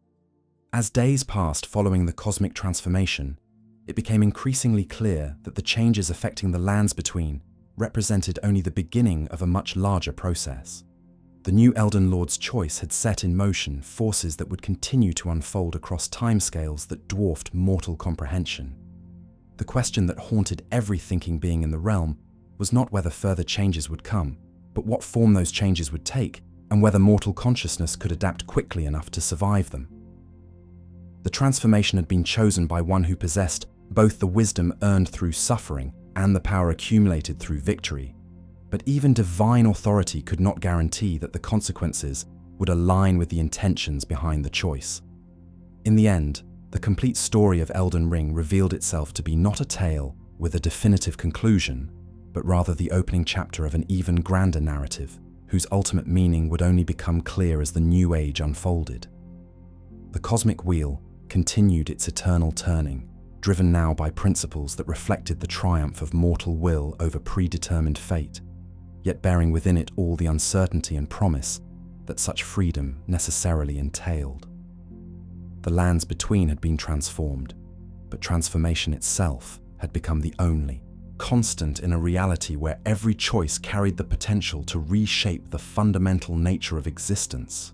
As days passed following the cosmic transformation, it became increasingly clear that the changes affecting the lands between represented only the beginning of a much larger process. The new Elden Lord's choice had set in motion forces that would continue to unfold across timescales that dwarfed mortal comprehension. The question that haunted every thinking being in the realm was not whether further changes would come, but what form those changes would take, and whether mortal consciousness could adapt quickly enough to survive them. The transformation had been chosen by one who possessed both the wisdom earned through suffering and the power accumulated through victory. But even divine authority could not guarantee that the consequences would align with the intentions behind the choice. In the end, the complete story of Elden Ring revealed itself to be not a tale with a definitive conclusion, but rather the opening chapter of an even grander narrative, whose ultimate meaning would only become clear as the new age unfolded. The cosmic wheel continued its eternal turning, driven now by principles that reflected the triumph of mortal will over predetermined fate, yet bearing within it all the uncertainty and promise that such freedom necessarily entailed. The lands between had been transformed, but transformation itself had become the only, constant in a reality where every choice carried the potential to reshape the fundamental nature of existence.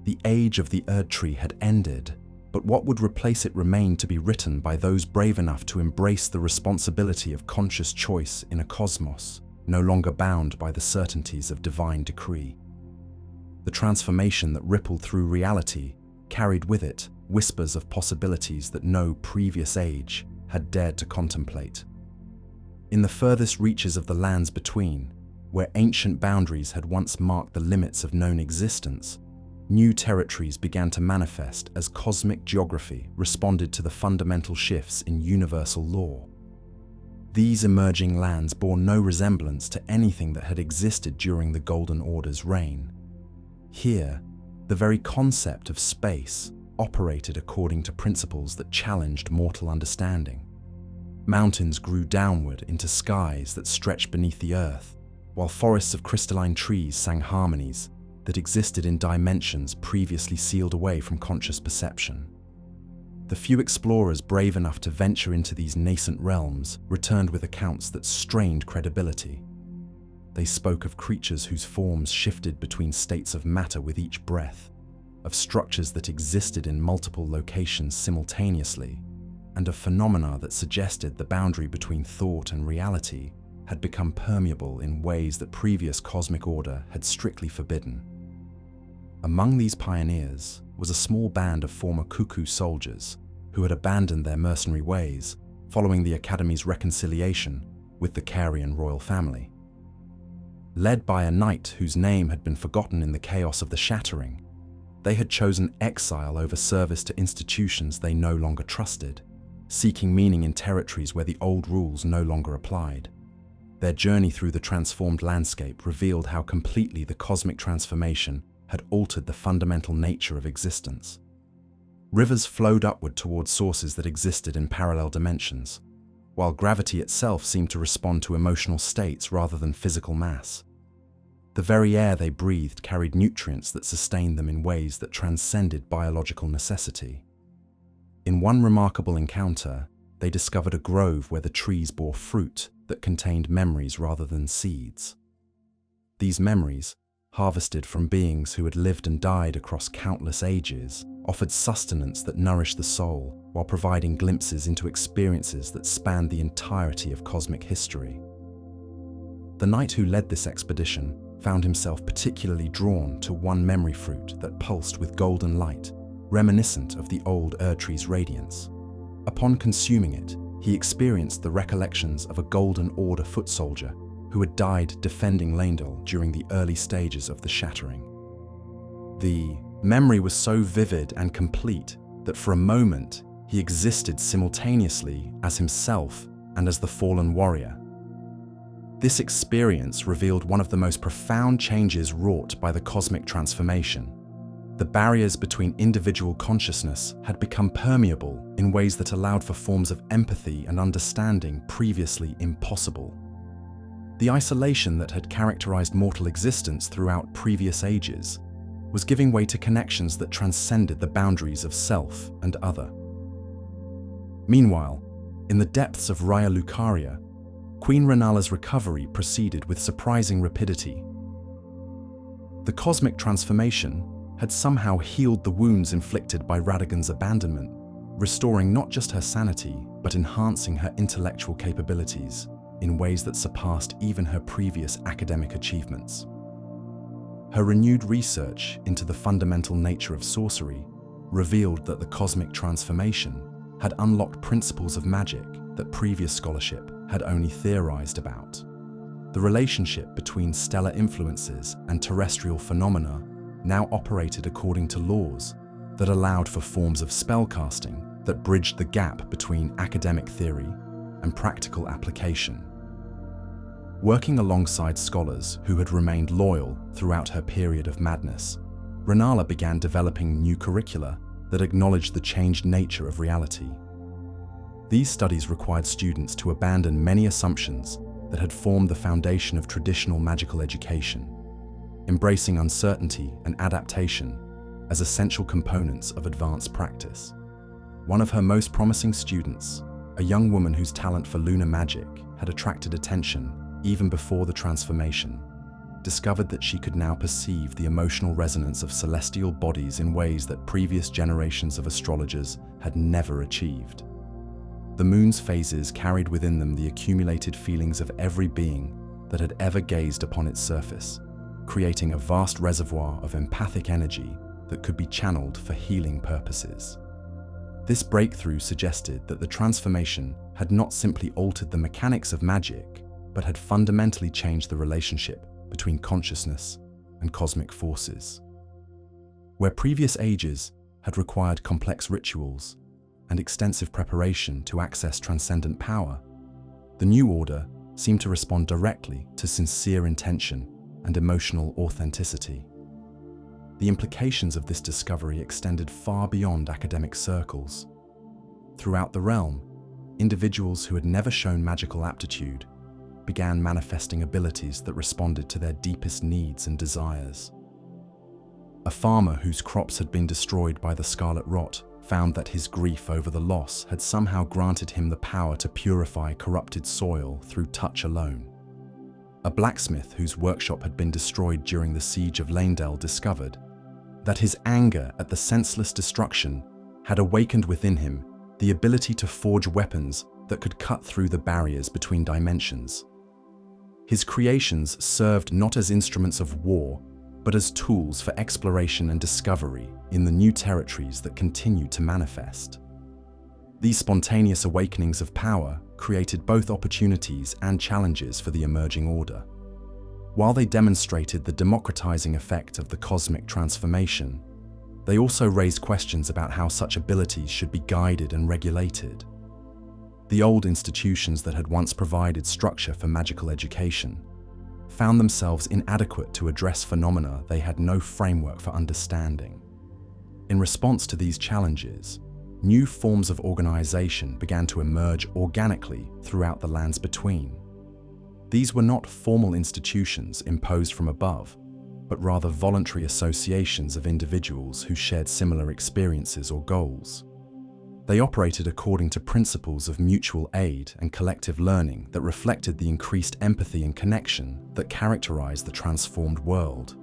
The age of the Erdtree had ended, but what would replace it remained to be written by those brave enough to embrace the responsibility of conscious choice in a cosmos no longer bound by the certainties of divine decree. The transformation that rippled through reality carried with it whispers of possibilities that no previous age had dared to contemplate. In the furthest reaches of the lands between, where ancient boundaries had once marked the limits of known existence, new territories began to manifest as cosmic geography responded to the fundamental shifts in universal law. These emerging lands bore no resemblance to anything that had existed during the Golden Order's reign. Here, the very concept of space operated according to principles that challenged mortal understanding. Mountains grew downward into skies that stretched beneath the earth, while forests of crystalline trees sang harmonies that existed in dimensions previously sealed away from conscious perception. The few explorers brave enough to venture into these nascent realms returned with accounts that strained credibility. They spoke of creatures whose forms shifted between states of matter with each breath, of structures that existed in multiple locations simultaneously, and of phenomena that suggested the boundary between thought and reality had become permeable in ways that previous cosmic order had strictly forbidden. Among these pioneers was a small band of former Cuckoo soldiers who had abandoned their mercenary ways following the Academy's reconciliation with the Carian royal family. Led by a knight whose name had been forgotten in the chaos of the Shattering, they had chosen exile over service to institutions they no longer trusted, seeking meaning in territories where the old rules no longer applied. Their journey through the transformed landscape revealed how completely the cosmic transformation had altered the fundamental nature of existence. Rivers flowed upward towards sources that existed in parallel dimensions, while gravity itself seemed to respond to emotional states rather than physical mass. The very air they breathed carried nutrients that sustained them in ways that transcended biological necessity. In one remarkable encounter, they discovered a grove where the trees bore fruit that contained memories rather than seeds. These memories, harvested from beings who had lived and died across countless ages, offered sustenance that nourished the soul while providing glimpses into experiences that spanned the entirety of cosmic history. The knight who led this expedition found himself particularly drawn to one memory fruit that pulsed with golden light, reminiscent of the old Erdtree's radiance. Upon consuming it, he experienced the recollections of a Golden Order foot soldier who had died defending Leyndell during the early stages of the Shattering. The memory was so vivid and complete that for a moment he existed simultaneously as himself and as the fallen warrior. This experience revealed one of the most profound changes wrought by the cosmic transformation. The barriers between individual consciousness had become permeable in ways that allowed for forms of empathy and understanding previously impossible. The isolation that had characterized mortal existence throughout previous ages was giving way to connections that transcended the boundaries of self and other. Meanwhile, in the depths of Raya Lucaria, Queen Rennala's recovery proceeded with surprising rapidity. The cosmic transformation had somehow healed the wounds inflicted by Radagon's abandonment, restoring not just her sanity, but enhancing her intellectual capabilities in ways that surpassed even her previous academic achievements. Her renewed research into the fundamental nature of sorcery revealed that the cosmic transformation had unlocked principles of magic that previous scholarship had only theorized about. The relationship between stellar influences and terrestrial phenomena now operated according to laws that allowed for forms of spellcasting that bridged the gap between academic theory and practical application. Working alongside scholars who had remained loyal throughout her period of madness, Rennala began developing new curricula that acknowledged the changed nature of reality. These studies required students to abandon many assumptions that had formed the foundation of traditional magical education, embracing uncertainty and adaptation as essential components of advanced practice. One of her most promising students, a young woman whose talent for lunar magic had attracted attention even before the transformation, discovered that she could now perceive the emotional resonance of celestial bodies in ways that previous generations of astrologers had never achieved. The moon's phases carried within them the accumulated feelings of every being that had ever gazed upon its surface, creating a vast reservoir of empathic energy that could be channeled for healing purposes. This breakthrough suggested that the transformation had not simply altered the mechanics of magic, but had fundamentally changed the relationship between consciousness and cosmic forces. Where previous ages had required complex rituals and extensive preparation to access transcendent power, the new order seemed to respond directly to sincere intention and emotional authenticity. The implications of this discovery extended far beyond academic circles. Throughout the realm, individuals who had never shown magical aptitude began manifesting abilities that responded to their deepest needs and desires. A farmer whose crops had been destroyed by the scarlet rot found that his grief over the loss had somehow granted him the power to purify corrupted soil through touch alone. A blacksmith whose workshop had been destroyed during the siege of Leyndell discovered that his anger at the senseless destruction had awakened within him the ability to forge weapons that could cut through the barriers between dimensions. His creations served not as instruments of war, but as tools for exploration and discovery in the new territories that continued to manifest. These spontaneous awakenings of power created both opportunities and challenges for the emerging order. While they demonstrated the democratizing effect of the cosmic transformation, they also raised questions about how such abilities should be guided and regulated. The old institutions that had once provided structure for magical education found themselves inadequate to address phenomena they had no framework for understanding. In response to these challenges, new forms of organization began to emerge organically throughout the lands between. These were not formal institutions imposed from above, but rather voluntary associations of individuals who shared similar experiences or goals. They operated according to principles of mutual aid and collective learning that reflected the increased empathy and connection that characterized the transformed world.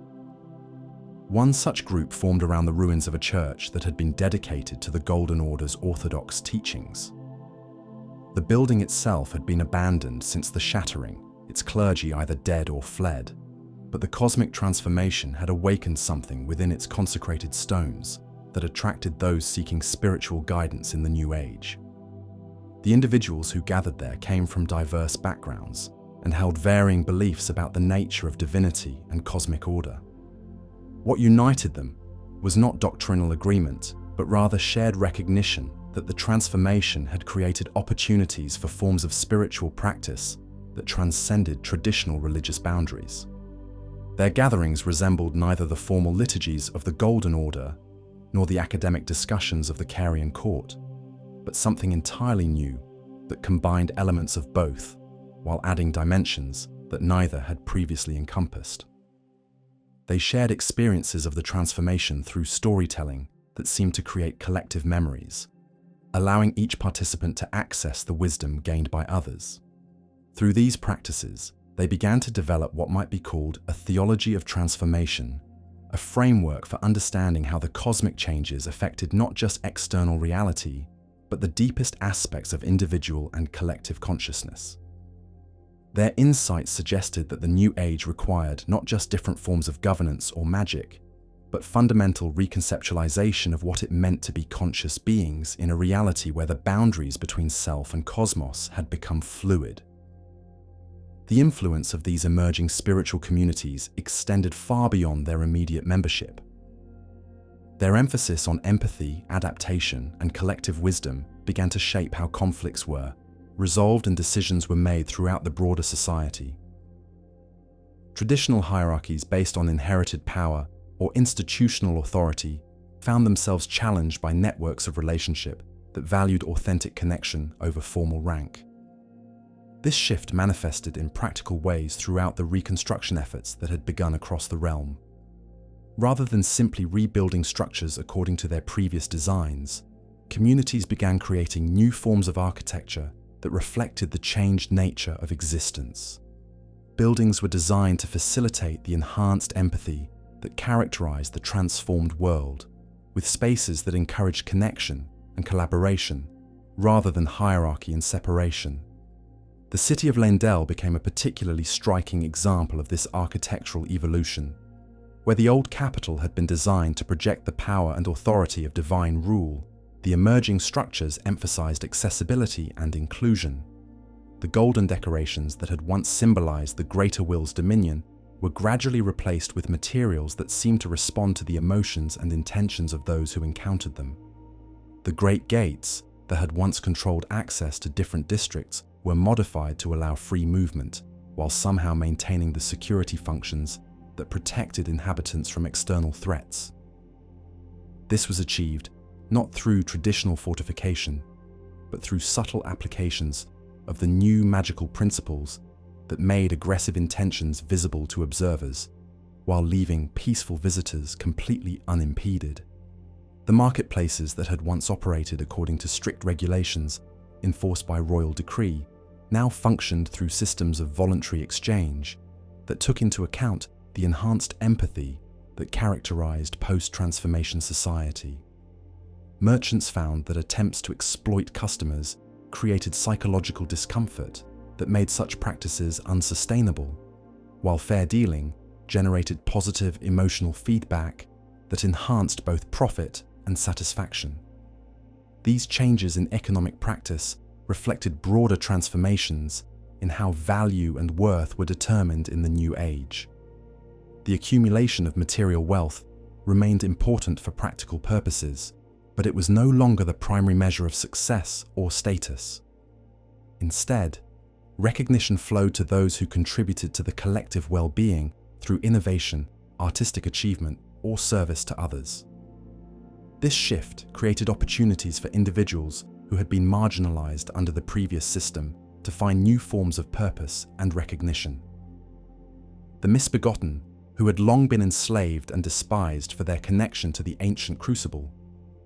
One such group formed around the ruins of a church that had been dedicated to the Golden Order's orthodox teachings. The building itself had been abandoned since the shattering, its clergy either dead or fled, but the cosmic transformation had awakened something within its consecrated stones that attracted those seeking spiritual guidance in the new age. The individuals who gathered there came from diverse backgrounds and held varying beliefs about the nature of divinity and cosmic order. What united them was not doctrinal agreement, but rather shared recognition that the transformation had created opportunities for forms of spiritual practice that transcended traditional religious boundaries. Their gatherings resembled neither the formal liturgies of the Golden Order nor the academic discussions of the Carian court, but something entirely new that combined elements of both while adding dimensions that neither had previously encompassed. They shared experiences of the transformation through storytelling that seemed to create collective memories, allowing each participant to access the wisdom gained by others. Through these practices, they began to develop what might be called a theology of transformation, a framework for understanding how the cosmic changes affected not just external reality, but the deepest aspects of individual and collective consciousness. Their insights suggested that the new age required not just different forms of governance or magic, but fundamental reconceptualization of what it meant to be conscious beings in a reality where the boundaries between self and cosmos had become fluid. The influence of these emerging spiritual communities extended far beyond their immediate membership. Their emphasis on empathy, adaptation, and collective wisdom began to shape how conflicts were resolved and decisions were made throughout the broader society. Traditional hierarchies based on inherited power or institutional authority found themselves challenged by networks of relationship that valued authentic connection over formal rank. This shift manifested in practical ways throughout the reconstruction efforts that had begun across the realm. Rather than simply rebuilding structures according to their previous designs, communities began creating new forms of architecture that reflected the changed nature of existence. Buildings were designed to facilitate the enhanced empathy that characterized the transformed world, with spaces that encouraged connection and collaboration rather than hierarchy and separation. The city of Leyndell became a particularly striking example of this architectural evolution, where the old capital had been designed to project the power and authority of divine rule. The emerging structures emphasized accessibility and inclusion. The golden decorations that had once symbolized the greater will's dominion were gradually replaced with materials that seemed to respond to the emotions and intentions of those who encountered them. The great gates that had once controlled access to different districts were modified to allow free movement, while somehow maintaining the security functions that protected inhabitants from external threats. This was achieved not through traditional fortification, but through subtle applications of the new magical principles that made aggressive intentions visible to observers, while leaving peaceful visitors completely unimpeded. The marketplaces that had once operated according to strict regulations enforced by royal decree now functioned through systems of voluntary exchange that took into account the enhanced empathy that characterized post-transformation society. Merchants found that attempts to exploit customers created psychological discomfort that made such practices unsustainable, while fair dealing generated positive emotional feedback that enhanced both profit and satisfaction. These changes in economic practice reflected broader transformations in how value and worth were determined in the new age. The accumulation of material wealth remained important for practical purposes, but it was no longer the primary measure of success or status. Instead, recognition flowed to those who contributed to the collective well-being through innovation, artistic achievement, or service to others. This shift created opportunities for individuals who had been marginalized under the previous system to find new forms of purpose and recognition. The misbegotten, who had long been enslaved and despised for their connection to the ancient crucible,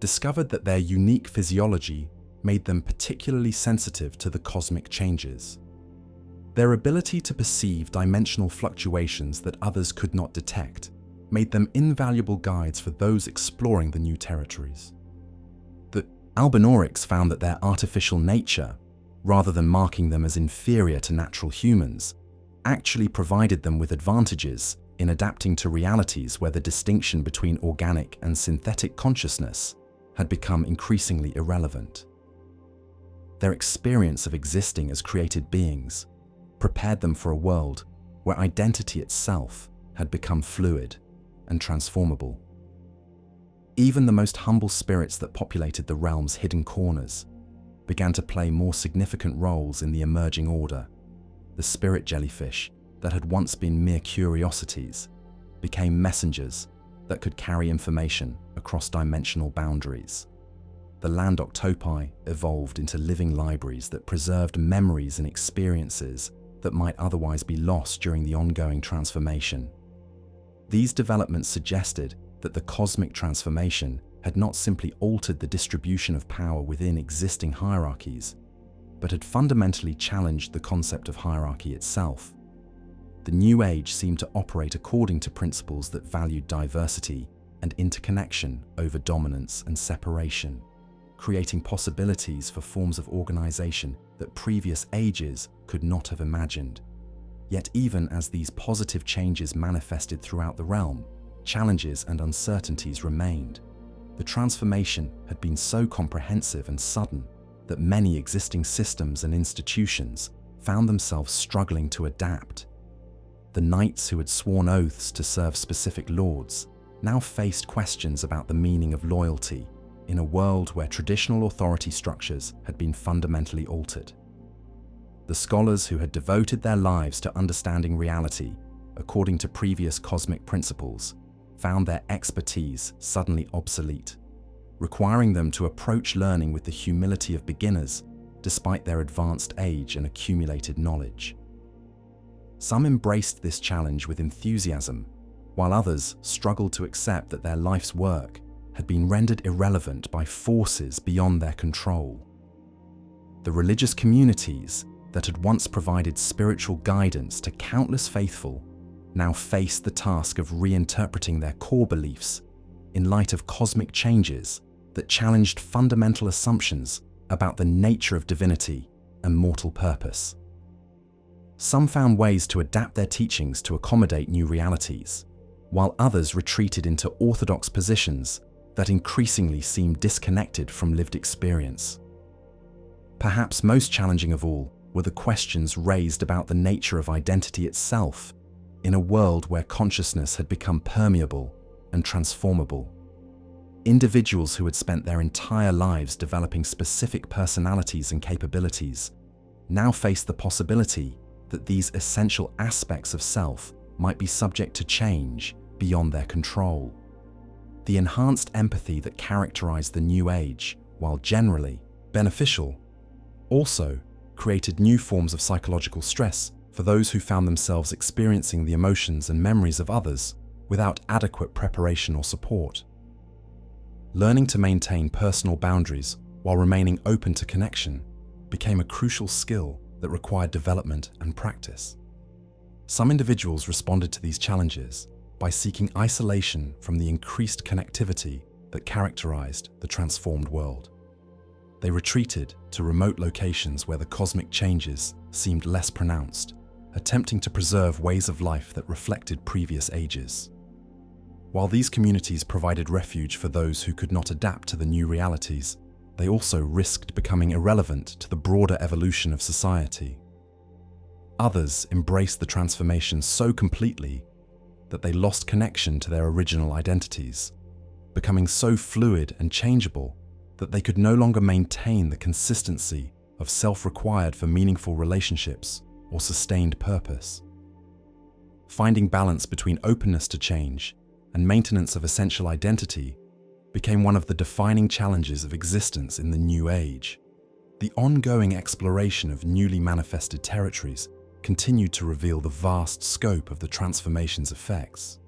discovered that their unique physiology made them particularly sensitive to the cosmic changes. Their ability to perceive dimensional fluctuations that others could not detect made them invaluable guides for those exploring the new territories. The Albinaurics found that their artificial nature, rather than marking them as inferior to natural humans, actually provided them with advantages in adapting to realities where the distinction between organic and synthetic consciousness had become increasingly irrelevant. Their experience of existing as created beings prepared them for a world where identity itself had become fluid and transformable. Even the most humble spirits that populated the realm's hidden corners began to play more significant roles in the emerging order. The spirit jellyfish that had once been mere curiosities became messengers that could carry information across dimensional boundaries. The land octopi evolved into living libraries that preserved memories and experiences that might otherwise be lost during the ongoing transformation. These developments suggested that the cosmic transformation had not simply altered the distribution of power within existing hierarchies, but had fundamentally challenged the concept of hierarchy itself. The New Age seemed to operate according to principles that valued diversity and interconnection over dominance and separation, creating possibilities for forms of organization that previous ages could not have imagined. Yet even as these positive changes manifested throughout the realm, challenges and uncertainties remained. The transformation had been so comprehensive and sudden that many existing systems and institutions found themselves struggling to adapt. The knights who had sworn oaths to serve specific lords now faced questions about the meaning of loyalty in a world where traditional authority structures had been fundamentally altered. The scholars who had devoted their lives to understanding reality according to previous cosmic principles found their expertise suddenly obsolete, requiring them to approach learning with the humility of beginners despite their advanced age and accumulated knowledge. Some embraced this challenge with enthusiasm, while others struggled to accept that their life's work had been rendered irrelevant by forces beyond their control. The religious communities that had once provided spiritual guidance to countless faithful now faced the task of reinterpreting their core beliefs in light of cosmic changes that challenged fundamental assumptions about the nature of divinity and mortal purpose. Some found ways to adapt their teachings to accommodate new realities, while others retreated into orthodox positions that increasingly seemed disconnected from lived experience. Perhaps most challenging of all were the questions raised about the nature of identity itself in a world where consciousness had become permeable and transformable. Individuals who had spent their entire lives developing specific personalities and capabilities now faced the possibility that these essential aspects of self might be subject to change beyond their control. The enhanced empathy that characterized the New Age, while generally beneficial, also created new forms of psychological stress for those who found themselves experiencing the emotions and memories of others without adequate preparation or support. Learning to maintain personal boundaries while remaining open to connection became a crucial skill that required development and practice. Some individuals responded to these challenges by seeking isolation from the increased connectivity that characterized the transformed world. They retreated to remote locations where the cosmic changes seemed less pronounced, attempting to preserve ways of life that reflected previous ages. While these communities provided refuge for those who could not adapt to the new realities, they also risked becoming irrelevant to the broader evolution of society. Others embraced the transformation so completely that they lost connection to their original identities, becoming so fluid and changeable that they could no longer maintain the consistency of self required for meaningful relationships or sustained purpose. Finding balance between openness to change and maintenance of essential identity became one of the defining challenges of existence in the New Age. The ongoing exploration of newly manifested territories continued to reveal the vast scope of the transformation's effects.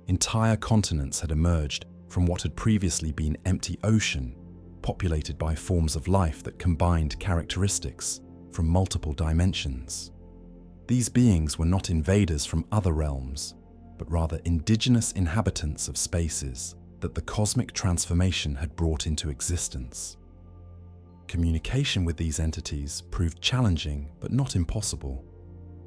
Entire continents had emerged from what had previously been empty ocean, populated by forms of life that combined characteristics from multiple dimensions. These beings were not invaders from other realms, but rather indigenous inhabitants of spaces that the cosmic transformation had brought into existence. Communication with these entities proved challenging but not impossible,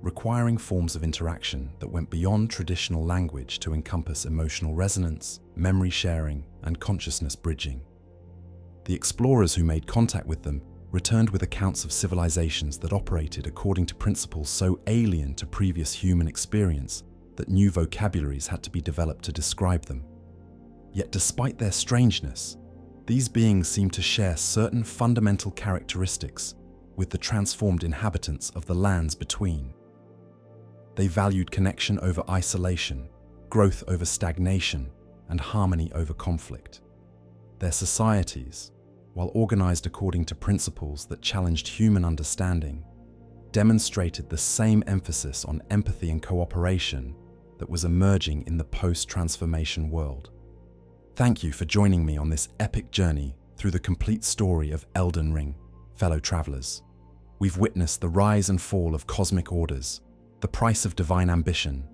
requiring forms of interaction that went beyond traditional language to encompass emotional resonance, memory sharing, and consciousness bridging. The explorers who made contact with them returned with accounts of civilizations that operated according to principles so alien to previous human experience that new vocabularies had to be developed to describe them. Yet despite their strangeness, these beings seemed to share certain fundamental characteristics with the transformed inhabitants of the lands between. They valued connection over isolation, growth over stagnation, and harmony over conflict. Their societies, while organized according to principles that challenged human understanding, demonstrated the same emphasis on empathy and cooperation that was emerging in the post-transformation world. Thank you for joining me on this epic journey through the complete story of Elden Ring, fellow travelers. We've witnessed the rise and fall of cosmic orders, the price of divine ambition,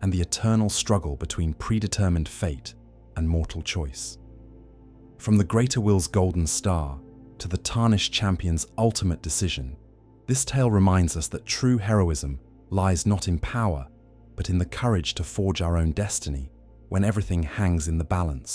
and the eternal struggle between predetermined fate and mortal choice. From the Greater Will's golden star to the tarnished champion's ultimate decision, this tale reminds us that true heroism lies not in power, but in the courage to forge our own destiny when everything hangs in the balance.